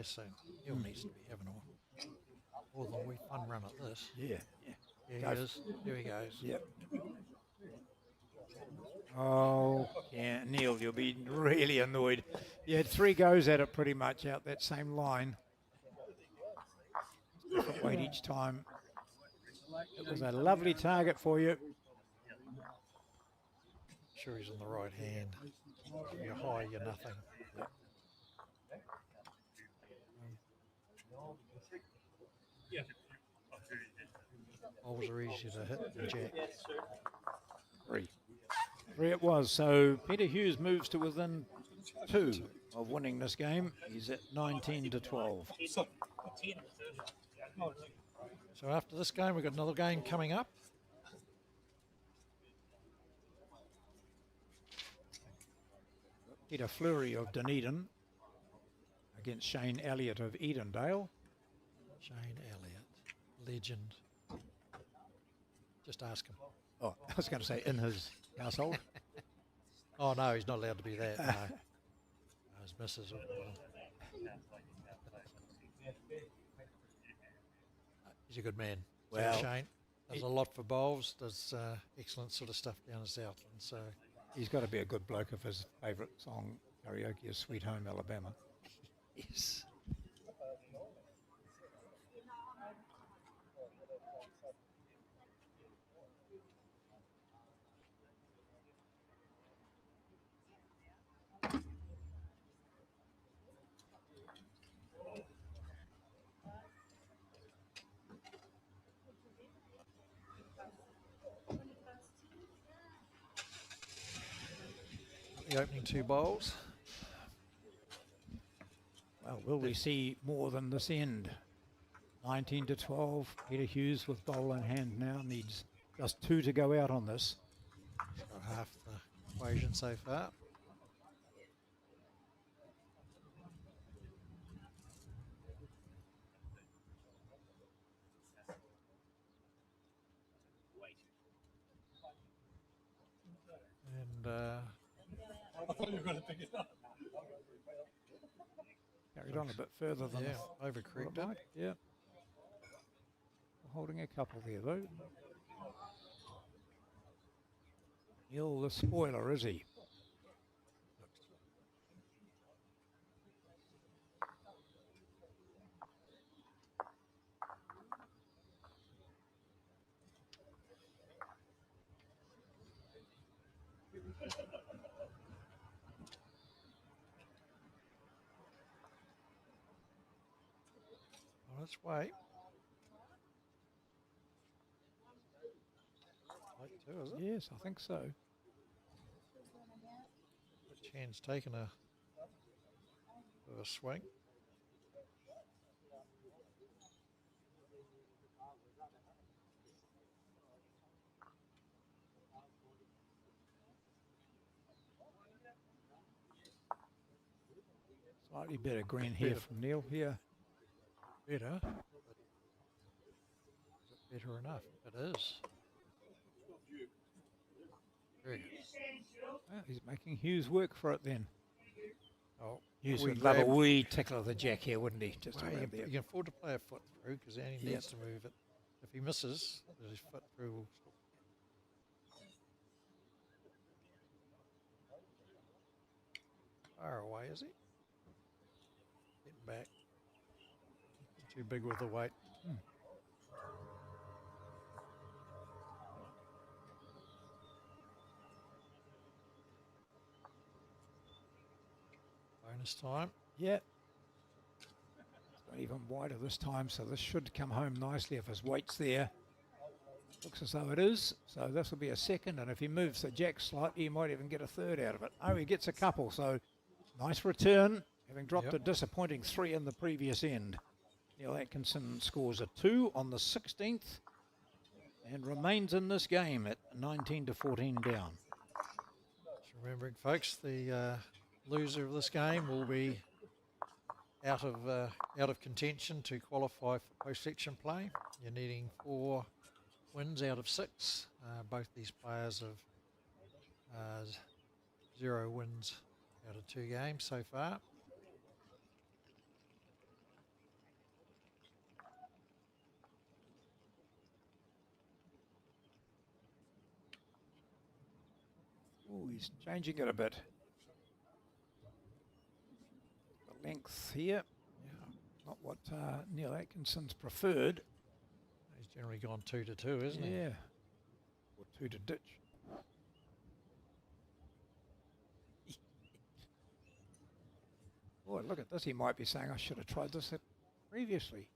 Speaker 2: so Neil needs to be having a more than fun run at this.
Speaker 1: Yeah.
Speaker 2: Here he is. Here he goes.
Speaker 1: Yep. Oh, yeah, Neil, you'll be really annoyed. You had 3 goes at it pretty much out that same line. Different weight each time. It was a lovely target for you.
Speaker 2: Sure he's on the right hand. You're high, you're nothing. Balls are easier to hit than jack.
Speaker 1: 3 it was. So Peter Hughes moves to within 2 of winning this game. He's at 19-12.
Speaker 2: So after this game, we've got another game coming up.
Speaker 1: Peter Flurry of Dunedin against Shane Elliot of Edendale.
Speaker 2: Shane Elliot, legend. Just ask him.
Speaker 1: Oh, I was going to say in his household.
Speaker 2: Oh, no, he's not allowed to be that. No. His missus. He's a good man.
Speaker 1: Well,
Speaker 2: Shane does a lot for bowls, does excellent sort of stuff down in Southland. So
Speaker 1: he's got to be a good bloke if his favourite song karaoke is Sweet Home Alabama.
Speaker 2: yes. The opening 2 bowls.
Speaker 1: Well, will we see more than this end? 19-12. Peter Hughes with bowl in hand now needs just 2 to go out on this.
Speaker 2: Got half the equation so far. And
Speaker 5: I thought you were going to pick it up.
Speaker 1: Carried on a bit further than
Speaker 2: overcorrected.
Speaker 1: Yeah. Holding a couple there though. Neil the spoiler, is he?
Speaker 2: Let's wait. Like 2, is it?
Speaker 1: Yes, I think so.
Speaker 2: Which hand's taken a bit of a swing.
Speaker 1: Slightly better green here from Neil here.
Speaker 2: Better. But is it better enough? It is. Very good.
Speaker 1: Well, he's making Hughes work for it then.
Speaker 2: Oh,
Speaker 1: Hughes
Speaker 2: we
Speaker 1: would love a
Speaker 2: grab-
Speaker 1: wee tickle of the jack here, wouldn't he? Just
Speaker 2: Well,
Speaker 1: around
Speaker 2: you
Speaker 1: there.
Speaker 2: can afford to play a foot through because he only needs to move it. If he misses, his foot through will stop. Far away, is he? Getting back. Too big with the weight. Bonus time.
Speaker 1: Yeah. It's not even wider this time, so this should come home nicely if his weight's there. Looks as though it is, so this will be a second, and if he moves the jack slightly, he might even get a third out of it. Oh, he gets a couple, so nice return, having dropped a disappointing 3 in the previous end. Neil Atkinson scores a 2 on the 16th and remains in this game at 19-14 down.
Speaker 2: Just remembering, folks, the loser of this game will be out of contention to qualify for post-section play. You're needing 4 wins out of 6. Both these players have 0 wins out of 2 games so far.
Speaker 1: Oh, he's changing it a bit. The length here, not what Neil Atkinson's preferred.
Speaker 2: He's generally gone 2 to 2, isn't he?
Speaker 1: Yeah, or 2 to ditch. Boy, look at this. He might be saying, I should have tried this previously.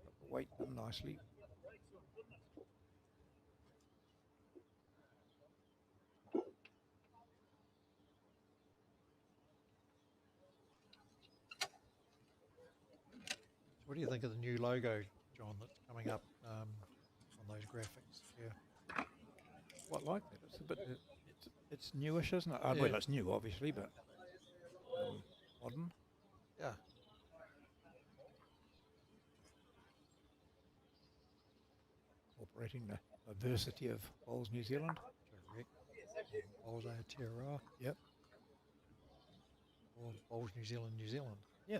Speaker 1: Got the weight done nicely.
Speaker 2: What do you think of the new logo, John, that's coming up on those graphics? Yeah.
Speaker 1: Quite like that. It's a bit, it's newish, isn't it?
Speaker 2: Yeah.
Speaker 1: Well, it's new, obviously, but modern.
Speaker 2: Yeah.
Speaker 1: Incorporating the diversity of Bowls New Zealand.
Speaker 2: Correct. Bowls Aotearoa.
Speaker 1: Yep.
Speaker 2: Or Bowls New Zealand, New Zealand.
Speaker 1: Yeah.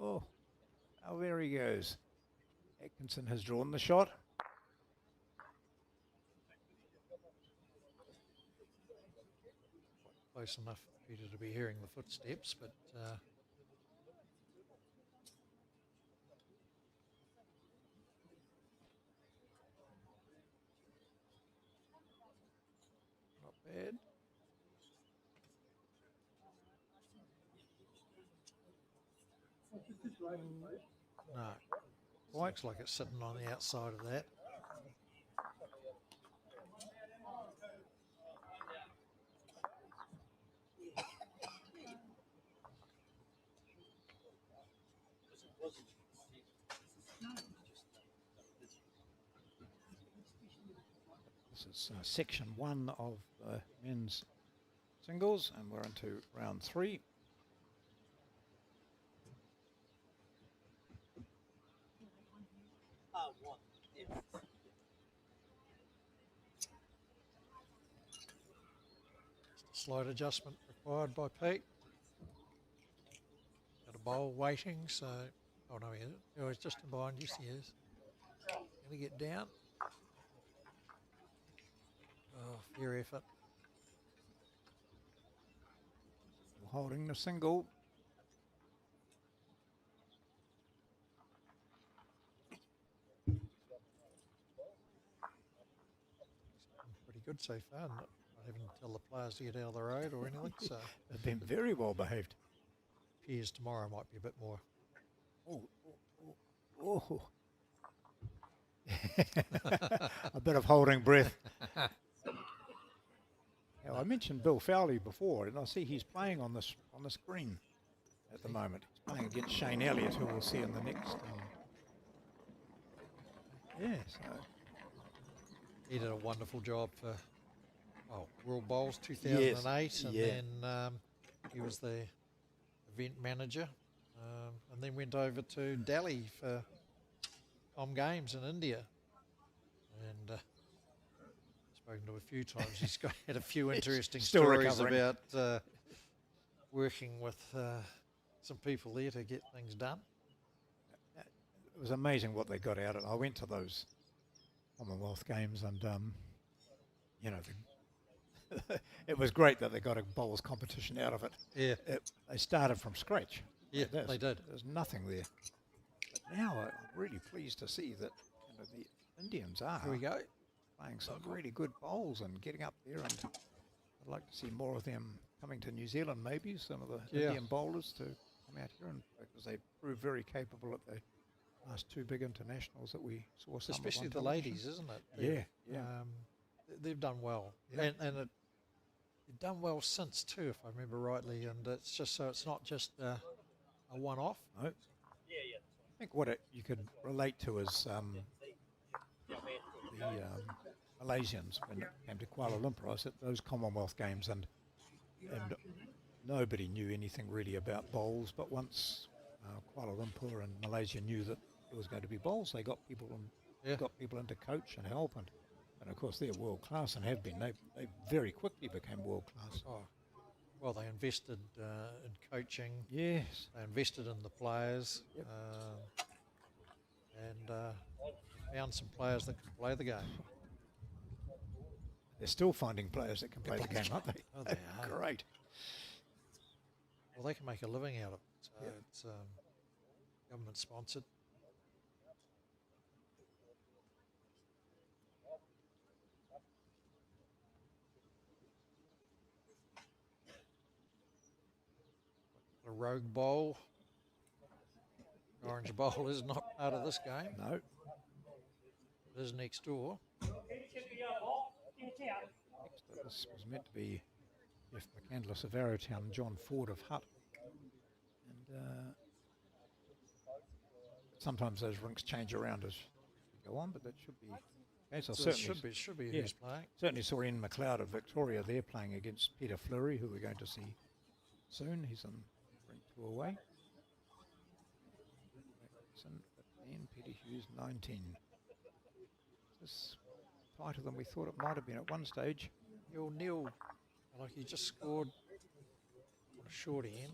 Speaker 1: Oh, how there he goes. Atkinson has drawn the shot.
Speaker 2: Close enough for Peter to be hearing the footsteps, but
Speaker 1: Not bad.
Speaker 2: no. Looks like it's sitting on the outside of that.
Speaker 1: This is section 1 of men's singles, and we're into round 3.
Speaker 2: Slight adjustment required by Pete. Got a bowl waiting, so... Oh, no, he isn't. Oh, he's just in behind. Yes, he is. Going to get down. Oh, fair effort.
Speaker 1: Holding the single.
Speaker 2: Pretty good so far. Not having to tell the players to get out of the road or anything, so...
Speaker 1: They've been very well behaved.
Speaker 2: Appears tomorrow might be a bit more.
Speaker 1: Oh. A bit of holding breath. Now, I mentioned Bill Fowley before, and I see he's playing on the screen at the moment. He's playing against Shane Elliot, who we'll see in the next. So
Speaker 2: He did a wonderful job for World Bowls 2008, and then he was the event manager, and then went over to Delhi for Com Games in India, and spoken to a few times. He's had a few interesting
Speaker 1: still
Speaker 2: stories
Speaker 1: recovering.
Speaker 2: about working with some people there to get things done.
Speaker 1: it was amazing what they got out of it. I went to those Commonwealth Games, and you know, it was great that they got a bowls competition out of it.
Speaker 2: Yeah.
Speaker 1: They started from scratch.
Speaker 2: Yeah,
Speaker 1: like this.
Speaker 2: they did.
Speaker 1: There's nothing there. But now I'm really pleased to see that the Indians are
Speaker 2: Here we go.
Speaker 1: playing some really good bowls and getting up there, and I'd like to see more of them coming to New Zealand, maybe some of the Indian bowlers to come out here, and because they proved very capable at the last two big internationals that we saw. Some
Speaker 2: Especially
Speaker 1: on
Speaker 2: the
Speaker 1: television.
Speaker 2: ladies, isn't it?
Speaker 1: Yeah.
Speaker 2: They've done well,
Speaker 1: Yeah.
Speaker 2: and they've done well since too, if I remember rightly. And it's just so it's not just a one-off.
Speaker 1: No. I think what you could relate to is the Malaysians when it came to Kuala Lumpur. I was at those Commonwealth Games, and nobody knew anything really about bowls, but once Kuala Lumpur and Malaysia knew that there was going to be bowls, they got people into coach and help, and of course they're world class and have been. They very quickly became world class.
Speaker 2: Oh, well, they invested in coaching.
Speaker 1: Yes.
Speaker 2: They invested in the players.
Speaker 1: Yep.
Speaker 2: And found some players that could play the game.
Speaker 1: They're still finding players that can play the game, aren't they?
Speaker 2: Oh, they are.
Speaker 1: Great.
Speaker 2: Well, they can make a living out of it. So it's government sponsored. A rogue bowl. Orange bowl is not part of this game.
Speaker 1: No.
Speaker 2: It is next door.
Speaker 1: This was meant to be Jeff McCandless of Arrowtown and John Ford of Hutt. And sometimes those rinks change around as you go on, but that should be okay. So
Speaker 2: So it
Speaker 1: certainly
Speaker 2: should be
Speaker 1: yeah.
Speaker 2: who's playing.
Speaker 1: Certainly saw Ian McLeod of Victoria there playing against Peter Flurry, who we're going to see soon. He's on rink 2 away. Atkinson 15, Peter Hughes 19. This tighter than we thought it might have been at one stage.
Speaker 2: Neil, like he just scored on a short end.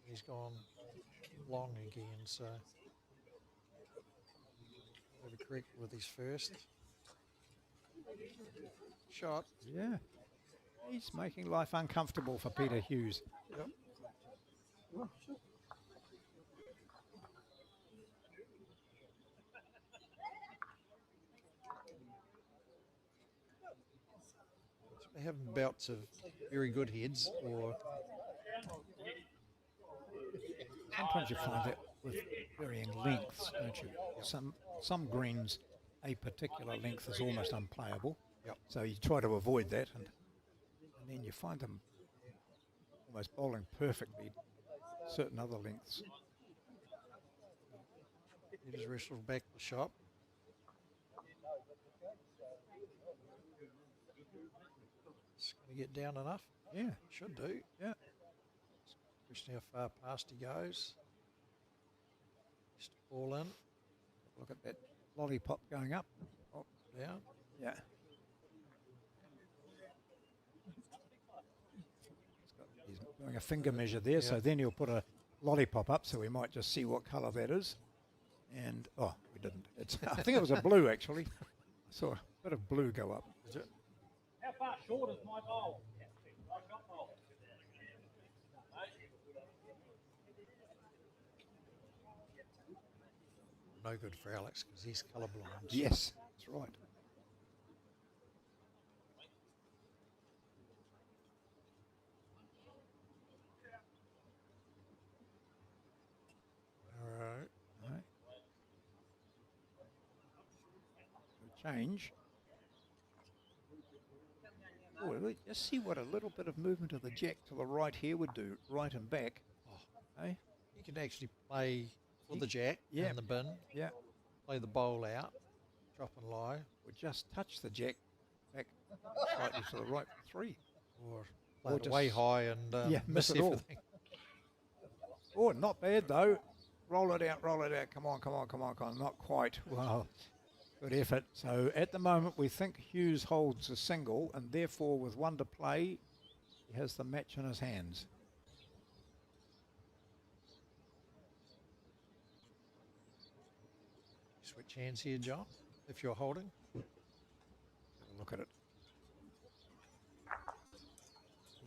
Speaker 2: He's gone long again, so maybe correct with his first shot.
Speaker 1: Yeah. He's making life uncomfortable for Peter Hughes.
Speaker 2: Yep. They have bouts of very good heads, or
Speaker 1: Sometimes you find that with varying lengths, don't you? Some greens, a particular length is almost unplayable.
Speaker 2: Yep.
Speaker 1: So you try to avoid that, and then you find them almost bowling perfectly certain other lengths.
Speaker 2: he just wrestled back the shot. It's going to get down enough.
Speaker 1: Yeah,
Speaker 2: Should do.
Speaker 1: yeah.
Speaker 2: Question how far past he goes. Just all in,
Speaker 1: Look at that lollipop going up. Oh,
Speaker 2: down.
Speaker 1: yeah. He's doing a finger measure there, so then he'll put a lollipop up, so we might just see what colour that is. And, oh, we didn't. It's, I think it was a blue, actually. I saw a bit of blue go up.
Speaker 2: Is it?
Speaker 4: How far short is my bowl? My shot bowl.
Speaker 2: No good for Alex because he's colourblind.
Speaker 1: Yes, that's right.
Speaker 2: All right.
Speaker 1: Right. Change. Oh, look, just see what a little bit of movement of the jack to the right here would do, right and back.
Speaker 2: Oh,
Speaker 1: Eh?
Speaker 2: you can actually play for the jack
Speaker 1: Yeah.
Speaker 2: and the bin,
Speaker 1: Yeah.
Speaker 2: play the bowl out, drop and lie,
Speaker 1: Or just touch the jack back slightly to the right for 3.
Speaker 2: or play it
Speaker 1: just-
Speaker 2: way high and
Speaker 1: miss it all.
Speaker 2: everything.
Speaker 1: Oh, not bad though. Roll it out, roll it out. Come on, come on, come on, come on. Not quite. Wow. Good effort. So at the moment we think Hughes holds a single, and therefore with 1 to play, he has the match in his hands.
Speaker 2: Switch hands here, John, if you're holding.
Speaker 1: Have a look at it.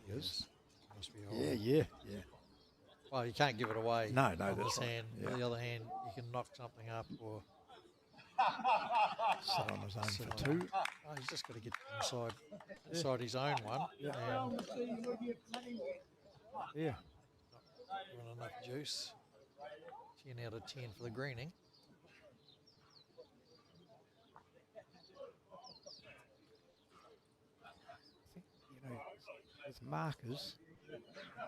Speaker 1: He is.
Speaker 2: Must be
Speaker 1: Yeah,
Speaker 2: holding.
Speaker 1: yeah, yeah.
Speaker 2: Well, you can't give it away.
Speaker 1: No,
Speaker 2: on
Speaker 1: that's
Speaker 2: this
Speaker 1: right.
Speaker 2: hand.
Speaker 1: Yeah.
Speaker 2: On the other hand, you can knock something up or
Speaker 1: Sit on his own
Speaker 2: sit
Speaker 1: for
Speaker 2: on
Speaker 1: 2.
Speaker 2: Oh, he's just got to get inside his own one.
Speaker 1: Yeah.
Speaker 2: And
Speaker 1: Yeah.
Speaker 2: not enough juice. 10 out of 10 for the greening.
Speaker 1: I think, with markers,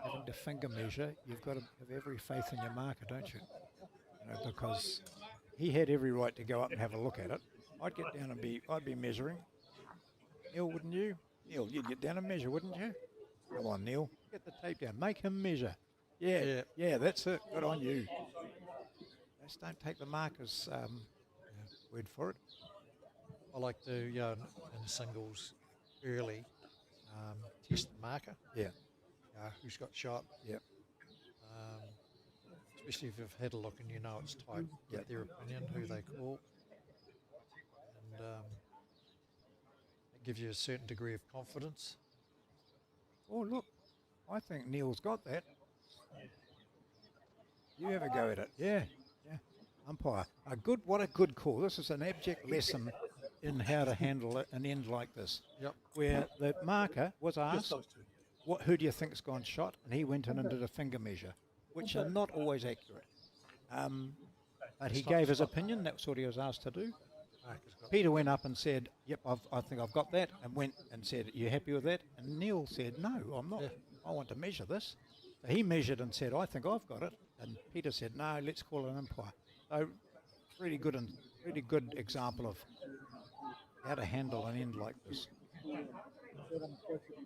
Speaker 1: having to finger measure, you've got to have every faith in your marker, don't you? Because he had every right to go up and have a look at it. I'd get down and I'd be measuring. Neil, wouldn't you? Neil, you'd get down and measure, wouldn't you? Come on, Neil. Get the tape down. Make him measure. Yeah, that's it. Good on you. Just don't take the marker's word for it.
Speaker 2: I like to, in singles early, test the marker,
Speaker 1: Yeah,
Speaker 2: who's got shot,
Speaker 1: yeah,
Speaker 2: especially if you've had a look and you know it's tight, get their opinion, who they call. And it gives you a certain degree of confidence.
Speaker 1: Oh, look. I think Neil's got that. You have a go at it. Yeah. Umpire. What a good call. This is an abject lesson in how to handle an end like this.
Speaker 2: Yep.
Speaker 1: Where the marker was
Speaker 5: Just
Speaker 1: asked,
Speaker 5: those two.
Speaker 1: who do you think's gone shot? And he went in and did a finger measure, which are not always accurate. But he gave his opinion. That's what he was asked to do.
Speaker 2: Marker's got
Speaker 1: Peter went up and said, yep, I think I've got that, and went and said, are you happy with that? And Neil said, no, I'm not.
Speaker 2: Yeah.
Speaker 1: I want to measure this. So he measured and said, I think I've got it. And Peter said, no, let's call it an umpire. So really good example of how to handle an end like this.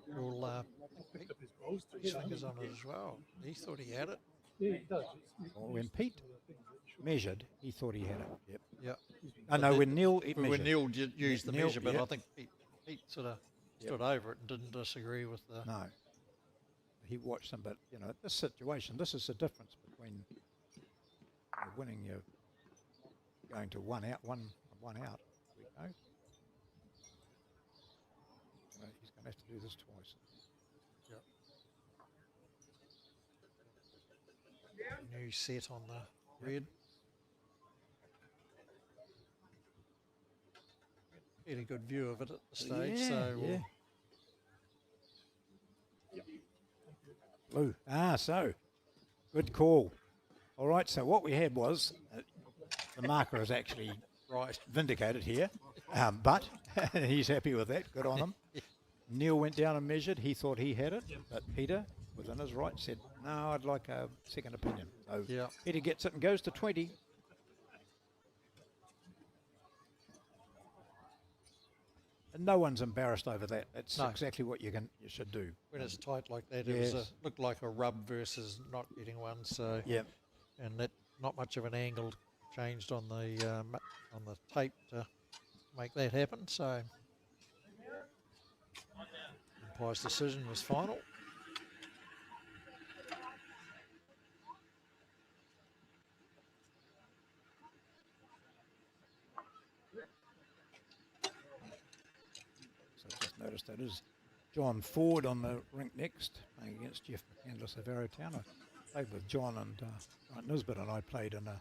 Speaker 2: You'll put his fingers on it as well. He thought he had it.
Speaker 5: Yeah, it does.
Speaker 1: Well, when Pete measured, he thought he had it. Yep.
Speaker 2: Yep.
Speaker 1: I know when Neil
Speaker 2: When
Speaker 1: measured.
Speaker 2: Neil used the
Speaker 1: Neil,
Speaker 2: measure, but
Speaker 1: yep.
Speaker 2: I think Pete sort of stood over it and didn't disagree with the...
Speaker 1: No. He watched them, but, this situation, this is the difference between winning your going to one out. Here we go. He's going to have to do this twice.
Speaker 2: Yep. New set on the red. Get a good view of it at the stage, so we'll
Speaker 1: Blue. So good call. All right, so what we had was the marker is actually
Speaker 2: right.
Speaker 1: vindicated here, but he's happy with that. Good on him. Neil went down and measured. He thought he had it, but Peter, within his right, said, no, I'd like a second opinion. So Peter gets it and goes to 20. And no one's embarrassed over that. That's exactly what you should do.
Speaker 2: When it's tight like that,
Speaker 1: Yes.
Speaker 2: it looked like a rub versus not getting one. So and that not much of an angle changed on the tape to make that happen. So umpire's decision was final.
Speaker 1: Noticed that is John Ford on the rink next, playing against Jeff McCandless of Arrowtown. I played with John and Grant Nisbet, and I played in a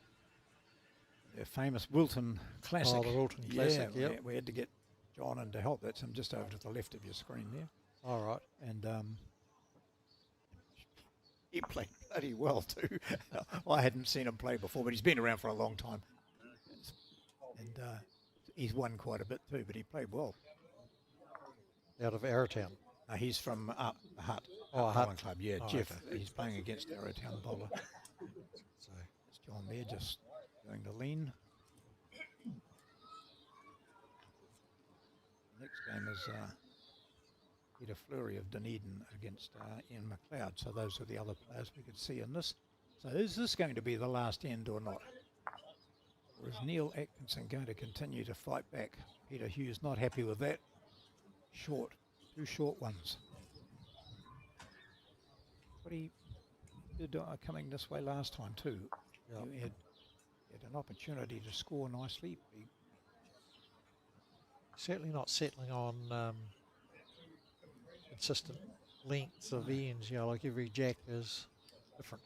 Speaker 1: famous Wilton Classic.
Speaker 2: Oh, the Wilton Classic,
Speaker 1: we had to get John in to help. That's him just over to the left of your screen there.
Speaker 2: All right.
Speaker 1: And he played bloody well too. I hadn't seen him play before, but he's been around for a long time. And he's won quite a bit too, but he played well.
Speaker 2: Out of Arrowtown.
Speaker 1: He's from Hutt.
Speaker 2: Hutt
Speaker 1: Bowling Club. Yeah,
Speaker 2: Oh,
Speaker 1: Jeff.
Speaker 2: okay.
Speaker 1: He's playing against Arrowtown bowler.
Speaker 2: So
Speaker 1: It's John there just doing the lean. Next game is Peter Flurry of Dunedin against Ian McLeod. So those are the other players we could see in this. So is this going to be the last end or not? Or is Neil Atkinson going to continue to fight back? Peter Hughes not happy with that. Two short ones. But he did coming this way last time too.
Speaker 2: Yep.
Speaker 1: He had an opportunity to score nicely. He
Speaker 2: certainly not settling on consistent lengths of ends. Like every jack is different.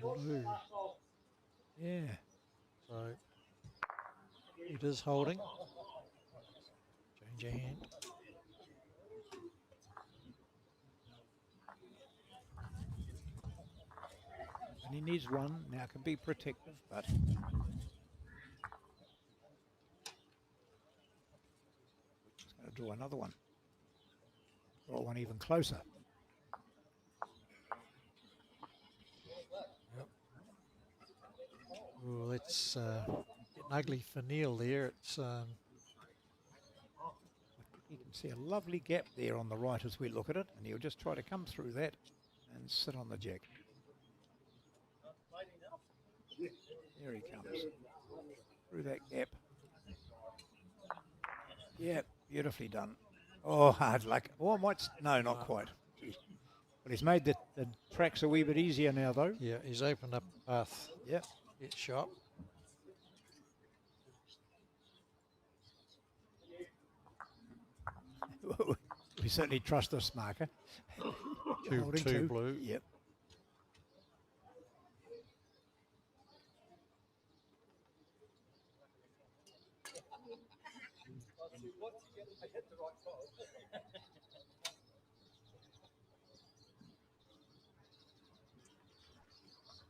Speaker 2: Blue.
Speaker 1: Yeah.
Speaker 2: So it is holding. Change your hand.
Speaker 1: And he needs one. Now can be protective, but he's going to draw another one. Draw one even closer.
Speaker 2: Well, it's getting ugly for Neil there. It's
Speaker 1: You can see a lovely gap there on the right as we look at it, and he'll just try to come through that and sit on the jack. There he comes. Through that gap. Yeah, beautifully done. Oh, hard luck. Oh, no, not quite. But he's made the tracks a wee bit easier now, though.
Speaker 2: Yeah, he's opened up a path.
Speaker 1: Yeah.
Speaker 2: Get shot.
Speaker 1: We certainly trust this marker. Holding
Speaker 2: Two blue.
Speaker 1: Yep.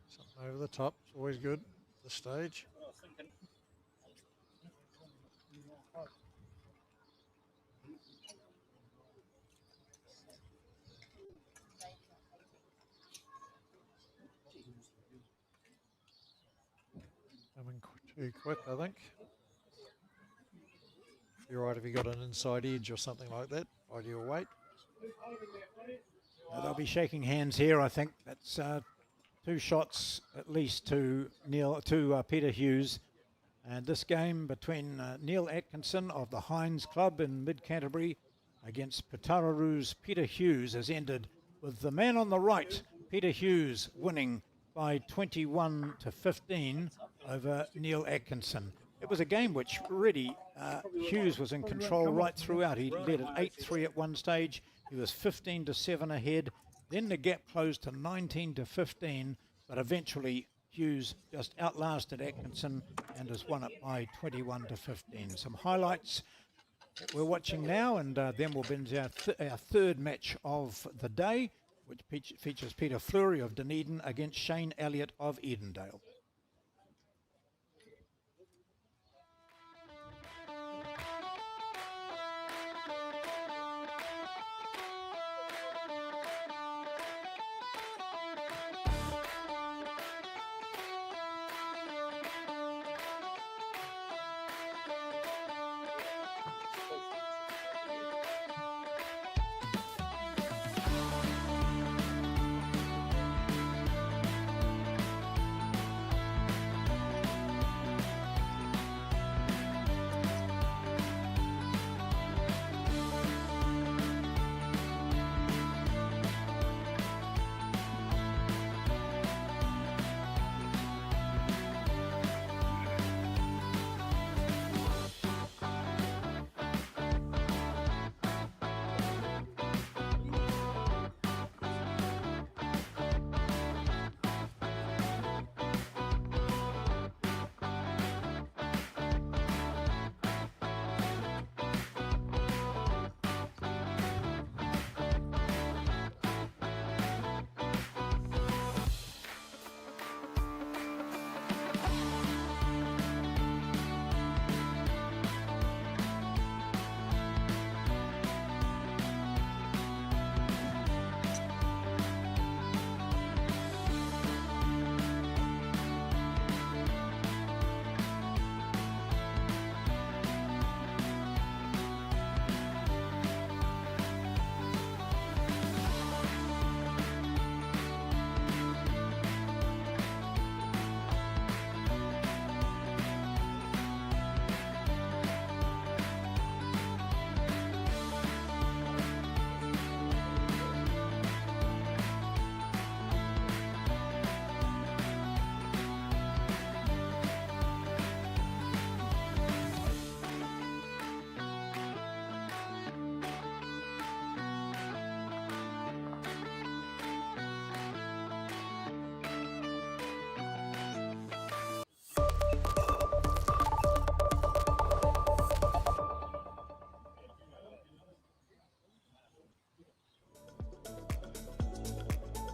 Speaker 2: Something over the top. It's always good at this stage. Coming too quick, I think. You're right if you got an inside edge or something like that. Ideal weight.
Speaker 1: They'll be shaking hands here, I think. That's 2 shots at least to Peter Hughes. And this game between Neil Atkinson of the Hines Club in Mid-Canterbury against Putararu's Peter Hughes has ended with the man on the right, Peter Hughes, winning by 21-15 over Neil Atkinson. It was a game which really Hughes was in control right throughout. He led at 8-3 at one stage. He was 15-7 ahead. Then the gap closed to 19-15, but eventually Hughes just outlasted Atkinson and has won it by 21-15. Some highlights that we're watching now, and then we'll begin our third match of the day, which features Peter Flurry of Dunedin against Shane Elliot of Edendale.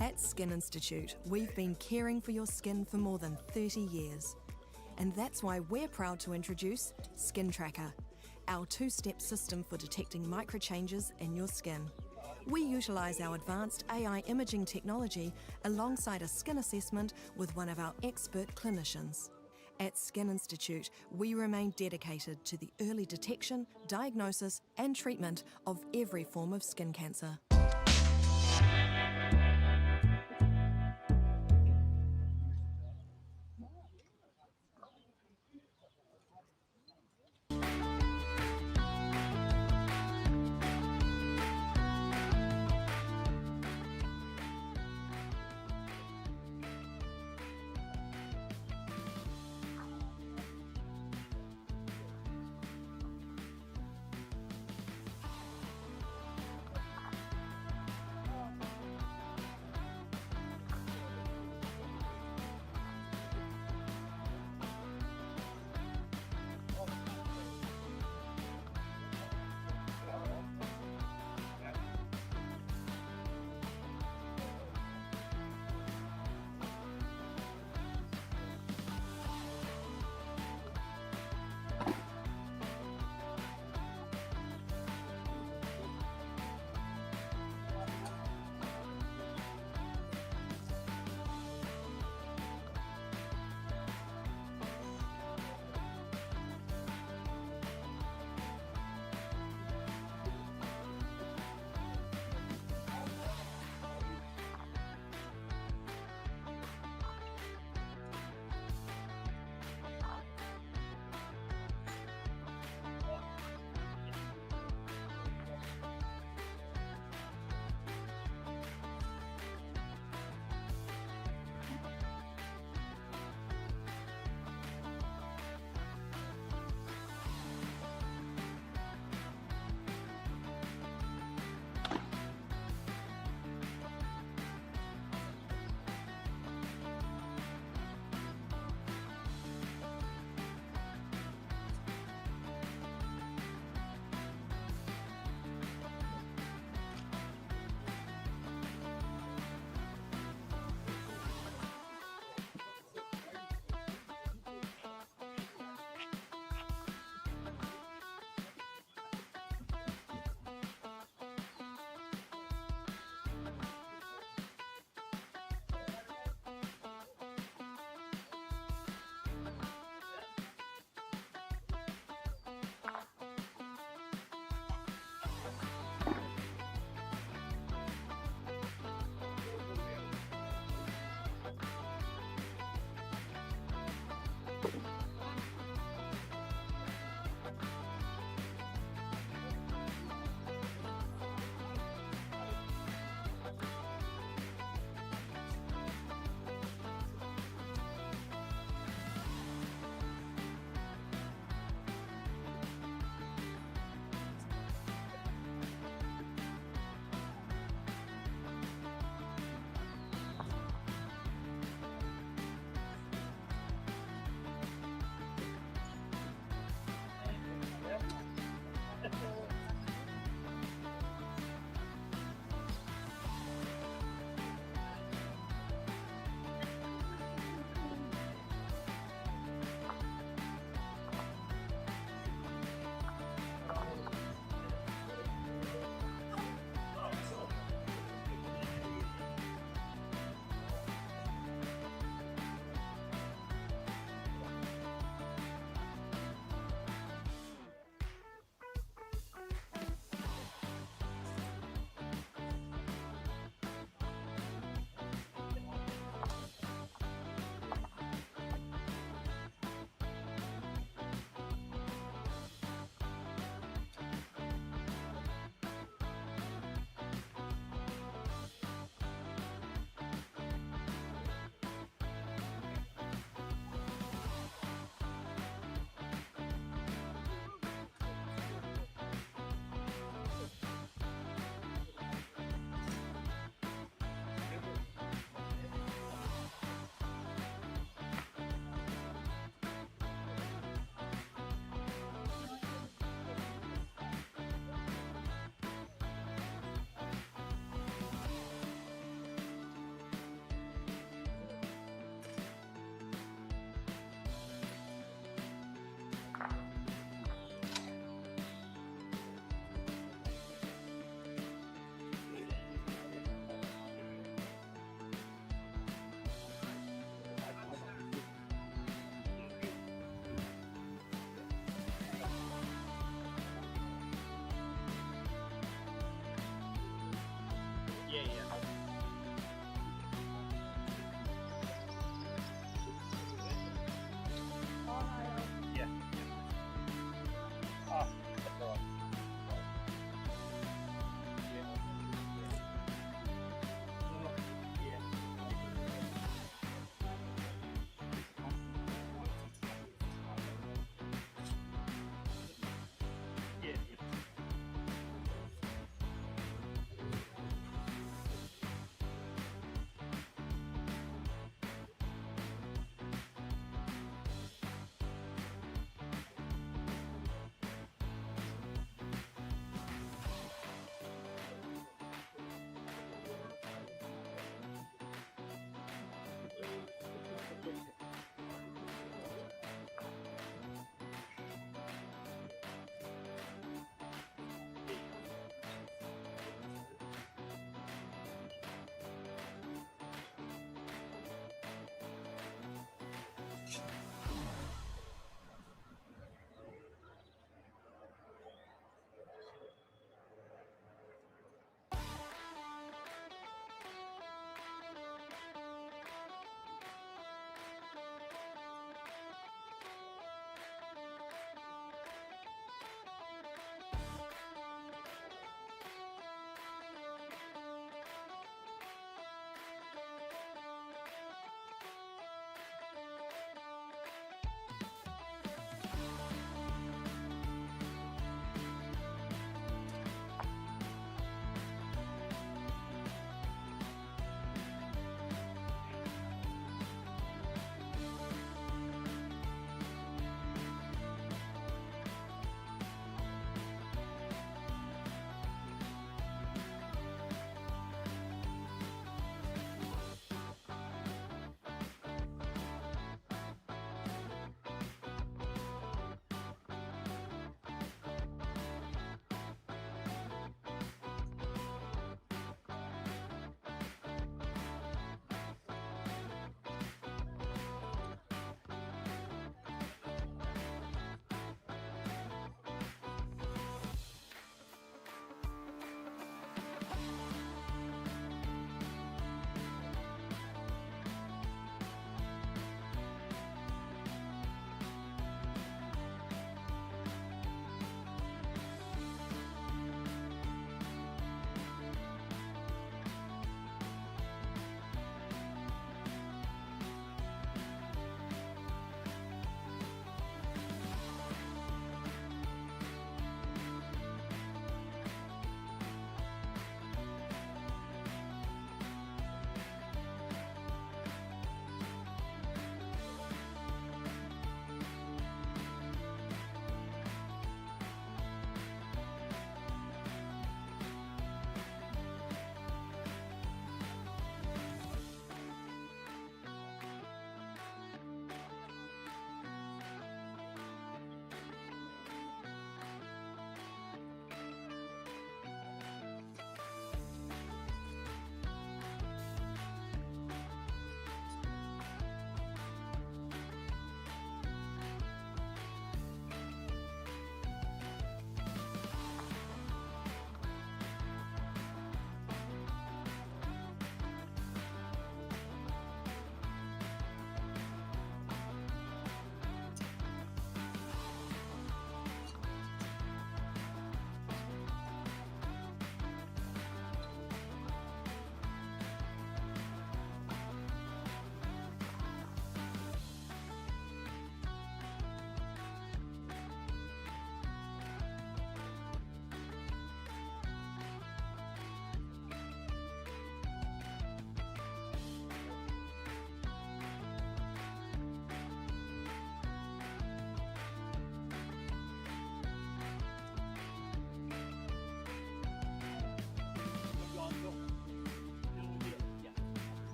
Speaker 3: At Skin Institute, we've been caring for your skin for more than 30 years. And that's why we're proud to introduce Skin Tracker, our 2-step system for detecting microchanges in your skin. We utilise our advanced AI imaging technology alongside a skin assessment with one of our expert clinicians. At Skin Institute, we remain dedicated to the early detection, diagnosis, and treatment of every form of skin cancer.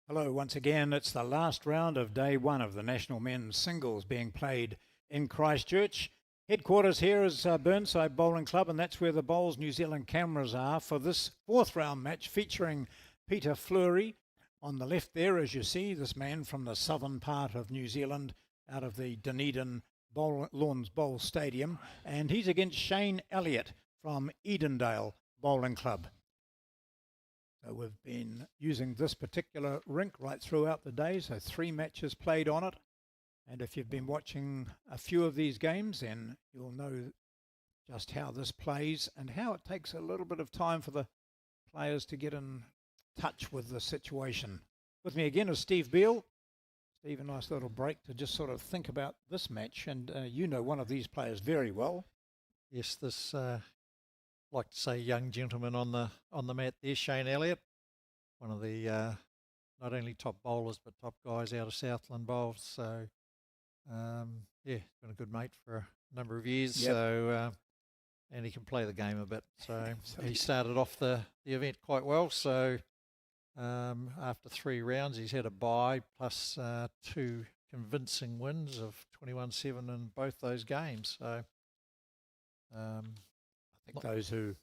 Speaker 1: Hello once again. It's the last round of day one of the National Men's Singles being played in Christchurch. Headquarters here is Burnside Bowling Club, and that's where the Bowls New Zealand cameras are for this fourth round match featuring Peter Flurry. On the left there, as you see, this man from the southern part of New Zealand out of the Dunedin Lawns Bowl Stadium, and he's against Shane Elliot from Edendale Bowling Club. So we've been using this particular rink right throughout the day, so 3 matches played on it. And if you've been watching a few of these games, then you'll know just how this plays and how it takes a little bit of time for the players to get in touch with the situation. With me again is Steve Beale. Steve, a nice little break to just sort of think about this match. And you know one of these players very well.
Speaker 2: Yes, this like to say young gentleman on the mat there, Shane Elliott, one of the not only top bowlers but top guys out of Southland Bowls. So yeah, been a good mate for a number of years.
Speaker 1: Yep.
Speaker 2: So and he can play the game a bit. So he started off the event quite well. So after 3 rounds, he's had a bye plus 2 convincing wins of 21-7 in both those games. So
Speaker 1: I think those who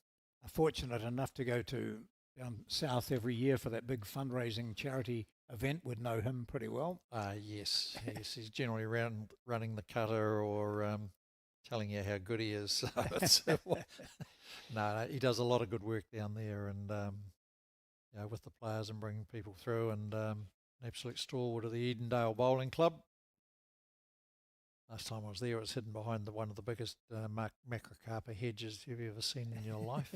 Speaker 1: are fortunate enough to go to down south every year for that big fundraising charity event would know him pretty well.
Speaker 2: Yes, he's generally running the cutter or telling you how good he is. So it's, no, he does a lot of good work down there, and you know, with the players and bringing people through, and an absolute stalwart of the Edendale Bowling Club. Last time I was there, it was hidden behind one of the biggest macrocarpa hedges you've ever seen in your life.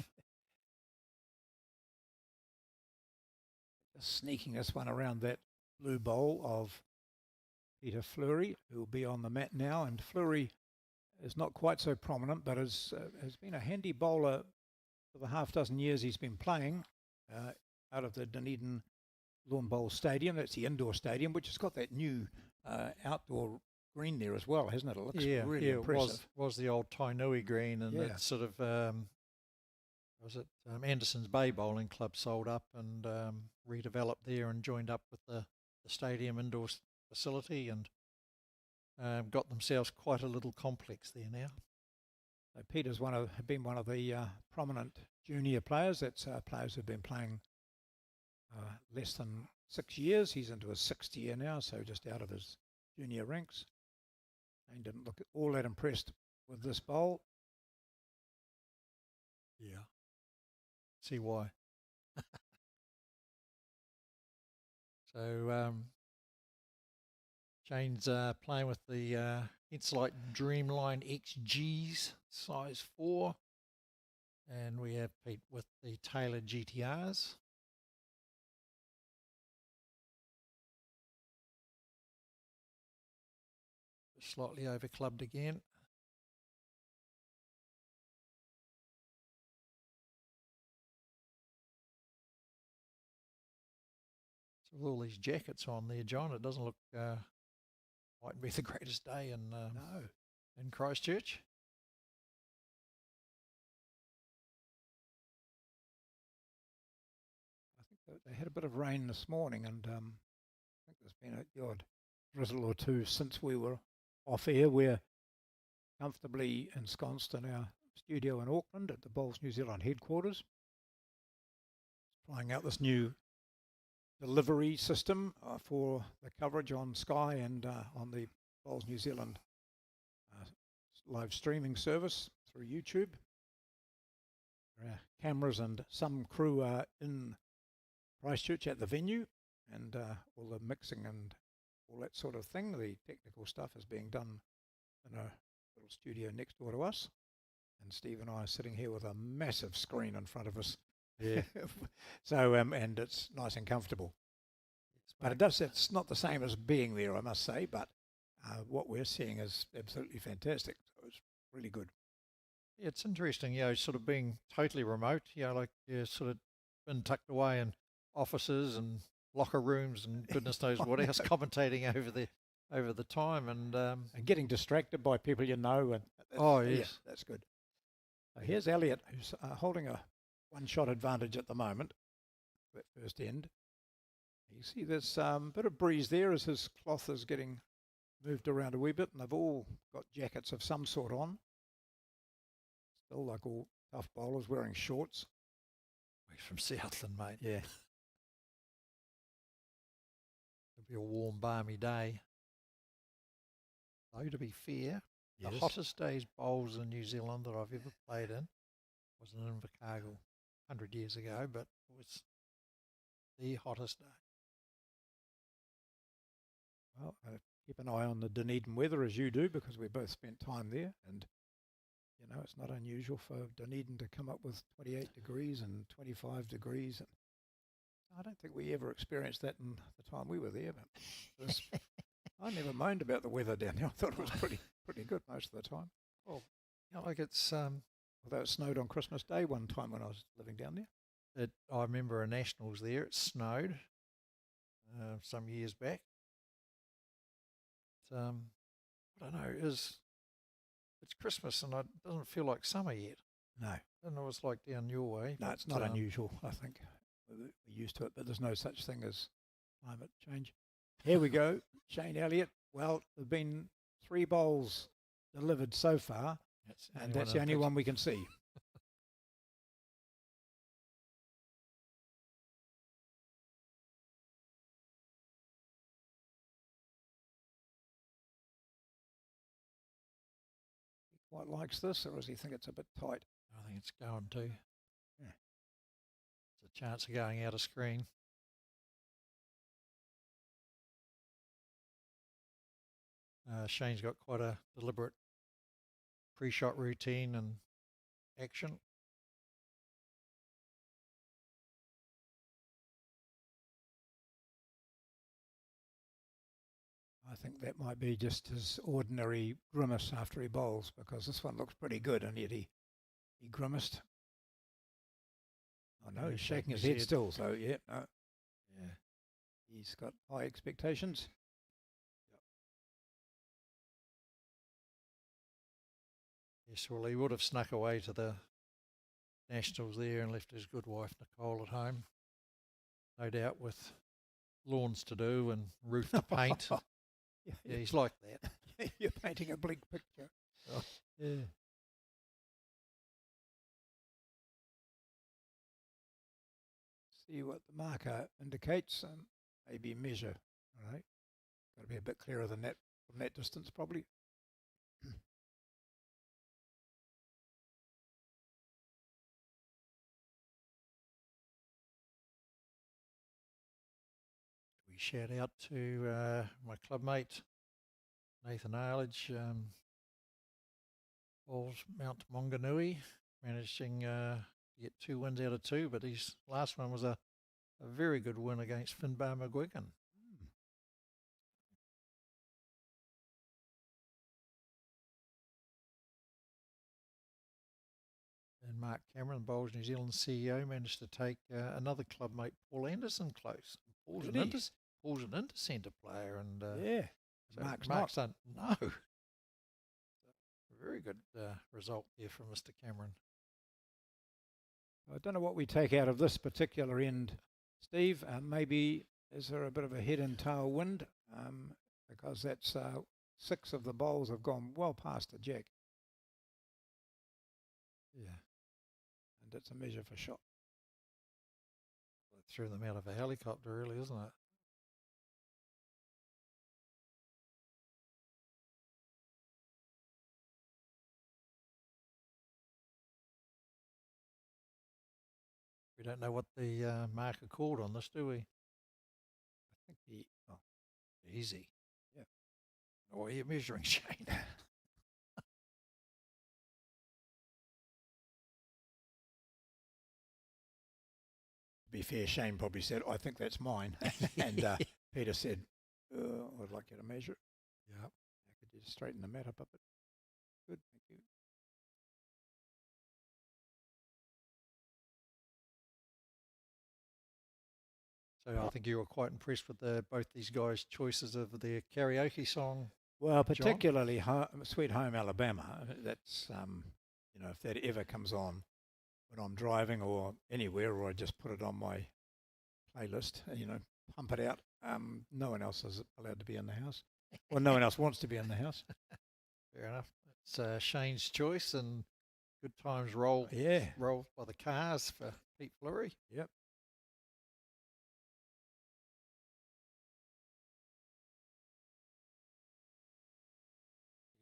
Speaker 1: Sneaking this one around that blue bowl of Peter Flurry, who will be on the mat now. And Flurry is not quite so prominent, but has been a handy bowler for the half dozen years he's been playing out of the Dunedin Lawn Bowl Stadium. That's the indoor stadium, which has got that new outdoor green there as well, hasn't it? It looks really impressive.
Speaker 2: It was the old Tainui green, and it's sort of was it Anderson's Bay Bowling Club sold up and redeveloped there and joined up with the stadium indoor facility, and got themselves quite a little complex there now.
Speaker 1: So Peter's been one of the prominent junior players. That's players who've been playing less than 6 years. He's into his 6th year now, so just out of his junior ranks. And didn't look all that impressed with this bowl.
Speaker 2: Yeah. See why. So Shane's playing with the Insight Dreamline XGs, size 4. And we have Pete with the Taylor GTRs. Slightly over clubbed again. So with all these jackets on there, John, it doesn't look might be the greatest day in Christchurch.
Speaker 1: I think they had a bit of rain this morning, and I think there's been the odd drizzle or two since we were off air. We're comfortably ensconced in our studio in Auckland at the Bowls New Zealand headquarters, trying out this new delivery system for the coverage on Sky and on the Bowls New Zealand live streaming service through YouTube. Cameras and some crew are in Christchurch at the venue, and all the mixing and all that sort of thing. The technical stuff is being done in a little studio next door to us, and Steve and I are sitting here with a massive screen in front of us.
Speaker 2: Yeah.
Speaker 1: So and it's nice and comfortable. But it's not the same as being there, I must say, but what we're seeing is absolutely fantastic. So it's really good.
Speaker 2: Yeah, it's interesting, you know, sort of being totally remote, you know, like you're sort of been tucked away in offices and locker rooms and goodness knows what else, commentating over the time, and
Speaker 1: getting distracted by people you know. And
Speaker 2: yes,
Speaker 1: yeah, that's good. So here's Elliot, who's holding a one-shot advantage at the moment, that first end. You see there's a bit of breeze there as his cloth is getting moved around a wee bit, and they've all got jackets of some sort on. Still like all tough bowlers wearing shorts.
Speaker 2: He's from Southland, mate.
Speaker 1: Yeah.
Speaker 2: It'll be a warm, balmy day. Though, to be fair, the hottest days bowls in New Zealand that I've ever played in was in Invercargill 100 years ago, but it was the hottest day.
Speaker 1: Well, I keep an eye on the Dunedin weather as you do, because we both spent time there, and you know it's not unusual for Dunedin to come up with 28 degrees and 25 degrees. And I don't think we ever experienced that in the time we were there. But this, I never moaned about the weather down there. I thought it was pretty good most of the time.
Speaker 2: Well, you know, like it's
Speaker 1: Although it snowed on Christmas Day one time when I was living down there.
Speaker 2: I remember a nationals there. It snowed some years back. I don't know. It's Christmas and it doesn't feel like summer yet.
Speaker 1: No.
Speaker 2: I don't know what it's like down your way.
Speaker 1: No, it's not unusual, I think. We're used to it, but there's no such thing as climate change. Here we go, Shane Elliott. Well, there have been 3 bowls delivered so far, and that's the only one we can see. He quite likes this, or does he think it's a bit tight?
Speaker 2: I think it's going to.
Speaker 1: Yeah.
Speaker 2: It's a chance of going out of screen. Shane's got quite a deliberate pre-shot routine and action.
Speaker 1: I think that might be just his ordinary grimace after he bowls, because this one looks pretty good, and yet he grimaced. Oh no, he's shaking his head still, so yeah, no.
Speaker 2: Yeah.
Speaker 1: He's got high expectations.
Speaker 2: Yes, well, he would have snuck away to the Nationals there and left his good wife Nicole at home, no doubt with lawns to do and roof to paint. Yeah, he's like that.
Speaker 1: You're painting a bleak picture.
Speaker 2: Oh. Yeah.
Speaker 1: See what the marker indicates, maybe measure. All right, got to be a bit clearer than that from that distance, probably.
Speaker 2: We shout out to my club mate Nathan Arledge, bowls Mount Maunganui, managing to get 2 wins out of 2, but his last one was a very good win against Finbar McGuigan. And Mark Cameron, Bowls New Zealand CEO, managed to take another club mate, Paul Anderson, close. Paul's an inter-centre player, and
Speaker 1: Yeah,
Speaker 2: so
Speaker 1: Mark's not.
Speaker 2: No. Very good result there from Mr. Cameron.
Speaker 1: I don't know what we take out of this particular end, Steve. Maybe is there a bit of a head and tail wind? Because that's 6 of the bowls have gone well past the jack.
Speaker 2: Yeah.
Speaker 1: And it's a measure for shot.
Speaker 2: It threw them out of a helicopter, really, isn't it? We don't know what the marker called on this, do we?
Speaker 1: I think
Speaker 2: Easy.
Speaker 1: Yeah.
Speaker 2: What are you measuring, Shane?
Speaker 1: To be fair, Shane probably said, I think that's mine. And Peter said, I'd like you to measure it.
Speaker 2: Yeah.
Speaker 1: I could just straighten the mat up a bit. Good, thank you.
Speaker 2: So I think you were quite impressed with both these guys' choices of their karaoke song.
Speaker 1: Well, particularly Sweet Home Alabama. That's, if that ever comes on when I'm driving or anywhere, or I just put it on my playlist, pump it out. No one else is allowed to be in the house. Well, no one else wants to be in the house.
Speaker 2: Fair enough. It's Shane's choice, and good times roll by the cars for Pete Flurry.
Speaker 1: Yep.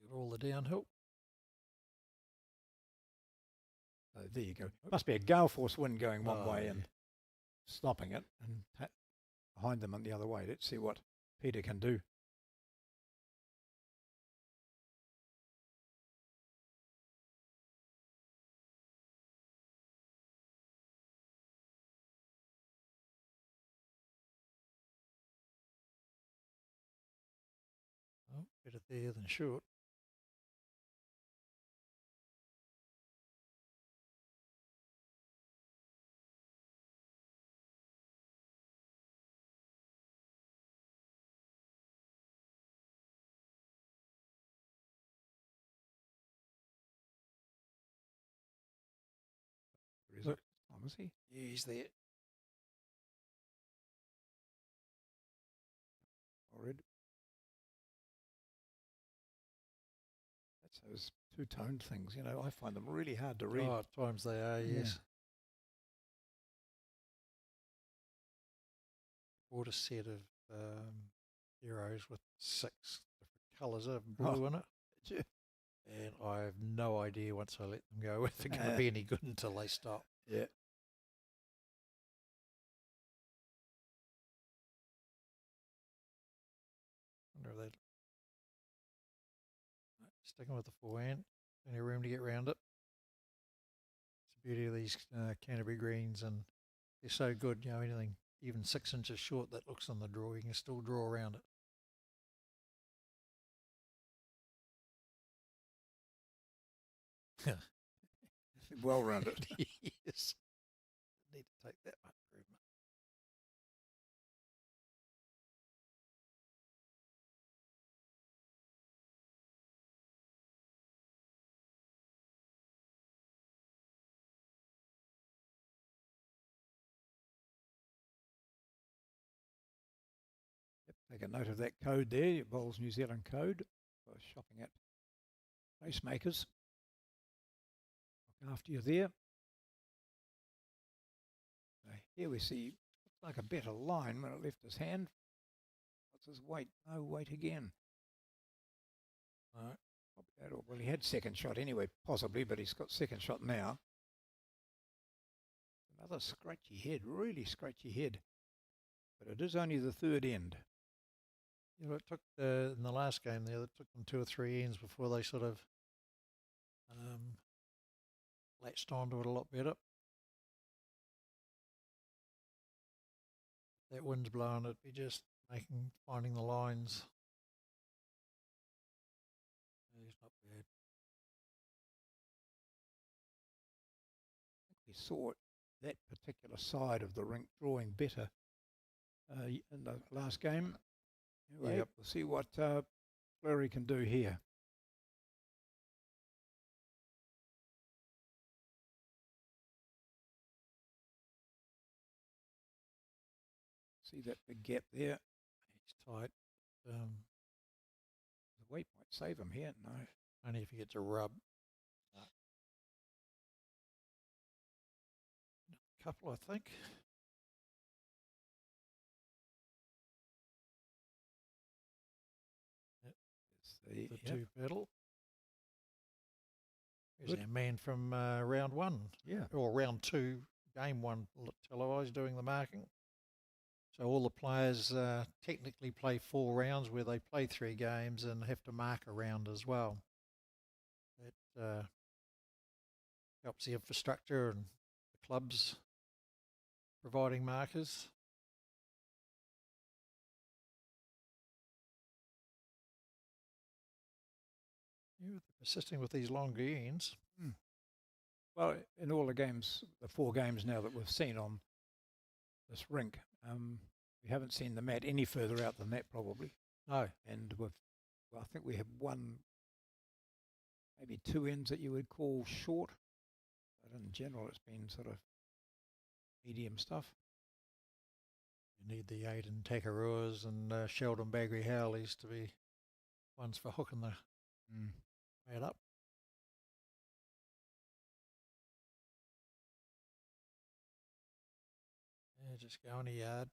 Speaker 2: Got all the downhill.
Speaker 1: So there you go. Must be a gale force wind going one way and stopping it, and behind them on the other way. Let's see what Peter can do.
Speaker 2: Oh, better there than short.
Speaker 1: Where is it? Oh, is he?
Speaker 2: Yeah, he's there.
Speaker 1: Already. That's those two-toned things. I find them really hard to read.
Speaker 2: Oh, at times they are, yes. Bought a set of heroes with 6 different colours of blue in it. And I have no idea once I let them go if they're going to be any good until they stop.
Speaker 1: Yeah.
Speaker 2: Wonder if they'd sticking with the forehand. Plenty of room to get round it. It's the beauty of these Canterbury greens, and they're so good. Anything even 6 inches short that looks on the draw, you can still draw around it.
Speaker 1: Well rounded.
Speaker 2: Yes. Need to take that much improvement.
Speaker 1: Take a note of that code there, your Bowls New Zealand code for shopping at placemakers. Look after you there. So here we see, looks like a better line when it left his hand. What's his weight? No weight again. Well, he had second shot anyway, possibly, but he's got second shot now. Another scratchy head, really scratchy head. But it is only the third end.
Speaker 2: It took in the last game there, it took them 2 or 3 ends before they sort of latched onto it a lot better. That wind's blowing, it'd be just finding the lines. He's not bad.
Speaker 1: We saw that particular side of the rink drawing better in the last game. Anyway,
Speaker 2: Yep.
Speaker 1: We'll see what Flurry can do here. See that big gap there.
Speaker 2: He's tight.
Speaker 1: The weight might save him here. No.
Speaker 2: Only if he gets a rub. Couple, I think. The two pedal. Here's our man from round 1.
Speaker 1: Yeah.
Speaker 2: Or round 2, game 1 televised doing the marking. So all the players technically play 4 rounds where they play 3 games and have to mark a round as well. That helps the infrastructure and the clubs providing markers. You're persisting with these long greens.
Speaker 1: Well, in all the games, the 4 games now that we've seen on this rink, we haven't seen the mat any further out than that probably.
Speaker 2: No.
Speaker 1: And I think we have one, maybe 2 ends that you would call short. But in general, it's been sort of medium stuff.
Speaker 2: need the Aidan Takaruas and Sheldon Baggery Howleys to be ones for hooking the bat up. Yeah, just go in the yard.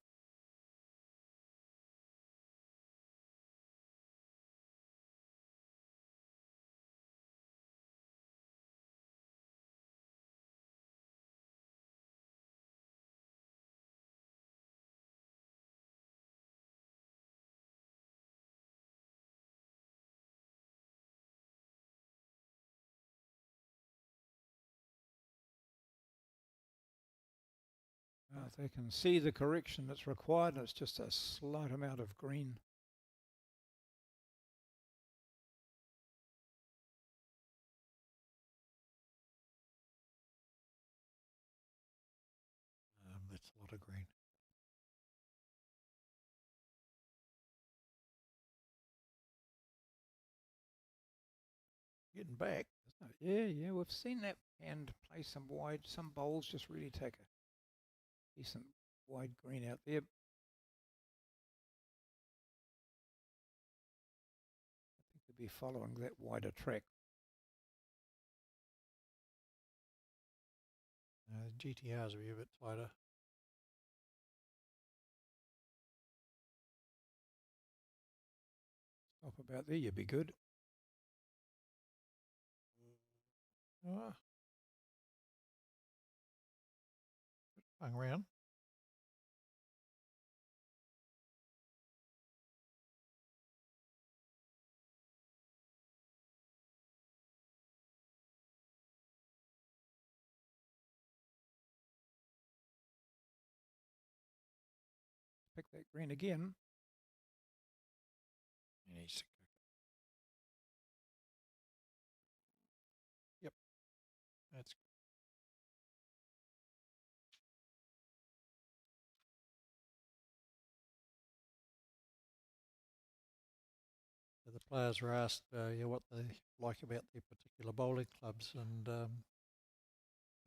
Speaker 1: Well, if they can see the correction that's required, it's just a slight amount of green.
Speaker 2: That's a lot of green. Getting back.
Speaker 1: Yeah, we've seen that hand play some wide. Some bowls just really take a decent wide green out there. I think they'll be following that wider track.
Speaker 2: GTRs will be a bit tighter.
Speaker 1: Stop about there, you'd be good.
Speaker 2: Hung around.
Speaker 1: Pick that green again.
Speaker 2: He needs to cook it. Yep. That's good. So the players were asked what they like about their particular bowling clubs, and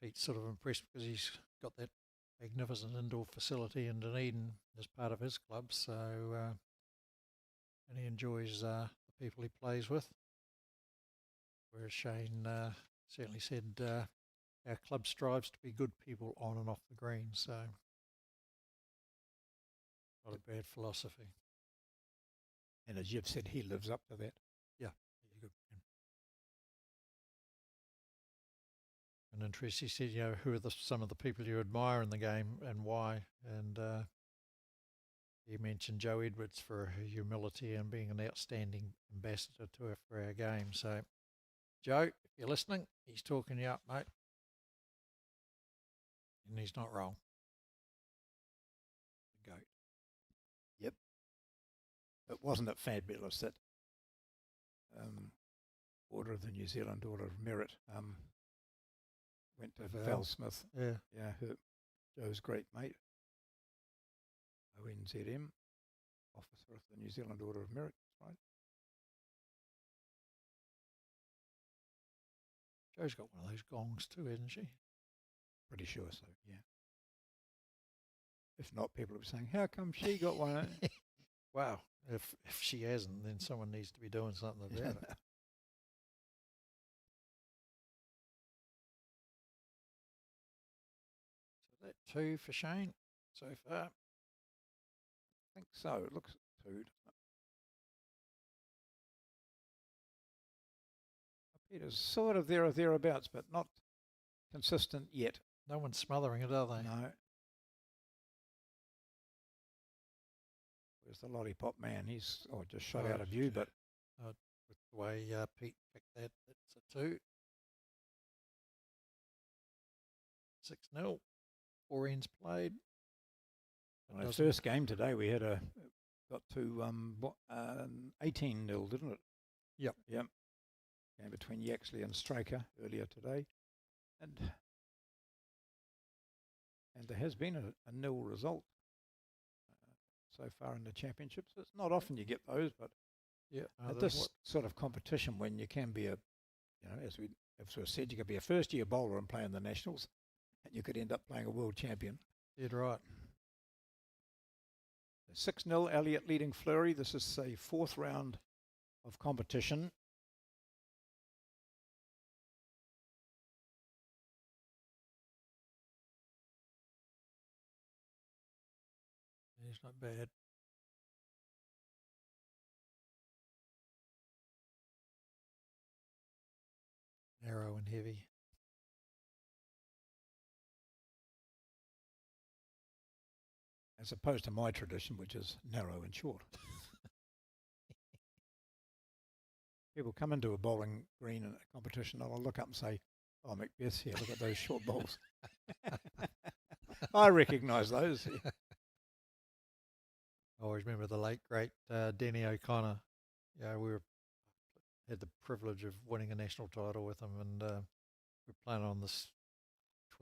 Speaker 2: Pete's sort of impressed because he's got that magnificent indoor facility in Dunedin as part of his club, so and he enjoys the people he plays with. Whereas Shane certainly said our club strives to be good people on and off the green, so not a bad philosophy.
Speaker 1: And as you've said, he lives up to that.
Speaker 2: Yeah, he's a good man. And interesting, he said, who are some of the people you admire in the game and why? And he mentioned Joe Edwards for her humility and being an outstanding ambassador for our game. So, Joe, if you're listening, he's talking you up, mate. And he's not wrong. The goat.
Speaker 1: Yep. But wasn't it fabulous that Order of the New Zealand Order of Merit went to Val Smith.
Speaker 2: Yeah.
Speaker 1: Yeah, Joe's great mate. ONZM, Officer of the New Zealand Order of Merit, right?
Speaker 2: Joe's got one of those gongs too, hasn't she?
Speaker 1: Pretty sure so, yeah. If not, people will be saying, how come she got one?
Speaker 2: Wow, if she hasn't, then someone needs to be doing something about it. So that 2 for Shane so far.
Speaker 1: I think so. It looks 2, doesn't it? Peter's sort of there or thereabouts, but not consistent yet.
Speaker 2: No one's smothering it, are they?
Speaker 1: No. Where's the lollipop man? He's just shot out of view, but
Speaker 2: with the way Pete picked that, it's a 2. 6-0. 4 ends played.
Speaker 1: on our first game today, we had got to 18-0, didn't it?
Speaker 2: Yep.
Speaker 1: Yep. Game between Yaxley and Straker earlier today, and there has been a nil result so far in the championships. It's not often you get those, but
Speaker 2: yeah,
Speaker 1: at this sort of competition, when you can be as we said, you could be a first-year bowler and play in the nationals, and you could end up playing a world champion.
Speaker 2: You're right.
Speaker 1: 6-0, Elliot leading Flurry. This is a fourth round of competition.
Speaker 2: He's not bad. Narrow and heavy.
Speaker 1: As opposed to my tradition, which is narrow and short. People come into a bowling green in a competition and I'll look up and say, oh, Macbeth here, look at those short bowls. I recognise those.
Speaker 2: I always remember the late, great Denny O'Connor. Yeah, had the privilege of winning a national title with him, and we're playing on this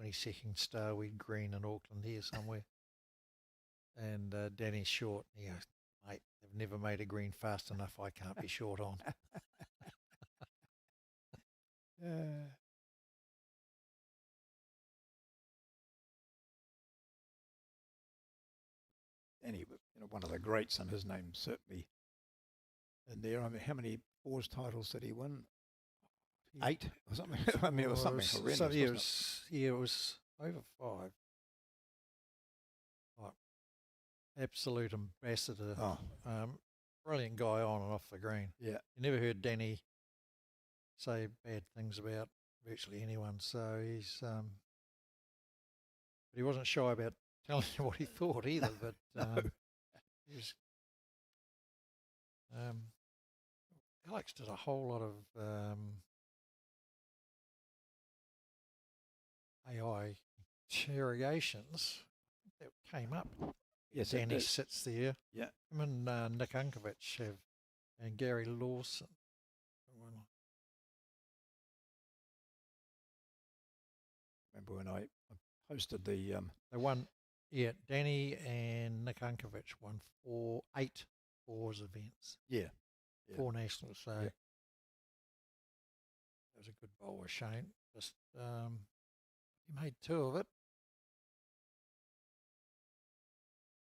Speaker 2: 22nd Starweed Green in Auckland here somewhere. And Danny's short. He goes, mate, they've never made a green fast enough. I can't be short on.
Speaker 1: Danny, one of the greats, and his name certainly in there. I mean, how many fours titles did he win? 8 or something? I mean, it was something horrendous.
Speaker 2: So
Speaker 1: It
Speaker 2: was over 5. Like, absolute ambassador.
Speaker 1: Oh.
Speaker 2: Brilliant guy on and off the green.
Speaker 1: Yeah.
Speaker 2: You never heard Danny say bad things about virtually anyone. So but he wasn't shy about telling you what he thought either. But he was. Alex did a whole lot of AI interrogations that came up.
Speaker 1: Yes,
Speaker 2: Danny sits there.
Speaker 1: Yeah.
Speaker 2: Him and Nick Unkovich and Gary Lawson.
Speaker 1: Remember when I hosted the...
Speaker 2: They won, Danny and Nick Unkovich won 8 fours events.
Speaker 1: Yeah.
Speaker 2: 4 nationals, so
Speaker 1: yeah.
Speaker 2: that was a good bowler, Shane. Just he made 2 of it.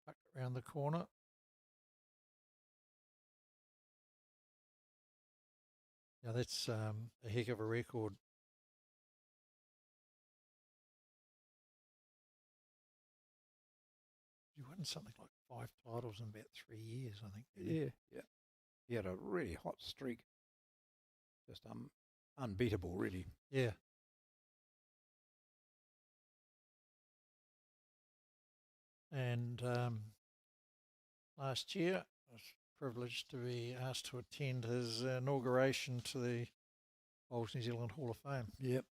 Speaker 2: Tucked it around the corner. Yeah, that's a heck of a record. You won something like 5 titles in about 3 years, I think.
Speaker 1: Yeah. He had a really hot streak. Just unbeatable, really.
Speaker 2: Yeah. And last year, I was privileged to be asked to attend his inauguration to the Bowls New Zealand Hall of Fame.
Speaker 1: Yep.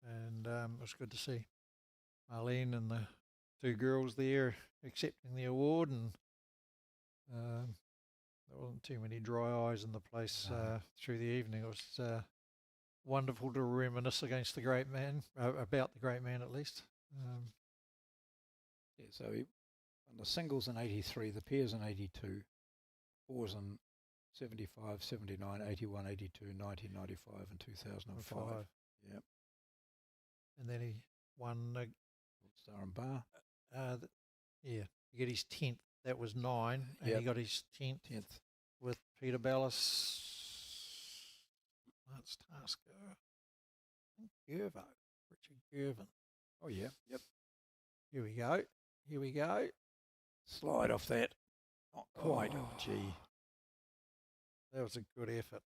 Speaker 2: And it was good to see Marlene and the 2 girls there accepting the award, and there wasn't too many dry eyes in the place through the evening. It was wonderful to reminisce against the great man, about the great man at least.
Speaker 1: Yeah, so he won the singles in 83, the pairs in 82, fours in 75, 79, 81, 82, 90, 95 and 2005. Yep.
Speaker 2: And then he won
Speaker 1: Star and Bar.
Speaker 2: to get his 10th. That was 9, and
Speaker 1: Yep.
Speaker 2: he got his 10th with Peter Ballas, Lance Tasker, and Gervo, Richard Gervin.
Speaker 1: Oh, yeah. Yep.
Speaker 2: Here we go. Here we go.
Speaker 1: Slide off that. Not quite. Oh, gee.
Speaker 2: That was a good effort.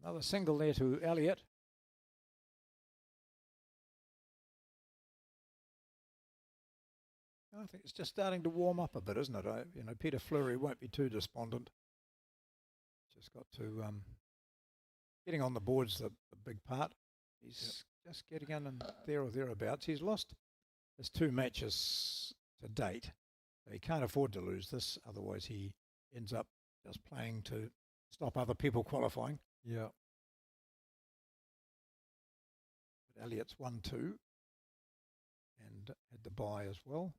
Speaker 1: Another single there to Elliot. I think it's just starting to warm up a bit, isn't it? Peter Flurry won't be too despondent. Just got to getting on the board's the big part. He's just getting in and there or thereabouts. He's lost his 2 matches to date. So he can't afford to lose this, otherwise he ends up just playing to stop other people qualifying.
Speaker 2: Yeah.
Speaker 1: But Elliot's 1-2 and had the bye as well.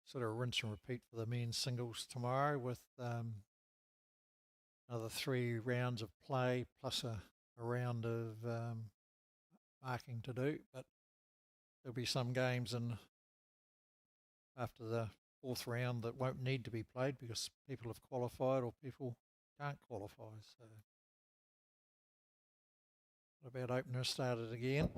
Speaker 2: Sort of rinse and repeat for the men's singles tomorrow with another 3 rounds of play plus a round of marking to do, but there'll be some games after the fourth round that won't need to be played because people have qualified or people can't qualify. So, what about opener started again?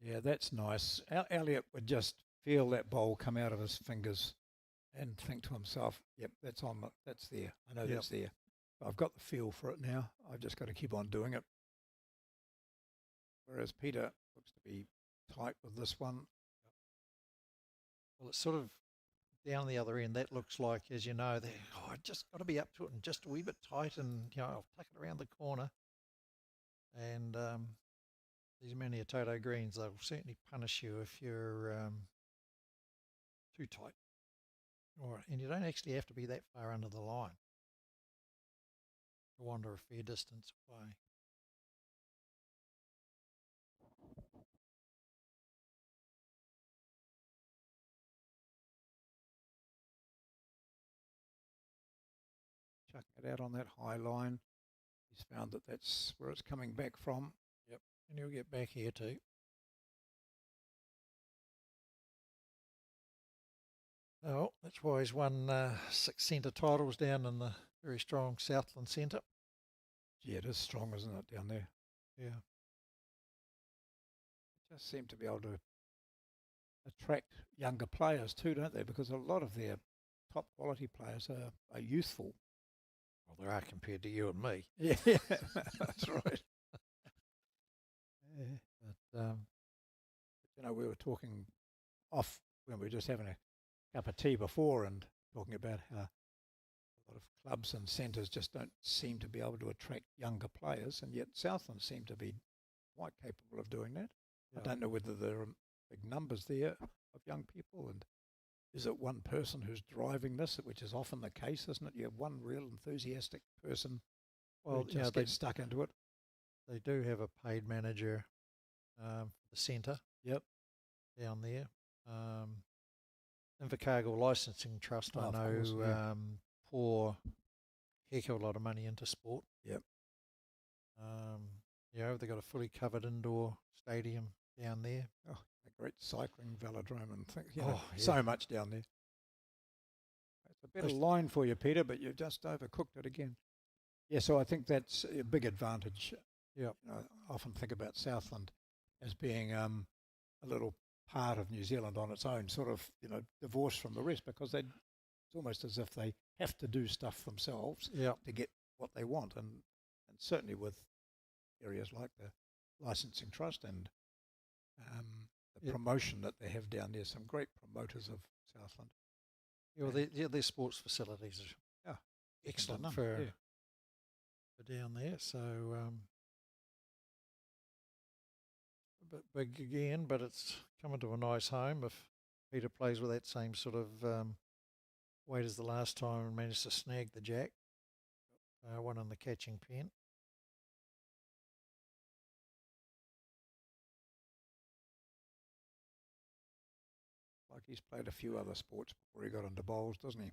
Speaker 1: Yeah, that's nice. Elliot would just feel that bowl come out of his fingers and think to himself, "Yep, that's on. That's there. I know that's there. I've got the feel for it now. I've just got to keep on doing it." Whereas Peter looks to be tight with this one.
Speaker 2: Well, it's sort of down the other end. That looks like, as you know, I just got to be up to it and just a wee bit tight, and I'll tuck it around the corner. And these Maniatoto greens, they'll certainly punish you if you're too tight. And you don't actually have to be that far under the line to wander a fair distance away.
Speaker 1: Chucking it out on that high line. He's found that that's where it's coming back from.
Speaker 2: Yep, and he'll get back here too. Oh, that's why he's won 6 centre titles down in the very strong Southland Centre.
Speaker 1: Yeah, it is strong, isn't it, down there?
Speaker 2: Yeah.
Speaker 1: Just seem to be able to attract younger players too, don't they? Because a lot of their top quality players are youthful.
Speaker 2: Well, there are compared to you and me.
Speaker 1: Yeah, that's right.
Speaker 2: Yeah. But,
Speaker 1: we were talking off when we were just having a cup of tea before and talking about how a lot of clubs and centres just don't seem to be able to attract younger players, and yet Southland seem to be quite capable of doing that.
Speaker 2: yeah.
Speaker 1: I don't know whether there are big numbers there of young people, and is it one person who's driving this, which is often the case, isn't it? You have one real enthusiastic person who just gets stuck into it.
Speaker 2: They do have a paid manager for the centre.
Speaker 1: Yep.
Speaker 2: Down there. Invercargill Licensing Trust, I know,
Speaker 1: course, yeah.
Speaker 2: Pour heck of a lot of money into sport.
Speaker 1: Yep.
Speaker 2: They've got a fully covered indoor stadium down there.
Speaker 1: Oh, a great cycling velodrome and things.
Speaker 2: So
Speaker 1: much down there. It's a better line for you, Peter, but you've just overcooked it again. Yeah, so I think that's a big advantage.
Speaker 2: Yeah.
Speaker 1: I often think about Southland as being a little part of New Zealand on its own, sort of, divorced from the rest, because it's almost as if they have to do stuff themselves to get what they want. And certainly with areas like the Licensing Trust and the promotion that they have down there, some great promoters of Southland.
Speaker 2: Their sports facilities are excellent for down there. So a bit big again, but it's coming to a nice home if Peter plays with that same sort of weight as the last time and managed to snag the jack. One on the catching pen.
Speaker 1: Like he's played a few other sports before he got into bowls, doesn't he?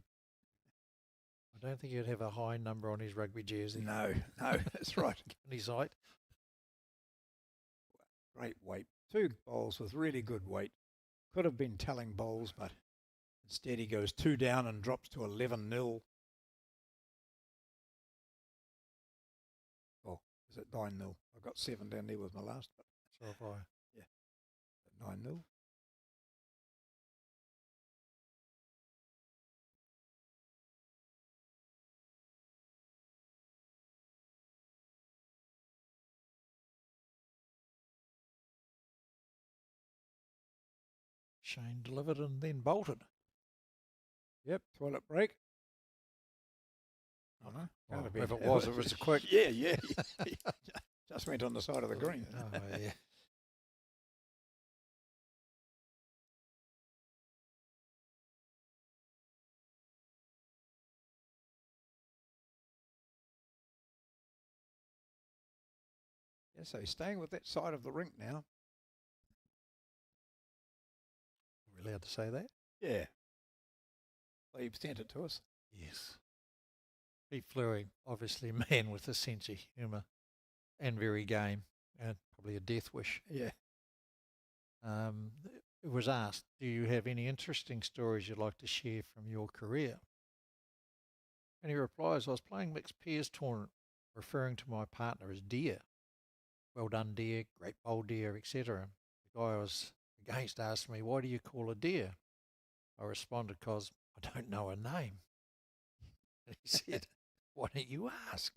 Speaker 2: I don't think he'd have a high number on his rugby jersey.
Speaker 1: No, that's right.
Speaker 2: Given his height.
Speaker 1: Great weight. 2 bowls with really good weight. Could have been telling bowls, but instead he goes 2 down and drops to 11-0. Oh, is it 9-0? I got 7 down there with my last, but
Speaker 2: So if I.
Speaker 1: Yeah. 9-0.
Speaker 2: Shane delivered and then bolted.
Speaker 1: Yep, toilet break. Oh, no.
Speaker 2: Well,
Speaker 1: Can't
Speaker 2: if
Speaker 1: have
Speaker 2: it was a quick.
Speaker 1: Yeah. Just went on the side of the green.
Speaker 2: Oh, yeah.
Speaker 1: Yeah, so he's staying with that side of the rink now.
Speaker 2: Are we allowed to say that?
Speaker 1: Yeah. Well, he sent it to us.
Speaker 2: Yes. Pete Flurry, obviously a man with a sense of humour and very game, and probably a death wish.
Speaker 1: Yeah.
Speaker 2: It was asked, do you have any interesting stories you'd like to share from your career? And he replies, I was playing mixed pairs tournament, referring to my partner as dear. Well done, dear, great bowl, dear, etc. The guy I was against asked me, why do you call her dear? I responded, because I don't know her name. And he said, why don't you ask?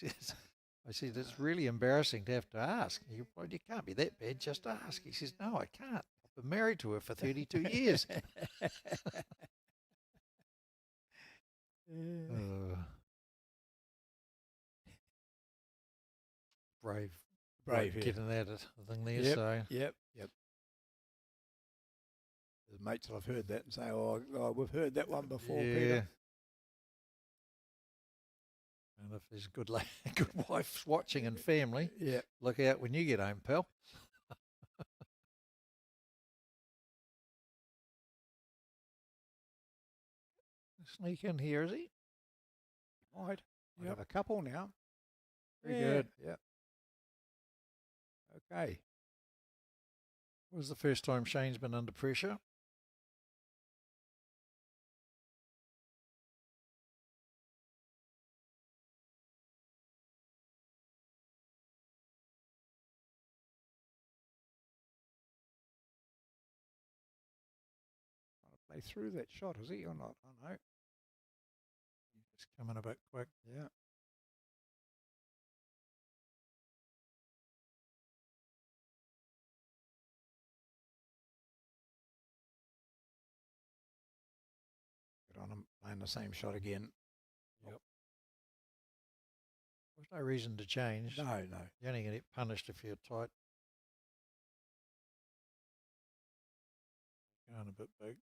Speaker 2: I said, it's really embarrassing to have to ask. He replied, you can't be that bad, just ask. He says, no, I can't. I've been married to her for 32 years. Brave.
Speaker 1: Brave, yeah.
Speaker 2: Getting at it, I think there,
Speaker 1: Yep,
Speaker 2: so.
Speaker 1: yep. The mates I've heard that and say, oh, we've heard that one before,
Speaker 2: Yeah.
Speaker 1: Peter.
Speaker 2: And if there's good wives watching and family,
Speaker 1: Yeah.
Speaker 2: look out when you get home, pal. Sneak in here, is he?
Speaker 1: Right. We
Speaker 2: Yep.
Speaker 1: have a couple now.
Speaker 2: Very good.
Speaker 1: Yeah. Okay.
Speaker 2: Was the first time Shane's been under pressure?
Speaker 1: Trying to play through that shot, is he or not? I know.
Speaker 2: It's coming a bit quick.
Speaker 1: Yeah. Good on him, playing the same shot again.
Speaker 2: Yep. There's no reason to change.
Speaker 1: No.
Speaker 2: You're only going to get punished if you're tight. Going a bit big.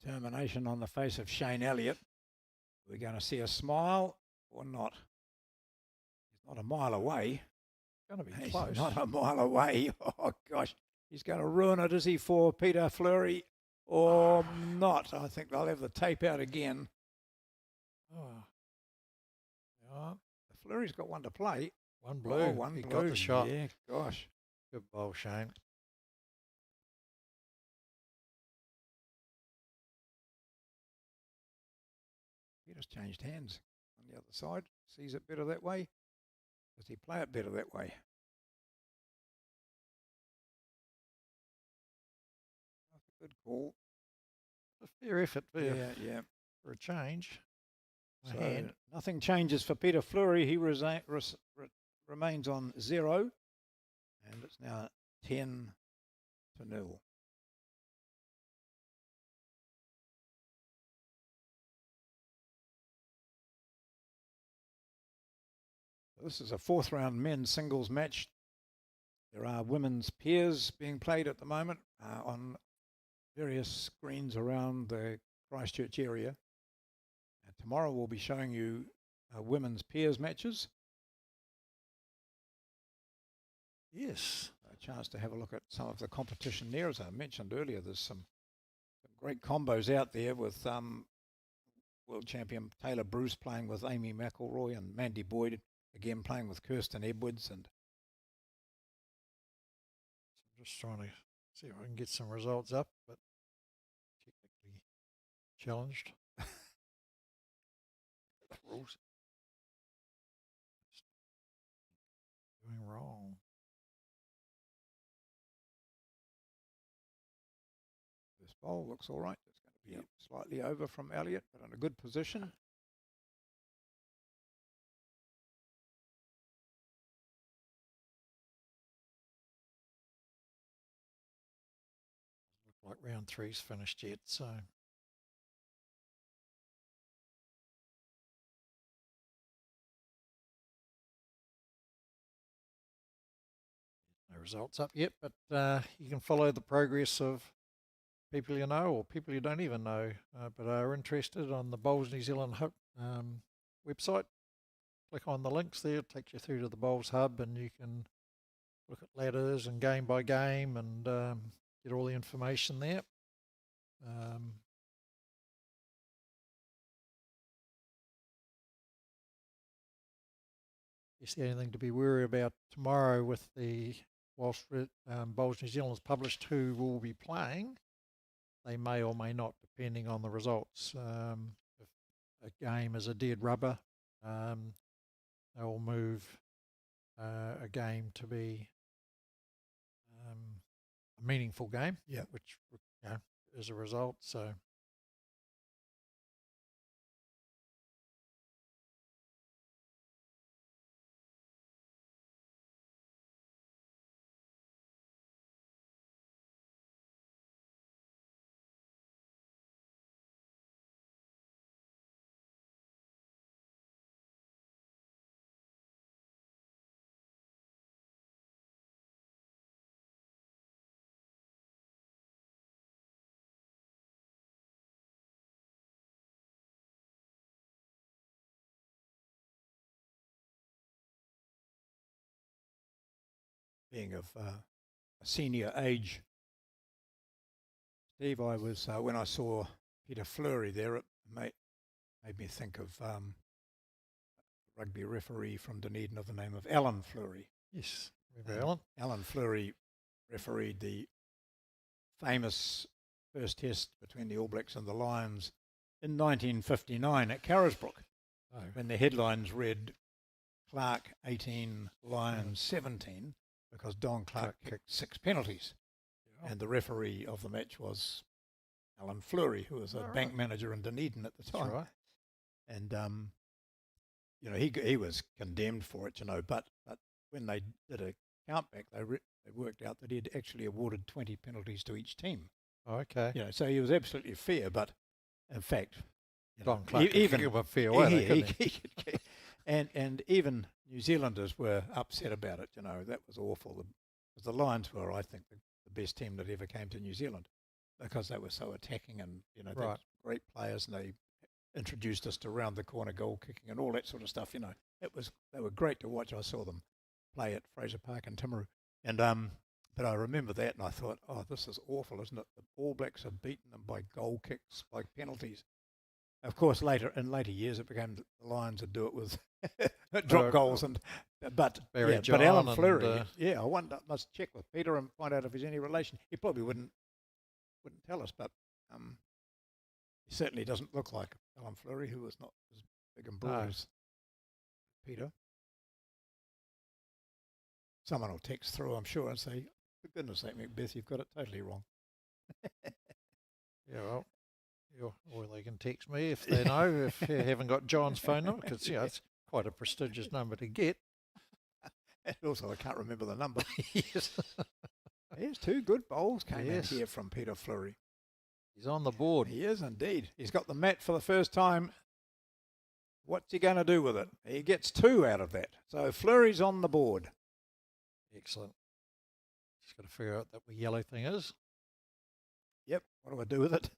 Speaker 1: Determination on the face of Shane Elliott. We're going to see a smile or not. He's not a mile away.
Speaker 2: Going to be
Speaker 1: He's
Speaker 2: close.
Speaker 1: not a mile away. Oh, gosh. He's going to ruin it, is he, for Peter Flurry? Or not? I think they'll have the tape out again.
Speaker 2: Oh. Yeah.
Speaker 1: Flurry's got one to play.
Speaker 2: One blue.
Speaker 1: Oh, one
Speaker 2: he
Speaker 1: blue.
Speaker 2: got the shot.
Speaker 1: Yeah, gosh.
Speaker 2: Good bowl, Shane.
Speaker 1: Peter's changed hands on the other side. Sees it better that way. Does he play it better that way? That's a good call.
Speaker 2: A fair effort there
Speaker 1: Yeah.
Speaker 2: for a change.
Speaker 1: So
Speaker 2: Hand.
Speaker 1: nothing changes for Peter Flurry. He remains on 0. And it's now 10-0. This is a 4th round men's singles match. There are women's pairs being played at the moment on various screens around the Christchurch area. And tomorrow we'll be showing you women's pairs matches.
Speaker 2: Yes.
Speaker 1: A chance to have a look at some of the competition there. As I mentioned earlier, there's some great combos out there with world champion Taylor Bruce playing with Amy McElroy and Mandy Boyd again playing with Kirsten Edwards. And
Speaker 2: I'm just trying to see if I can get some results up, but technically challenged. Rules. Doing wrong.
Speaker 1: this bowl looks all right. It's going to be slightly over from Elliot, but in a good position.
Speaker 2: Look like round 3's finished yet, so. No results up yet, but you can follow the progress of people you know or people you don't even know, but are interested on the Bowls New Zealand Hub website. Click on the links there, it takes you through to the Bowls Hub, and you can look at ladders and game by game and get all the information there. Is there anything to be worried about tomorrow with whilst Bowls New Zealand's published who will be playing? They may or may not, depending on the results. If a game is a dead rubber, they will move a game to be a meaningful game, which is a result. So.
Speaker 1: Being of a senior age, Steve, I was when I saw Peter Flurry there, it made me think of a rugby referee from Dunedin of the name of Alan Flurry.
Speaker 2: Yes, remember Alan?
Speaker 1: Alan Flurry refereed the famous first test between the All Blacks and the Lions in 1959 at Carisbrook, when the headlines read Clark 18, Lions 17, because Don Clark kicked 6 penalties. And the referee of the match was Alan Flurry, who was a bank manager in Dunedin at the time.
Speaker 2: Right.
Speaker 1: And, he was condemned for it, but when they did a countback, they worked out that he'd actually awarded 20 penalties to each team.
Speaker 2: Okay.
Speaker 1: So he was absolutely fair, but in fact,
Speaker 2: Don Clark even a fair way,
Speaker 1: and even New Zealanders were upset about it. That was awful. Because the Lions were, I think, the best team that ever came to New Zealand, because they were so attacking and they were great players, and they introduced us to round the corner goal kicking and all that sort of stuff. They were great to watch. I saw them play at Fraser Park in Timaru, and but I remember that, and I thought, oh, this is awful, isn't it? The All Blacks have beaten them by goal kicks, by penalties. Of course, in later years, it became the Lions would do it with drop goals, but Alan Flurry, I wonder, must check with Peter and find out if there's any relation. He probably wouldn't tell us, but he certainly doesn't look like Alan Flurry, who was not as big and broad as Peter. Someone will text through, I'm sure, and say, for goodness sake, Macbeth, you've got it totally wrong.
Speaker 2: Or they can text me if they know, if you haven't got John's phone number, because it's quite a prestigious number to get.
Speaker 1: And also, I can't remember the number.
Speaker 2: Yes.
Speaker 1: Here's 2 good bowls came in here from Peter Flurry.
Speaker 2: He's on the board.
Speaker 1: He is indeed. He's got the mat for the first time. What's he going to do with it? He gets 2 out of that. So Flurry's on the board.
Speaker 2: Excellent. Just got to figure out what the yellow thing is.
Speaker 1: Yep. What do I do with it?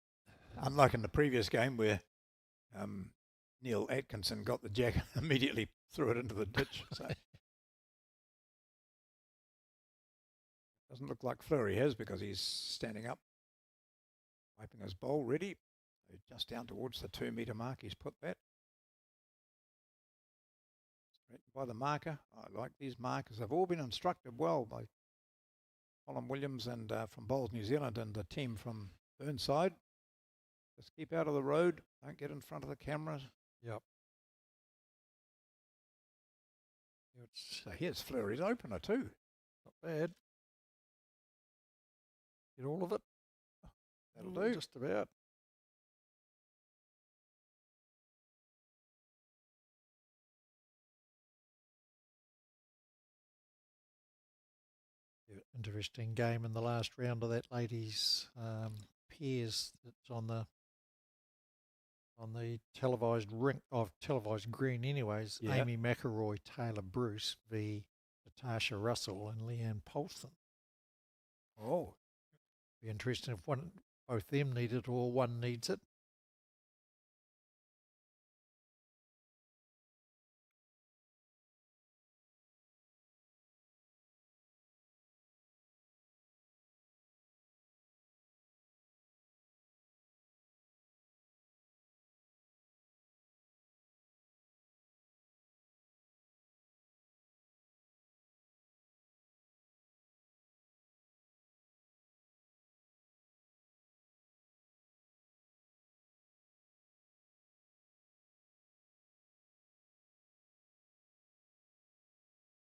Speaker 1: Unlike in the previous game where Neil Atkinson got the jack and immediately threw it into the ditch. So doesn't look like Flurry has, because he's standing up, wiping his bowl ready. So just down towards the 2-metre mark, he's put that. Straight by the marker. I like these markers. They've all been instructed well by Colin Williams and from Bowls New Zealand and the team from Burnside. Just keep out of the road. Don't get in front of the cameras.
Speaker 2: Yep.
Speaker 1: So here's Flurry's opener too.
Speaker 2: Not bad. Get all of it?
Speaker 1: That'll do.
Speaker 2: Just about. Interesting game in the last round of that ladies' pairs that's on the televised televised green anyways.
Speaker 1: Yeah.
Speaker 2: Amy McElroy, Taylor Bruce v the Natasha Russell and Leanne Polston.
Speaker 1: Oh,
Speaker 2: Be interesting if both them need it or one needs it.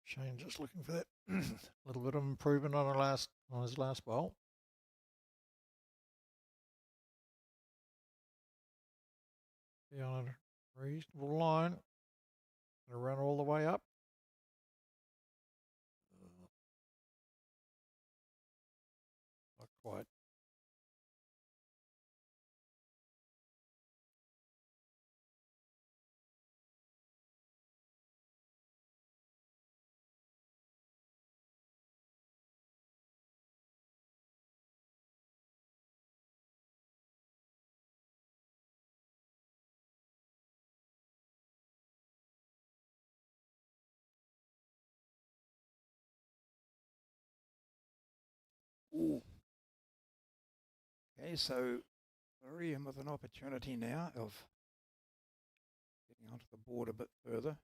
Speaker 2: Shane just looking for that little bit of improvement on his last bowl. Be on a reasonable line. Gonna run all the way up. Not quite.
Speaker 1: ooh. Okay, so Flurry in with an opportunity now of getting onto the board a bit further.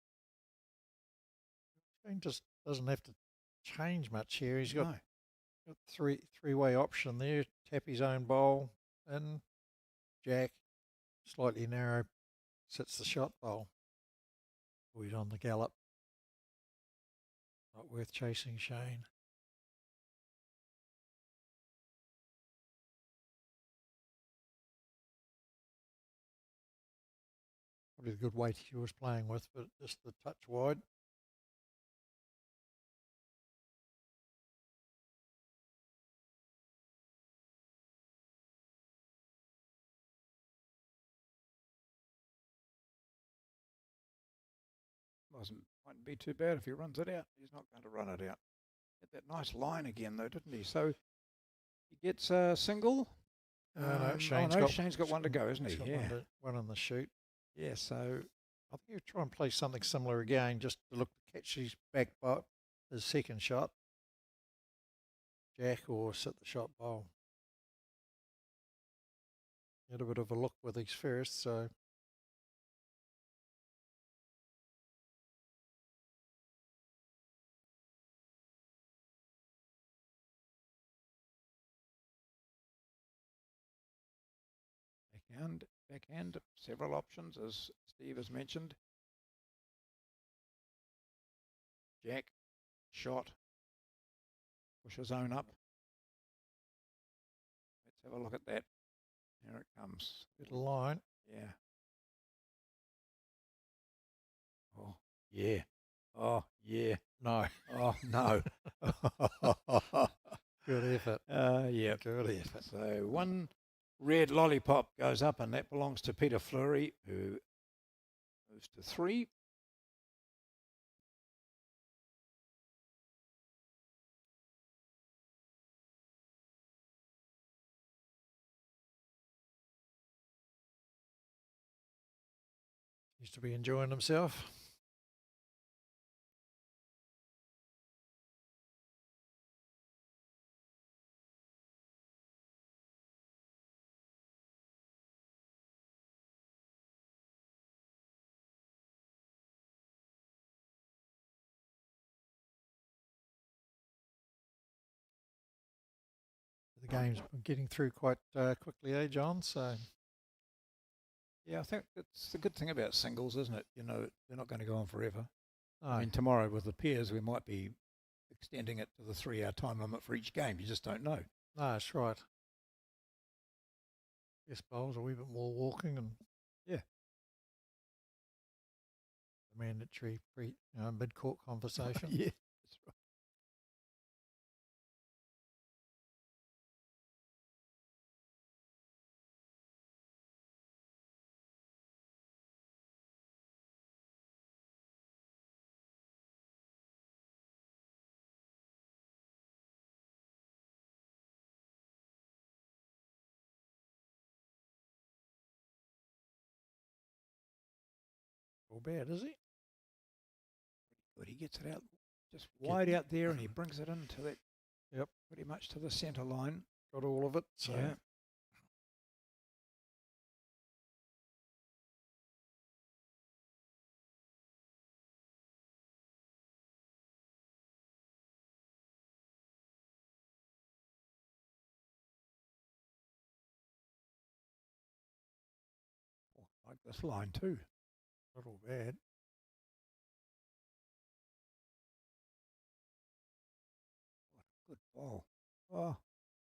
Speaker 2: Shane just doesn't have to change much here. He's got
Speaker 1: No.
Speaker 2: three-way option there. Tap his own bowl and jack, slightly narrow, sits the shot bowl. Oh, he's on the gallop. Not worth chasing Shane. Probably a good weight he was playing with, but just the touch wide.
Speaker 1: Mightn't be too bad if he runs it out. He's not going to run it out. Hit that nice line again, though, didn't he? So he gets a single.
Speaker 2: No,
Speaker 1: Shane's got one to go, isn't he?
Speaker 2: He's got
Speaker 1: Yeah.
Speaker 2: one on the shoot.
Speaker 1: Yeah, so
Speaker 2: I think he'll try and play something similar again, just to look to catch his back bowl, his second shot. Jack or sit the shot bowl. Had a bit of a look with his first, so
Speaker 1: backhand, several options, as Steve has mentioned. Jack, shot, push his own up. Let's have a look at that. Here it comes.
Speaker 2: good line.
Speaker 1: Yeah. Oh, yeah. Oh, yeah.
Speaker 2: No,
Speaker 1: Oh, no.
Speaker 2: good effort.
Speaker 1: Yeah.
Speaker 2: Good effort.
Speaker 1: So one red lollipop goes up, and that belongs to Peter Flurry, who moves to 3.
Speaker 2: Seems to be enjoying himself. The game's getting through quite quickly, eh, John? So
Speaker 1: Yeah, I think that's the good thing about singles, isn't it? You know, they're not going to go on forever.
Speaker 2: no,
Speaker 1: I mean, tomorrow with the pairs, we might be extending it to the 3-hour time limit for each game. You just don't know.
Speaker 2: no, that's right. Yes, bowls a wee bit more walking and
Speaker 1: Yeah.
Speaker 2: the mandatory mid-court conversation.
Speaker 1: Yeah.
Speaker 2: all bad, is he?
Speaker 1: But he gets it out just wide out there, and he brings it into that.
Speaker 2: Yep.
Speaker 1: Pretty much to the centre line.
Speaker 2: Got all of it. So.
Speaker 1: Yeah. I like this line too.
Speaker 2: Not all bad.
Speaker 1: Good ball. Oh,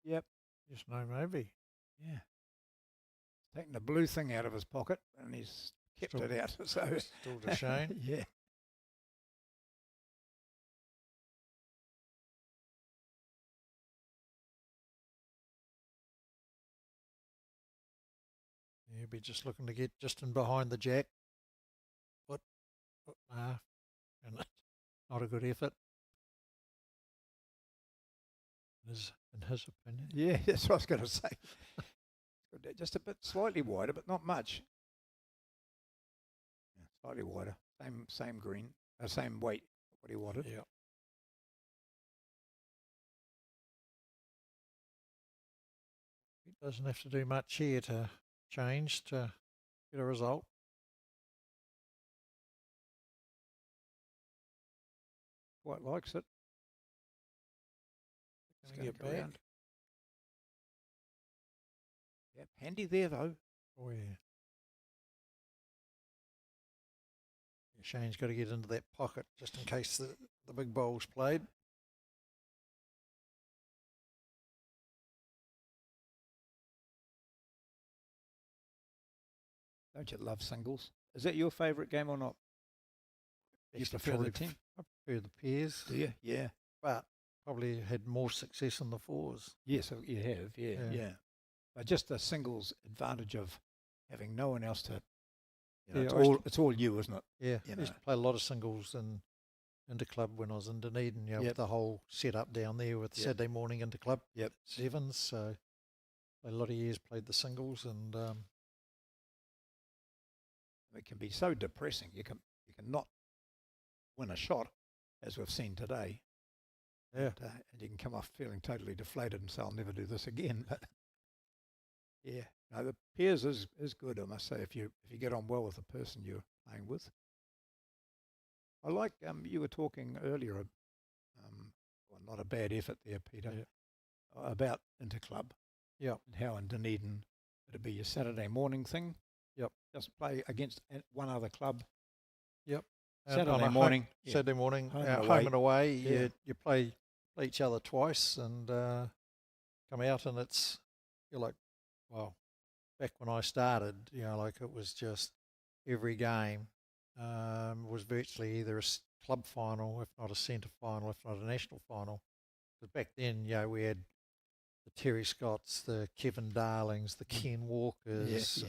Speaker 1: yep.
Speaker 2: Just no maybe.
Speaker 1: Yeah. Taking the blue thing out of his pocket, and he's kept
Speaker 2: Still-
Speaker 1: it out. So
Speaker 2: Still to Shane.
Speaker 1: yeah.
Speaker 2: He'll be just looking to get just in behind the jack. But and not a good effort. In his opinion.
Speaker 1: Yeah, that's what I was going to say. Just a bit slightly wider, but not much. Yeah, slightly wider. Same green. Same weight. What he wanted.
Speaker 2: Yeah. He doesn't have to do much here to change to get a result.
Speaker 1: Quite likes it.
Speaker 2: Gonna
Speaker 1: Gonna
Speaker 2: get
Speaker 1: go
Speaker 2: back.
Speaker 1: round. Yep, handy there though.
Speaker 2: Oh, yeah. Shane's got to get into that pocket just in case the big bowl's played.
Speaker 1: Don't you love singles? Is that your favourite game or not? You
Speaker 2: Best of
Speaker 1: prefer the
Speaker 2: probably
Speaker 1: team?
Speaker 2: I prefer the pairs,
Speaker 1: Do you? Yeah.
Speaker 2: but probably had more success in the fours.
Speaker 1: Yes, you have. Yeah,
Speaker 2: Yeah.
Speaker 1: yeah. But just the singles advantage of having no one else to.
Speaker 2: Yeah,
Speaker 1: it's
Speaker 2: I used
Speaker 1: it's all you, isn't it?
Speaker 2: Yeah,
Speaker 1: You
Speaker 2: I used
Speaker 1: know.
Speaker 2: to play a lot of singles in interclub when I was in Dunedin,
Speaker 1: Yep.
Speaker 2: with the whole setup down there with
Speaker 1: Yep.
Speaker 2: Saturday morning interclub.
Speaker 1: Yep.
Speaker 2: Sevens, so a lot of years played the singles, and
Speaker 1: It can be so depressing. You can not win a shot, as we've seen today.
Speaker 2: yeah,
Speaker 1: And you can come off feeling totally deflated and say, "I'll never do this again." But yeah, no, the pairs is good. I must say, if you get on well with the person you're playing with. I like you were talking earlier. Well, not a bad effort there, Peter.
Speaker 2: Yeah.
Speaker 1: About interclub.
Speaker 2: Yeah.
Speaker 1: And how in Dunedin it'd be your Saturday morning thing.
Speaker 2: Yep.
Speaker 1: Just play against one other club.
Speaker 2: yep. And
Speaker 1: Saturday
Speaker 2: on a
Speaker 1: morning. Yeah.
Speaker 2: Saturday morning,
Speaker 1: Home
Speaker 2: home,
Speaker 1: and away.
Speaker 2: and away.
Speaker 1: Yeah.
Speaker 2: You play each other twice, and come out, and you're like, wow. Back when I started, like it was just every game was virtually either a club final, if not a centre final, if not a national final. Because back then, we had the Terry Scotts, the Kevin Darlings, the Ken Walkers,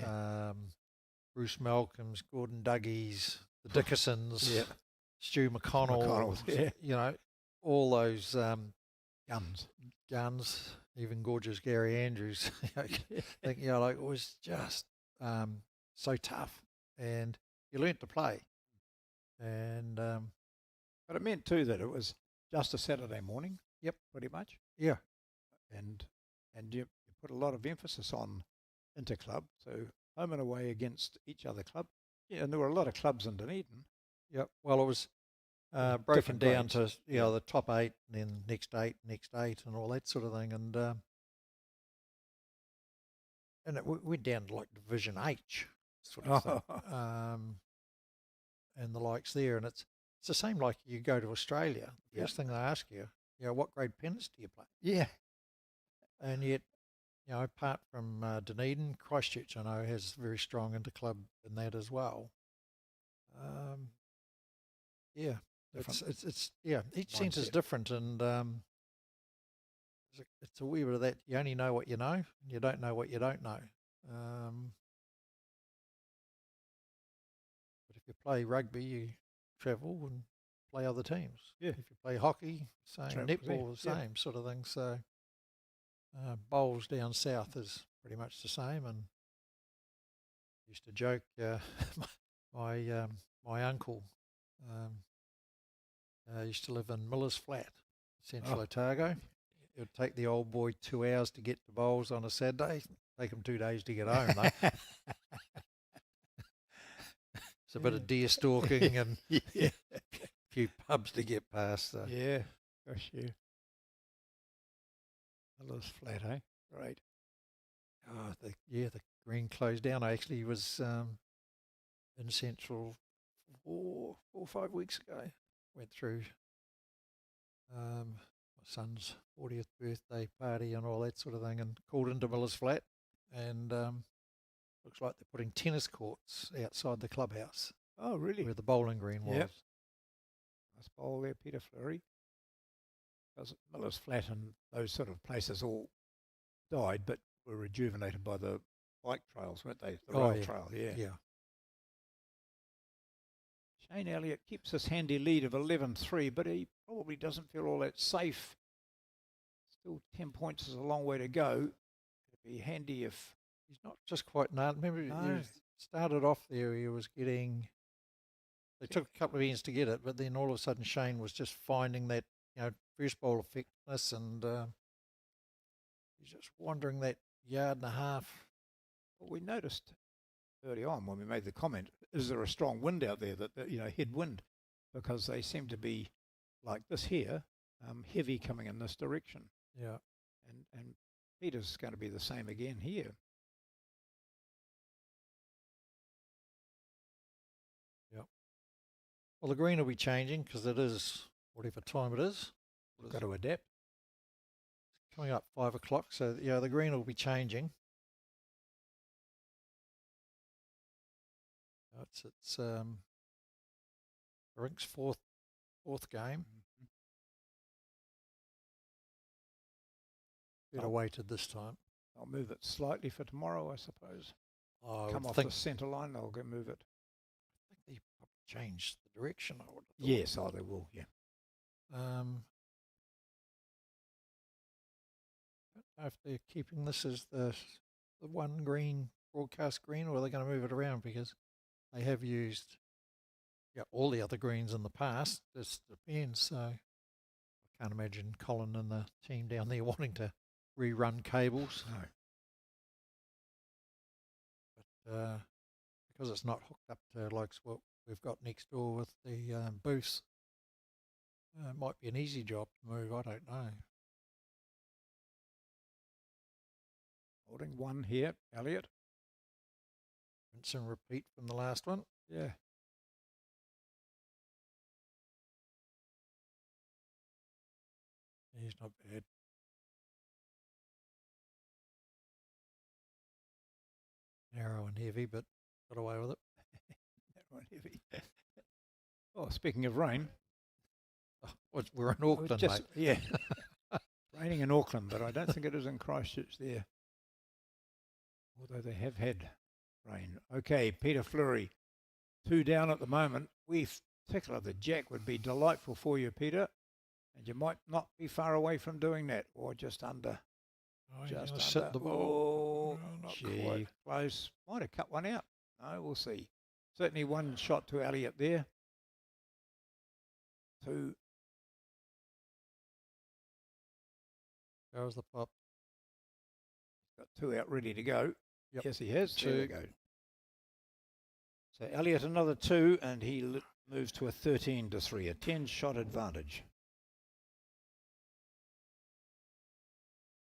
Speaker 2: Bruce Malcolms, Gordon Duggies, the Dickersons,
Speaker 1: Yeah.
Speaker 2: Stu McConnell,
Speaker 1: McConnell, yeah.
Speaker 2: All those
Speaker 1: Guns.
Speaker 2: even gorgeous Gary Andrews. It was just so tough, and you learnt to play. And
Speaker 1: But it meant too that it was just a Saturday morning.
Speaker 2: Yep.
Speaker 1: Pretty much.
Speaker 2: yeah,
Speaker 1: And you put a lot of emphasis on interclub, so home and away against each other club. Yeah, and there were a lot of clubs in Dunedin.
Speaker 2: yep. Well, it was broken
Speaker 1: Different
Speaker 2: down
Speaker 1: grades.
Speaker 2: to the top 8, and then next eight, and all that sort of thing, and it went down to like Division H sort of thing, and the likes there, and it's the same like you go to Australia. The first thing they ask you, what grade pennants do you play?
Speaker 1: Yeah.
Speaker 2: And yet, apart from Dunedin, Christchurch, I know has very strong interclub in that as well. Yeah, it's each centre's
Speaker 1: mindset.
Speaker 2: different, and it's a wee bit of that. You only know what you know, and you don't know what you don't know. But if you play rugby, you travel and play other teams.
Speaker 1: Yeah.
Speaker 2: If you play hockey, same.
Speaker 1: Travel,
Speaker 2: Netball, the
Speaker 1: yeah.
Speaker 2: same sort of thing. So bowls down south is pretty much the same. And used to joke, my my uncle used to live in Miller's Flat, Central Otago. It would take the old boy 2 hours to get to bowls on a Saturday. Take him 2 days to get home, though. It's a bit of deer stalking and
Speaker 1: Yeah.
Speaker 2: a few pubs to get past. So.
Speaker 1: Yeah. Gosh, yeah. Miller's Flat, eh? Great.
Speaker 2: Oh, the green closed down. I actually was in Central 4 or 5 weeks ago. Went through my son's 40th birthday party and all that sort of thing, and called into Miller's Flat, and looks like they're putting tennis courts outside the clubhouse
Speaker 1: Oh, really?
Speaker 2: where the bowling green was.
Speaker 1: Yep. Nice bowl there, Peter Flurry. Because Miller's Flat and those sort of places all died, but were rejuvenated by the bike trails, weren't they? The rail trail, yeah.
Speaker 2: Yeah.
Speaker 1: Shane Elliott keeps this handy lead of 11-3, but he probably doesn't feel all that safe. Still 10 points is a long way to go. It'd be handy if...
Speaker 2: He's not just quite nailed. Remember, he started off there, he was getting... They took a couple of innings to get it, but then all of a sudden Shane was just finding that, first bowl effectiveness, and he's just wandering that yard and a half.
Speaker 1: Well, we noticed early on when we made the comment, is there a strong wind out there, that headwind? Because they seem to be like this here, heavy coming in this direction.
Speaker 2: Yeah.
Speaker 1: And Peter's going to be the same again here.
Speaker 2: Yeah. Well, the green will be changing because it is whatever time it is.
Speaker 1: We've got to adapt.
Speaker 2: It's coming up 5 o'clock, so the green will be changing. It's Rink's fourth game. Better weighted this time.
Speaker 1: I'll move it slightly for tomorrow, I suppose.
Speaker 2: Come
Speaker 1: off the centre line, they'll go move it.
Speaker 2: I think they changed the direction. I would have
Speaker 1: yes, they will. Yeah.
Speaker 2: I don't know if they're keeping this as the one green broadcast green, or are they going to move it around, because they have used all the other greens in the past. This depends. So I can't imagine Colin and the team down there wanting to rerun cables.
Speaker 1: No.
Speaker 2: But because it's not hooked up to like what we've got next door with the booths, it might be an easy job to move. I don't know.
Speaker 1: Holding one here, Elliot.
Speaker 2: Rinse and repeat from the last one.
Speaker 1: Yeah.
Speaker 2: He's not bad. Narrow and heavy, but got away with it.
Speaker 1: Narrow and heavy. Oh, speaking of rain.
Speaker 2: We're in Auckland, mate.
Speaker 1: Yeah. Raining in Auckland, but I don't think it is in Christchurch there. Although they have had rain. Okay, Peter Flurry, 2 down at the moment. Particularly the jack would be delightful for you, Peter. And you might not be far away from doing that, or just under.
Speaker 2: Just under. Sit the ball.
Speaker 1: Oh,
Speaker 2: not
Speaker 1: quite close. Might have cut one out. No, we'll see. Certainly one shot to Elliot there. 2.
Speaker 2: Goes the pop.
Speaker 1: Got 2 out ready to go.
Speaker 2: Yep.
Speaker 1: Yes, he has.
Speaker 2: 2.
Speaker 1: There we go. So Elliot another 2, and he moves to a 13-3, a 10-shot advantage.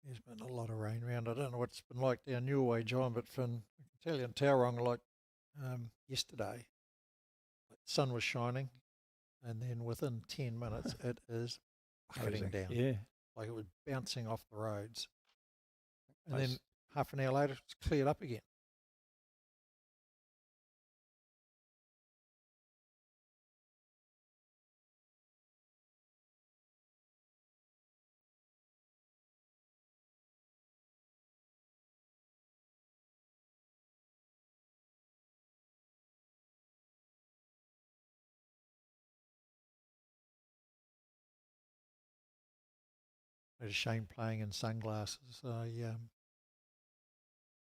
Speaker 2: There's been a lot of rain around. I don't know what it's been like down your way, John, but I can tell you in Tauranga, like yesterday, the sun was shining, and then within 10 minutes, it is bucketing down.
Speaker 1: Yeah.
Speaker 2: Like it was bouncing off the roads. And then half an hour later, it's cleared up again. It's a shame playing in sunglasses. I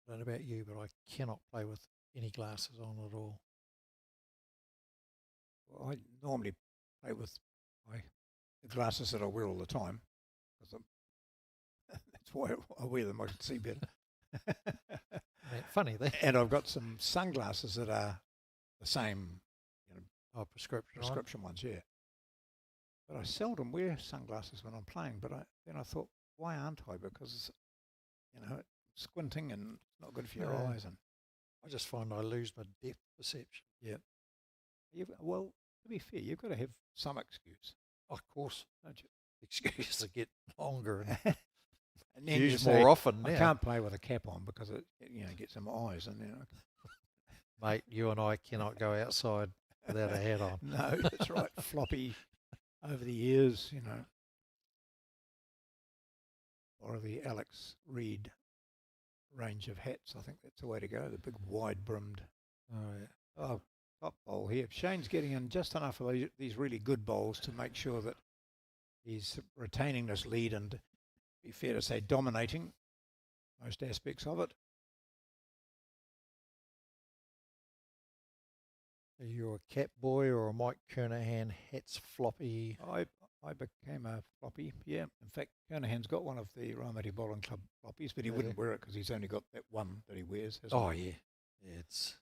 Speaker 2: don't know about you, but I cannot play with any glasses on at all.
Speaker 1: Well, I normally play with the glasses that I wear all the time, because that's why I wear them. I can see better.
Speaker 2: Yeah, funny that.
Speaker 1: And I've got some sunglasses that are the same,
Speaker 2: Oh, prescription.
Speaker 1: prescription ones, yeah. But I seldom wear sunglasses when I'm playing. But then I thought, why aren't I? Because squinting and it's not good for your eyes. And
Speaker 2: I just find I lose my depth perception.
Speaker 1: yeah, well, to be fair, you've got to have some excuse,
Speaker 2: Of course,
Speaker 1: don't you?
Speaker 2: excuse to get longer and
Speaker 1: And then
Speaker 2: use
Speaker 1: you say,
Speaker 2: more often
Speaker 1: I
Speaker 2: now.
Speaker 1: can't play with a cap on because it gets in my eyes, and
Speaker 2: Mate, you and I cannot go outside without a hat on.
Speaker 1: no, that's right, floppy over the ears, or the Alex Reed range of hats. I think that's the way to go. The big wide brimmed.
Speaker 2: Oh, yeah.
Speaker 1: Oh, top bowl here. Shane's getting in just enough of these really good bowls to make sure that he's retaining this lead and, be fair to say, dominating most aspects of it.
Speaker 2: Are you a cap boy or a Mike Kernahan hats floppy?
Speaker 1: I became a floppy, yeah. In fact, Kernahan's got one of the Raumati Bowling Club floppies, but he wouldn't wear it because he's only got that one that he wears.
Speaker 2: Oh, yeah. Yeah, it's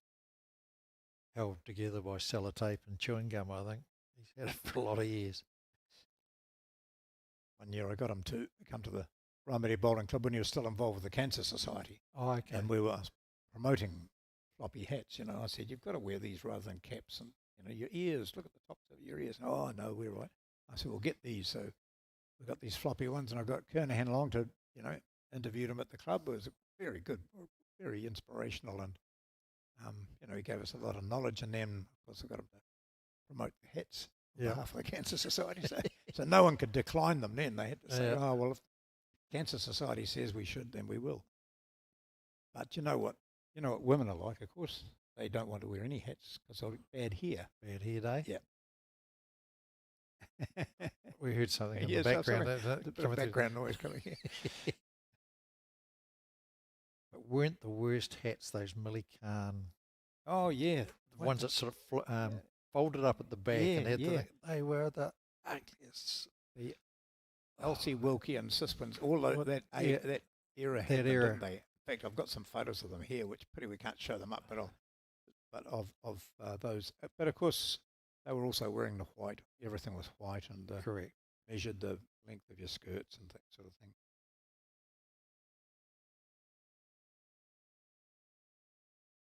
Speaker 2: held together by sellotape and chewing gum, I think. He's had it for a lot of years.
Speaker 1: One year I got him to come to the Raumati Bowling Club when he was still involved with the Cancer Society.
Speaker 2: Oh, okay.
Speaker 1: And we were promoting floppy hats, I said, you've got to wear these rather than caps, and, your ears, look at the tops of your ears. Oh, no, we're right. I said, we'll get these. So we got these floppy ones, and I got Kernahan along to, interviewed him at the club. It was very good, very inspirational, and, he gave us a lot of knowledge, and then, of course, I got him to promote the hats on behalf of the Cancer Society. So no one could decline them then. They had to say, oh, well, if Cancer Society says we should, then we will. But you know what? You know what women are like, of course. They don't want to wear any hats because they'll get bad hair.
Speaker 2: Bad hair day?
Speaker 1: Yeah.
Speaker 2: We heard something in
Speaker 1: Yes,
Speaker 2: the background.
Speaker 1: a bit of background noise coming here.
Speaker 2: But weren't the worst hats those Millikan,
Speaker 1: Oh, yeah.
Speaker 2: the ones that sort of folded up at the back and had they were the ugliest.
Speaker 1: The Elsie Wilkie and Sispins, all that era had them,
Speaker 2: era.
Speaker 1: didn't they? In fact, I've got some photos of them here, which pity we can't show them up, but of those. But of course, they were also wearing the white. Everything was white, and
Speaker 2: Correct.
Speaker 1: measured the length of your skirts and that sort of thing.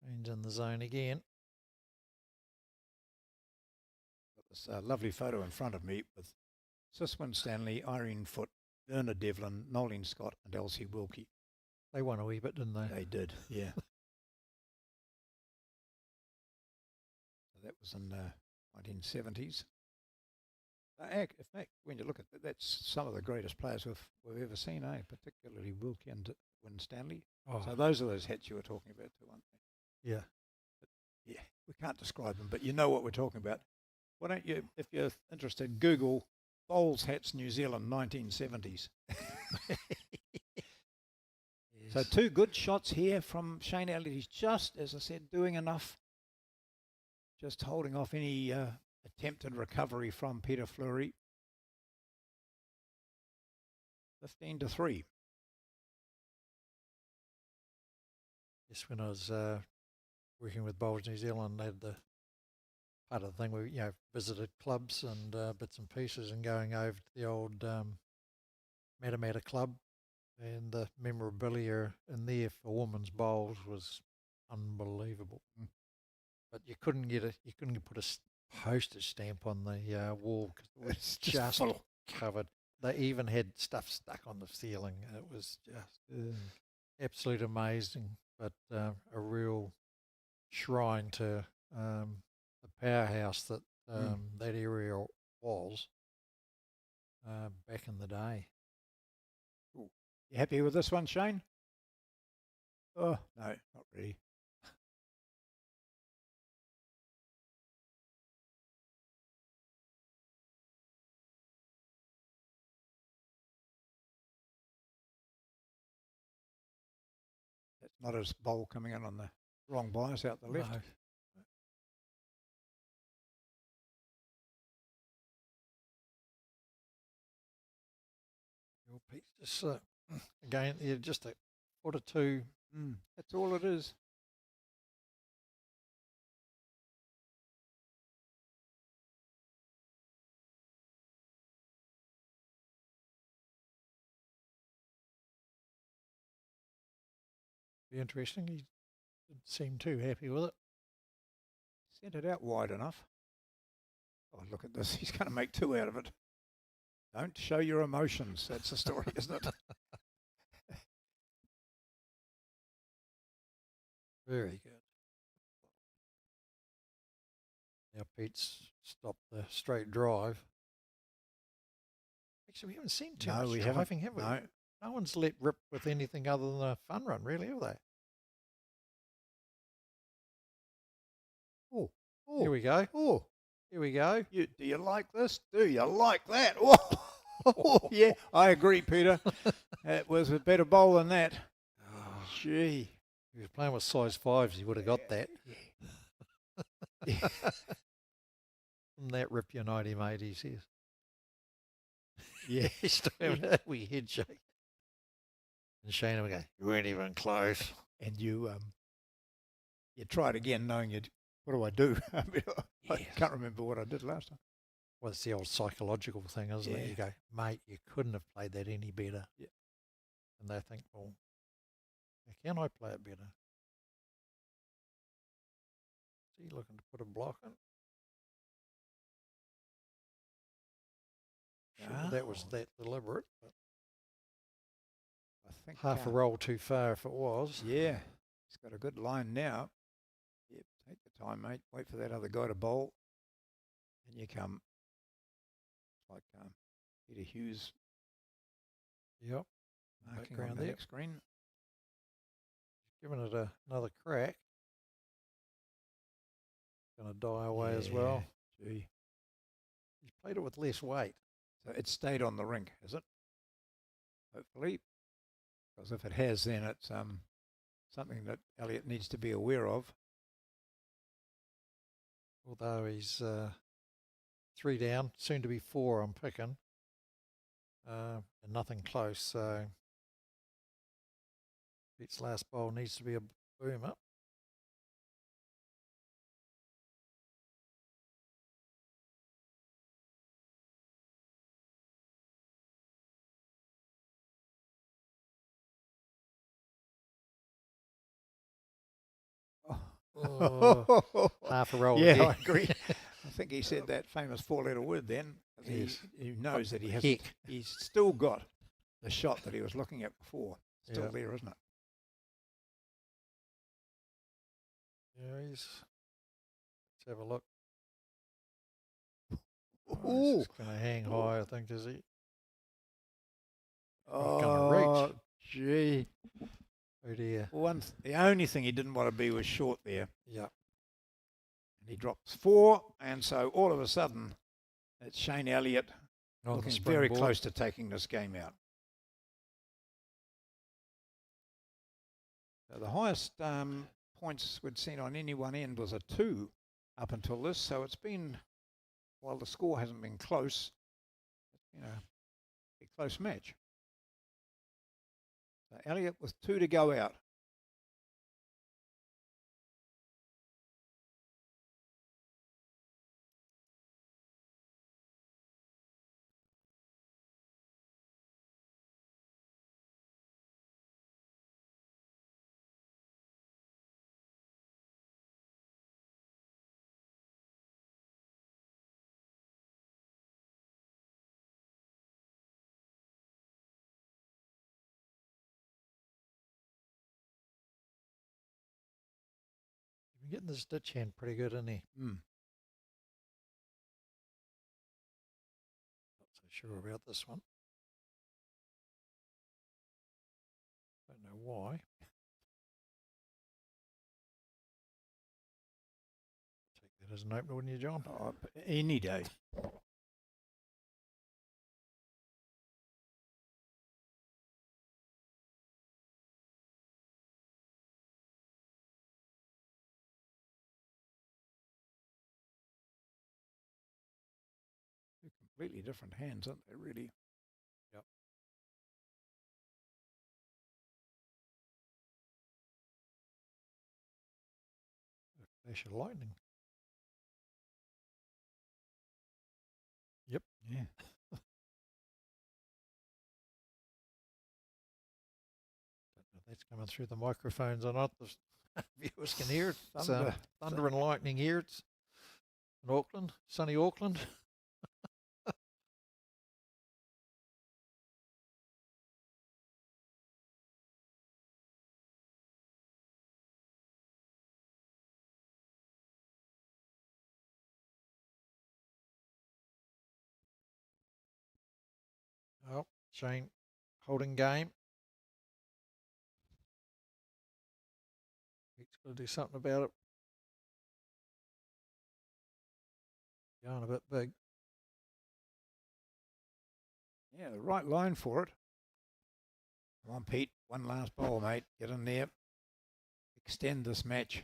Speaker 2: Shane's in the zone again.
Speaker 1: Got this lovely photo in front of me with Siswin Stanley, Irene Foote, Erna Devlin, Nolene Scott, and Elsie Wilkie.
Speaker 2: They won a wee bit, didn't they?
Speaker 1: They did, yeah. So that was in the 1970s. In fact, when you look at that, that's some of the greatest players we've ever seen, particularly Wilkie and Win Stanley.
Speaker 2: Oh,
Speaker 1: So those are those hats you were talking about too, aren't they?
Speaker 2: yeah.
Speaker 1: Yeah, we can't describe them, but you know what we're talking about. Why don't you, if you're interested, Google Bowls Hats New Zealand 1970s. So two good shots here from Shane Elliot. He's just, as I said, doing enough, just holding off any attempted recovery from Peter Flurry. 15-3.
Speaker 2: Yes, when I was working with Bowls New Zealand, they had the part of the thing we visited clubs and bits and pieces, and going over to the old Matamata club, and the memorabilia in there for women's bowls was unbelievable. But you couldn't put a postage stamp on the wall because it was
Speaker 1: It's
Speaker 2: just
Speaker 1: full.
Speaker 2: covered. They even had stuff stuck on the ceiling. It was just absolute amazing, but a real shrine to the powerhouse that that area was back in the day.
Speaker 1: You happy with this one, Shane? Oh, no, not really. That's not his bowl coming in on the wrong bias out the left.
Speaker 2: No. Well, Pete, just again, yeah, just a foot or two.
Speaker 1: That's all it is.
Speaker 2: Be interesting. He didn't seem too happy with it.
Speaker 1: Sent it out wide enough. Oh, look at this. He's going to make 2 out of it. Don't show your emotions. That's the story, isn't it?
Speaker 2: Very good. Now Pete's stopped the straight drive. Actually, we haven't seen too much driving, have we?
Speaker 1: No.
Speaker 2: No one's let rip with anything other than a fun run, really, have they?
Speaker 1: Oh,
Speaker 2: Here we go.
Speaker 1: oh.
Speaker 2: Here we go.
Speaker 1: Do you like this? Do you like that? Oh, yeah, I agree, Peter. It was a better bowl than that.
Speaker 2: Oh,
Speaker 1: Gee.
Speaker 2: if he was playing with size 5s, he would have got that.
Speaker 1: Yeah.
Speaker 2: Didn't that rip your 90, mate, he says.
Speaker 1: Yeah.
Speaker 2: He's doing a wee head shake. And Shane would go, you weren't even close.
Speaker 1: And you try it again knowing what do I do? I mean, I
Speaker 2: Yes.
Speaker 1: can't remember what I did last time.
Speaker 2: Well, it's the old psychological thing, isn't it?
Speaker 1: Yeah.
Speaker 2: You go, mate, you couldn't have played that any better.
Speaker 1: Yeah.
Speaker 2: And they think, well, how can I play it better? Is he looking to put a block in? Sure, that was that deliberate, but
Speaker 1: I think
Speaker 2: half a roll too far if it was.
Speaker 1: Yeah, he's got a good line now. Yep, take the time, mate. Wait for that other guy to bowl. And you come. It's like Peter Hughes
Speaker 2: Yep.
Speaker 1: marking
Speaker 2: Background
Speaker 1: on the
Speaker 2: there.
Speaker 1: next screen.
Speaker 2: Giving it another crack. Going to die away as well.
Speaker 1: Gee.
Speaker 2: He's played it with less weight.
Speaker 1: So it stayed on the rink, has it? Hopefully. Because if it has, then it's something that Elliot needs to be aware of.
Speaker 2: Although he's 3 down, soon to be 4 I'm picking. And nothing close, so Pete's last bowl needs to be a boomer. Oh, half a roll
Speaker 1: Yeah,
Speaker 2: again.
Speaker 1: I agree. I think he said that famous 4-letter word then.
Speaker 2: Yes.
Speaker 1: He knows that he has.
Speaker 2: Heck.
Speaker 1: He's still got the shot that he was looking at before. Still
Speaker 2: Yeah.
Speaker 1: there, isn't it?
Speaker 2: Yeah, let's have a look.
Speaker 1: Ooh.
Speaker 2: He's going to hang high, I think, is he?
Speaker 1: Oh,
Speaker 2: gonna reach.
Speaker 1: Gee.
Speaker 2: Oh dear.
Speaker 1: The only thing he didn't want to be was short there.
Speaker 2: Yeah.
Speaker 1: And he drops 4, and so all of a sudden, it's Shane Elliott
Speaker 2: On the
Speaker 1: looking very
Speaker 2: springboard.
Speaker 1: close to taking this game out. So the highest points we'd seen on any one end was a 2 up until this. So it's been, while the score hasn't been close, it's been a close match. So Elliott with 2 to go out.
Speaker 2: He's getting this ditch hand pretty good, isn't he?
Speaker 1: Mm.
Speaker 2: Not so sure about this one. Don't know why. Take that as an opener, wouldn't you, John?
Speaker 1: Oh, any day. Two completely different hands, aren't they, really?
Speaker 2: Yep. Flash of lightning. Yep.
Speaker 1: Yeah.
Speaker 2: That's coming through the microphones or not. The viewers can hear it. It's,
Speaker 1: Thunder.
Speaker 2: thunder and lightning here. It's in Auckland, sunny Auckland. Oh, Shane holding game. He's got to do something about it. Going a bit big.
Speaker 1: Yeah, the right line for it. Come on, Pete. One last bowl, mate. Get in there. Extend this match.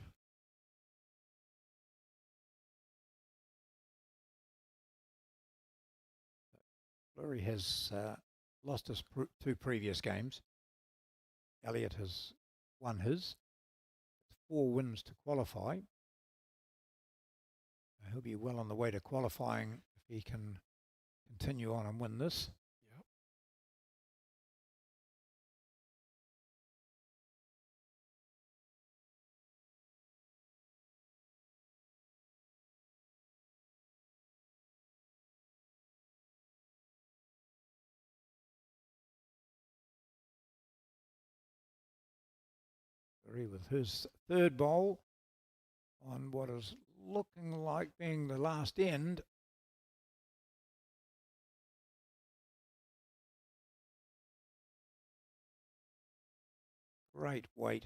Speaker 1: Flurry has lost his two previous games. Elliot has won his. 4 wins to qualify. He'll be well on the way to qualifying if he can continue on and win this.
Speaker 2: Yep.
Speaker 1: Flurry with his third bowl on what is looking like being the last end. Great weight.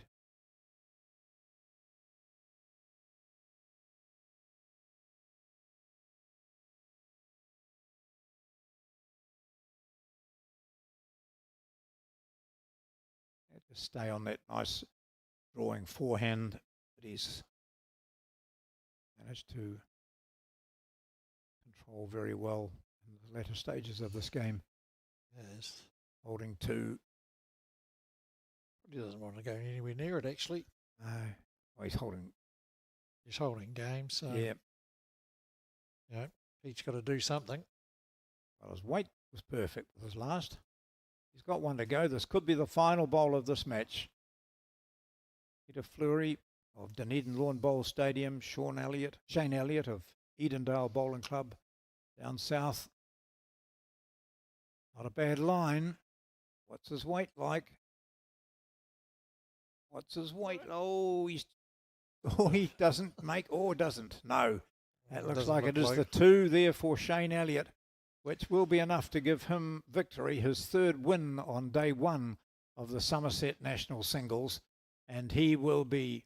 Speaker 1: Had to stay on that nice drawing forehand that he's managed to control very well in the latter stages of this game.
Speaker 2: Yes.
Speaker 1: Holding 2.
Speaker 2: He doesn't want to go anywhere near it, actually.
Speaker 1: No, well, he's holding.
Speaker 2: He's holding game, so
Speaker 1: Yeah.
Speaker 2: you know, Pete's got to do something.
Speaker 1: Well, his weight was perfect with his last. He's got one to go. This could be the final bowl of this match. Peter Flurry of Dunedin Lawn Bowl Stadium, Shane Elliot of Edendale Bowling Club down south. Not a bad line. What's his weight like? What's his weight? Oh, he doesn't make or doesn't. No. That looks like it is the 2 there for Shane Elliot, which will be enough to give him victory, his 3rd win on day 1 of the Summerset National Singles. And he will be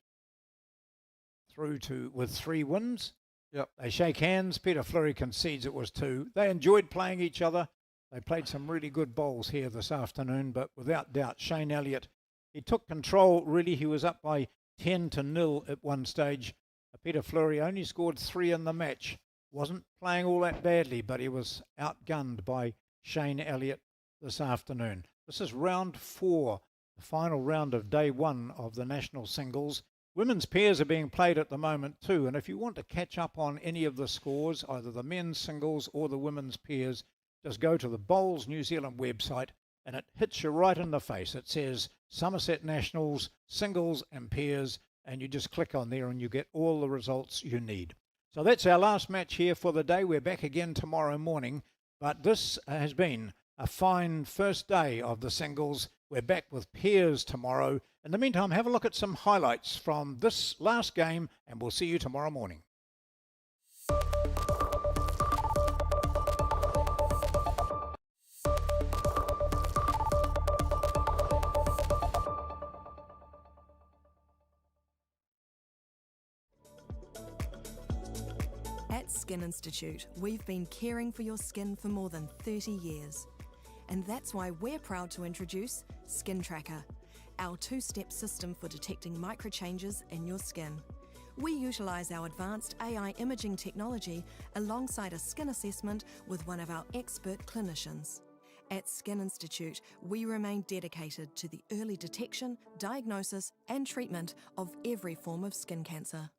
Speaker 1: through with 3 wins.
Speaker 2: Yep.
Speaker 1: They shake hands. Peter Flurry concedes it was 2. They enjoyed playing each other. They played some really good bowls here this afternoon, but without doubt, Shane Elliot, he took control, really. He was up by 10-0 at one stage. Peter Flurry only scored 3 in the match. Wasn't playing all that badly, but he was outgunned by Shane Elliot this afternoon. This is round 4, the final round of day 1 of the national singles. Women's pairs are being played at the moment too, and if you want to catch up on any of the scores, either the men's singles or the women's pairs, just go to the Bowls New Zealand website and it hits you right in the face. It says Summerset Nationals, singles and pairs, and you just click on there and you get all the results you need. So that's our last match here for the day. We're back again tomorrow morning, but this has been a fine first day of the singles. We're back with pairs tomorrow. In the meantime, have a look at some highlights from this last game, and we'll see you tomorrow morning.
Speaker 3: At Skin Institute, we've been caring for your skin for more than 30 years. And that's why we're proud to introduce Skin Tracker, our 2-step system for detecting microchanges in your skin. We utilise our advanced AI imaging technology alongside a skin assessment with one of our expert clinicians. At Skin Institute, we remain dedicated to the early detection, diagnosis and treatment of every form of skin cancer.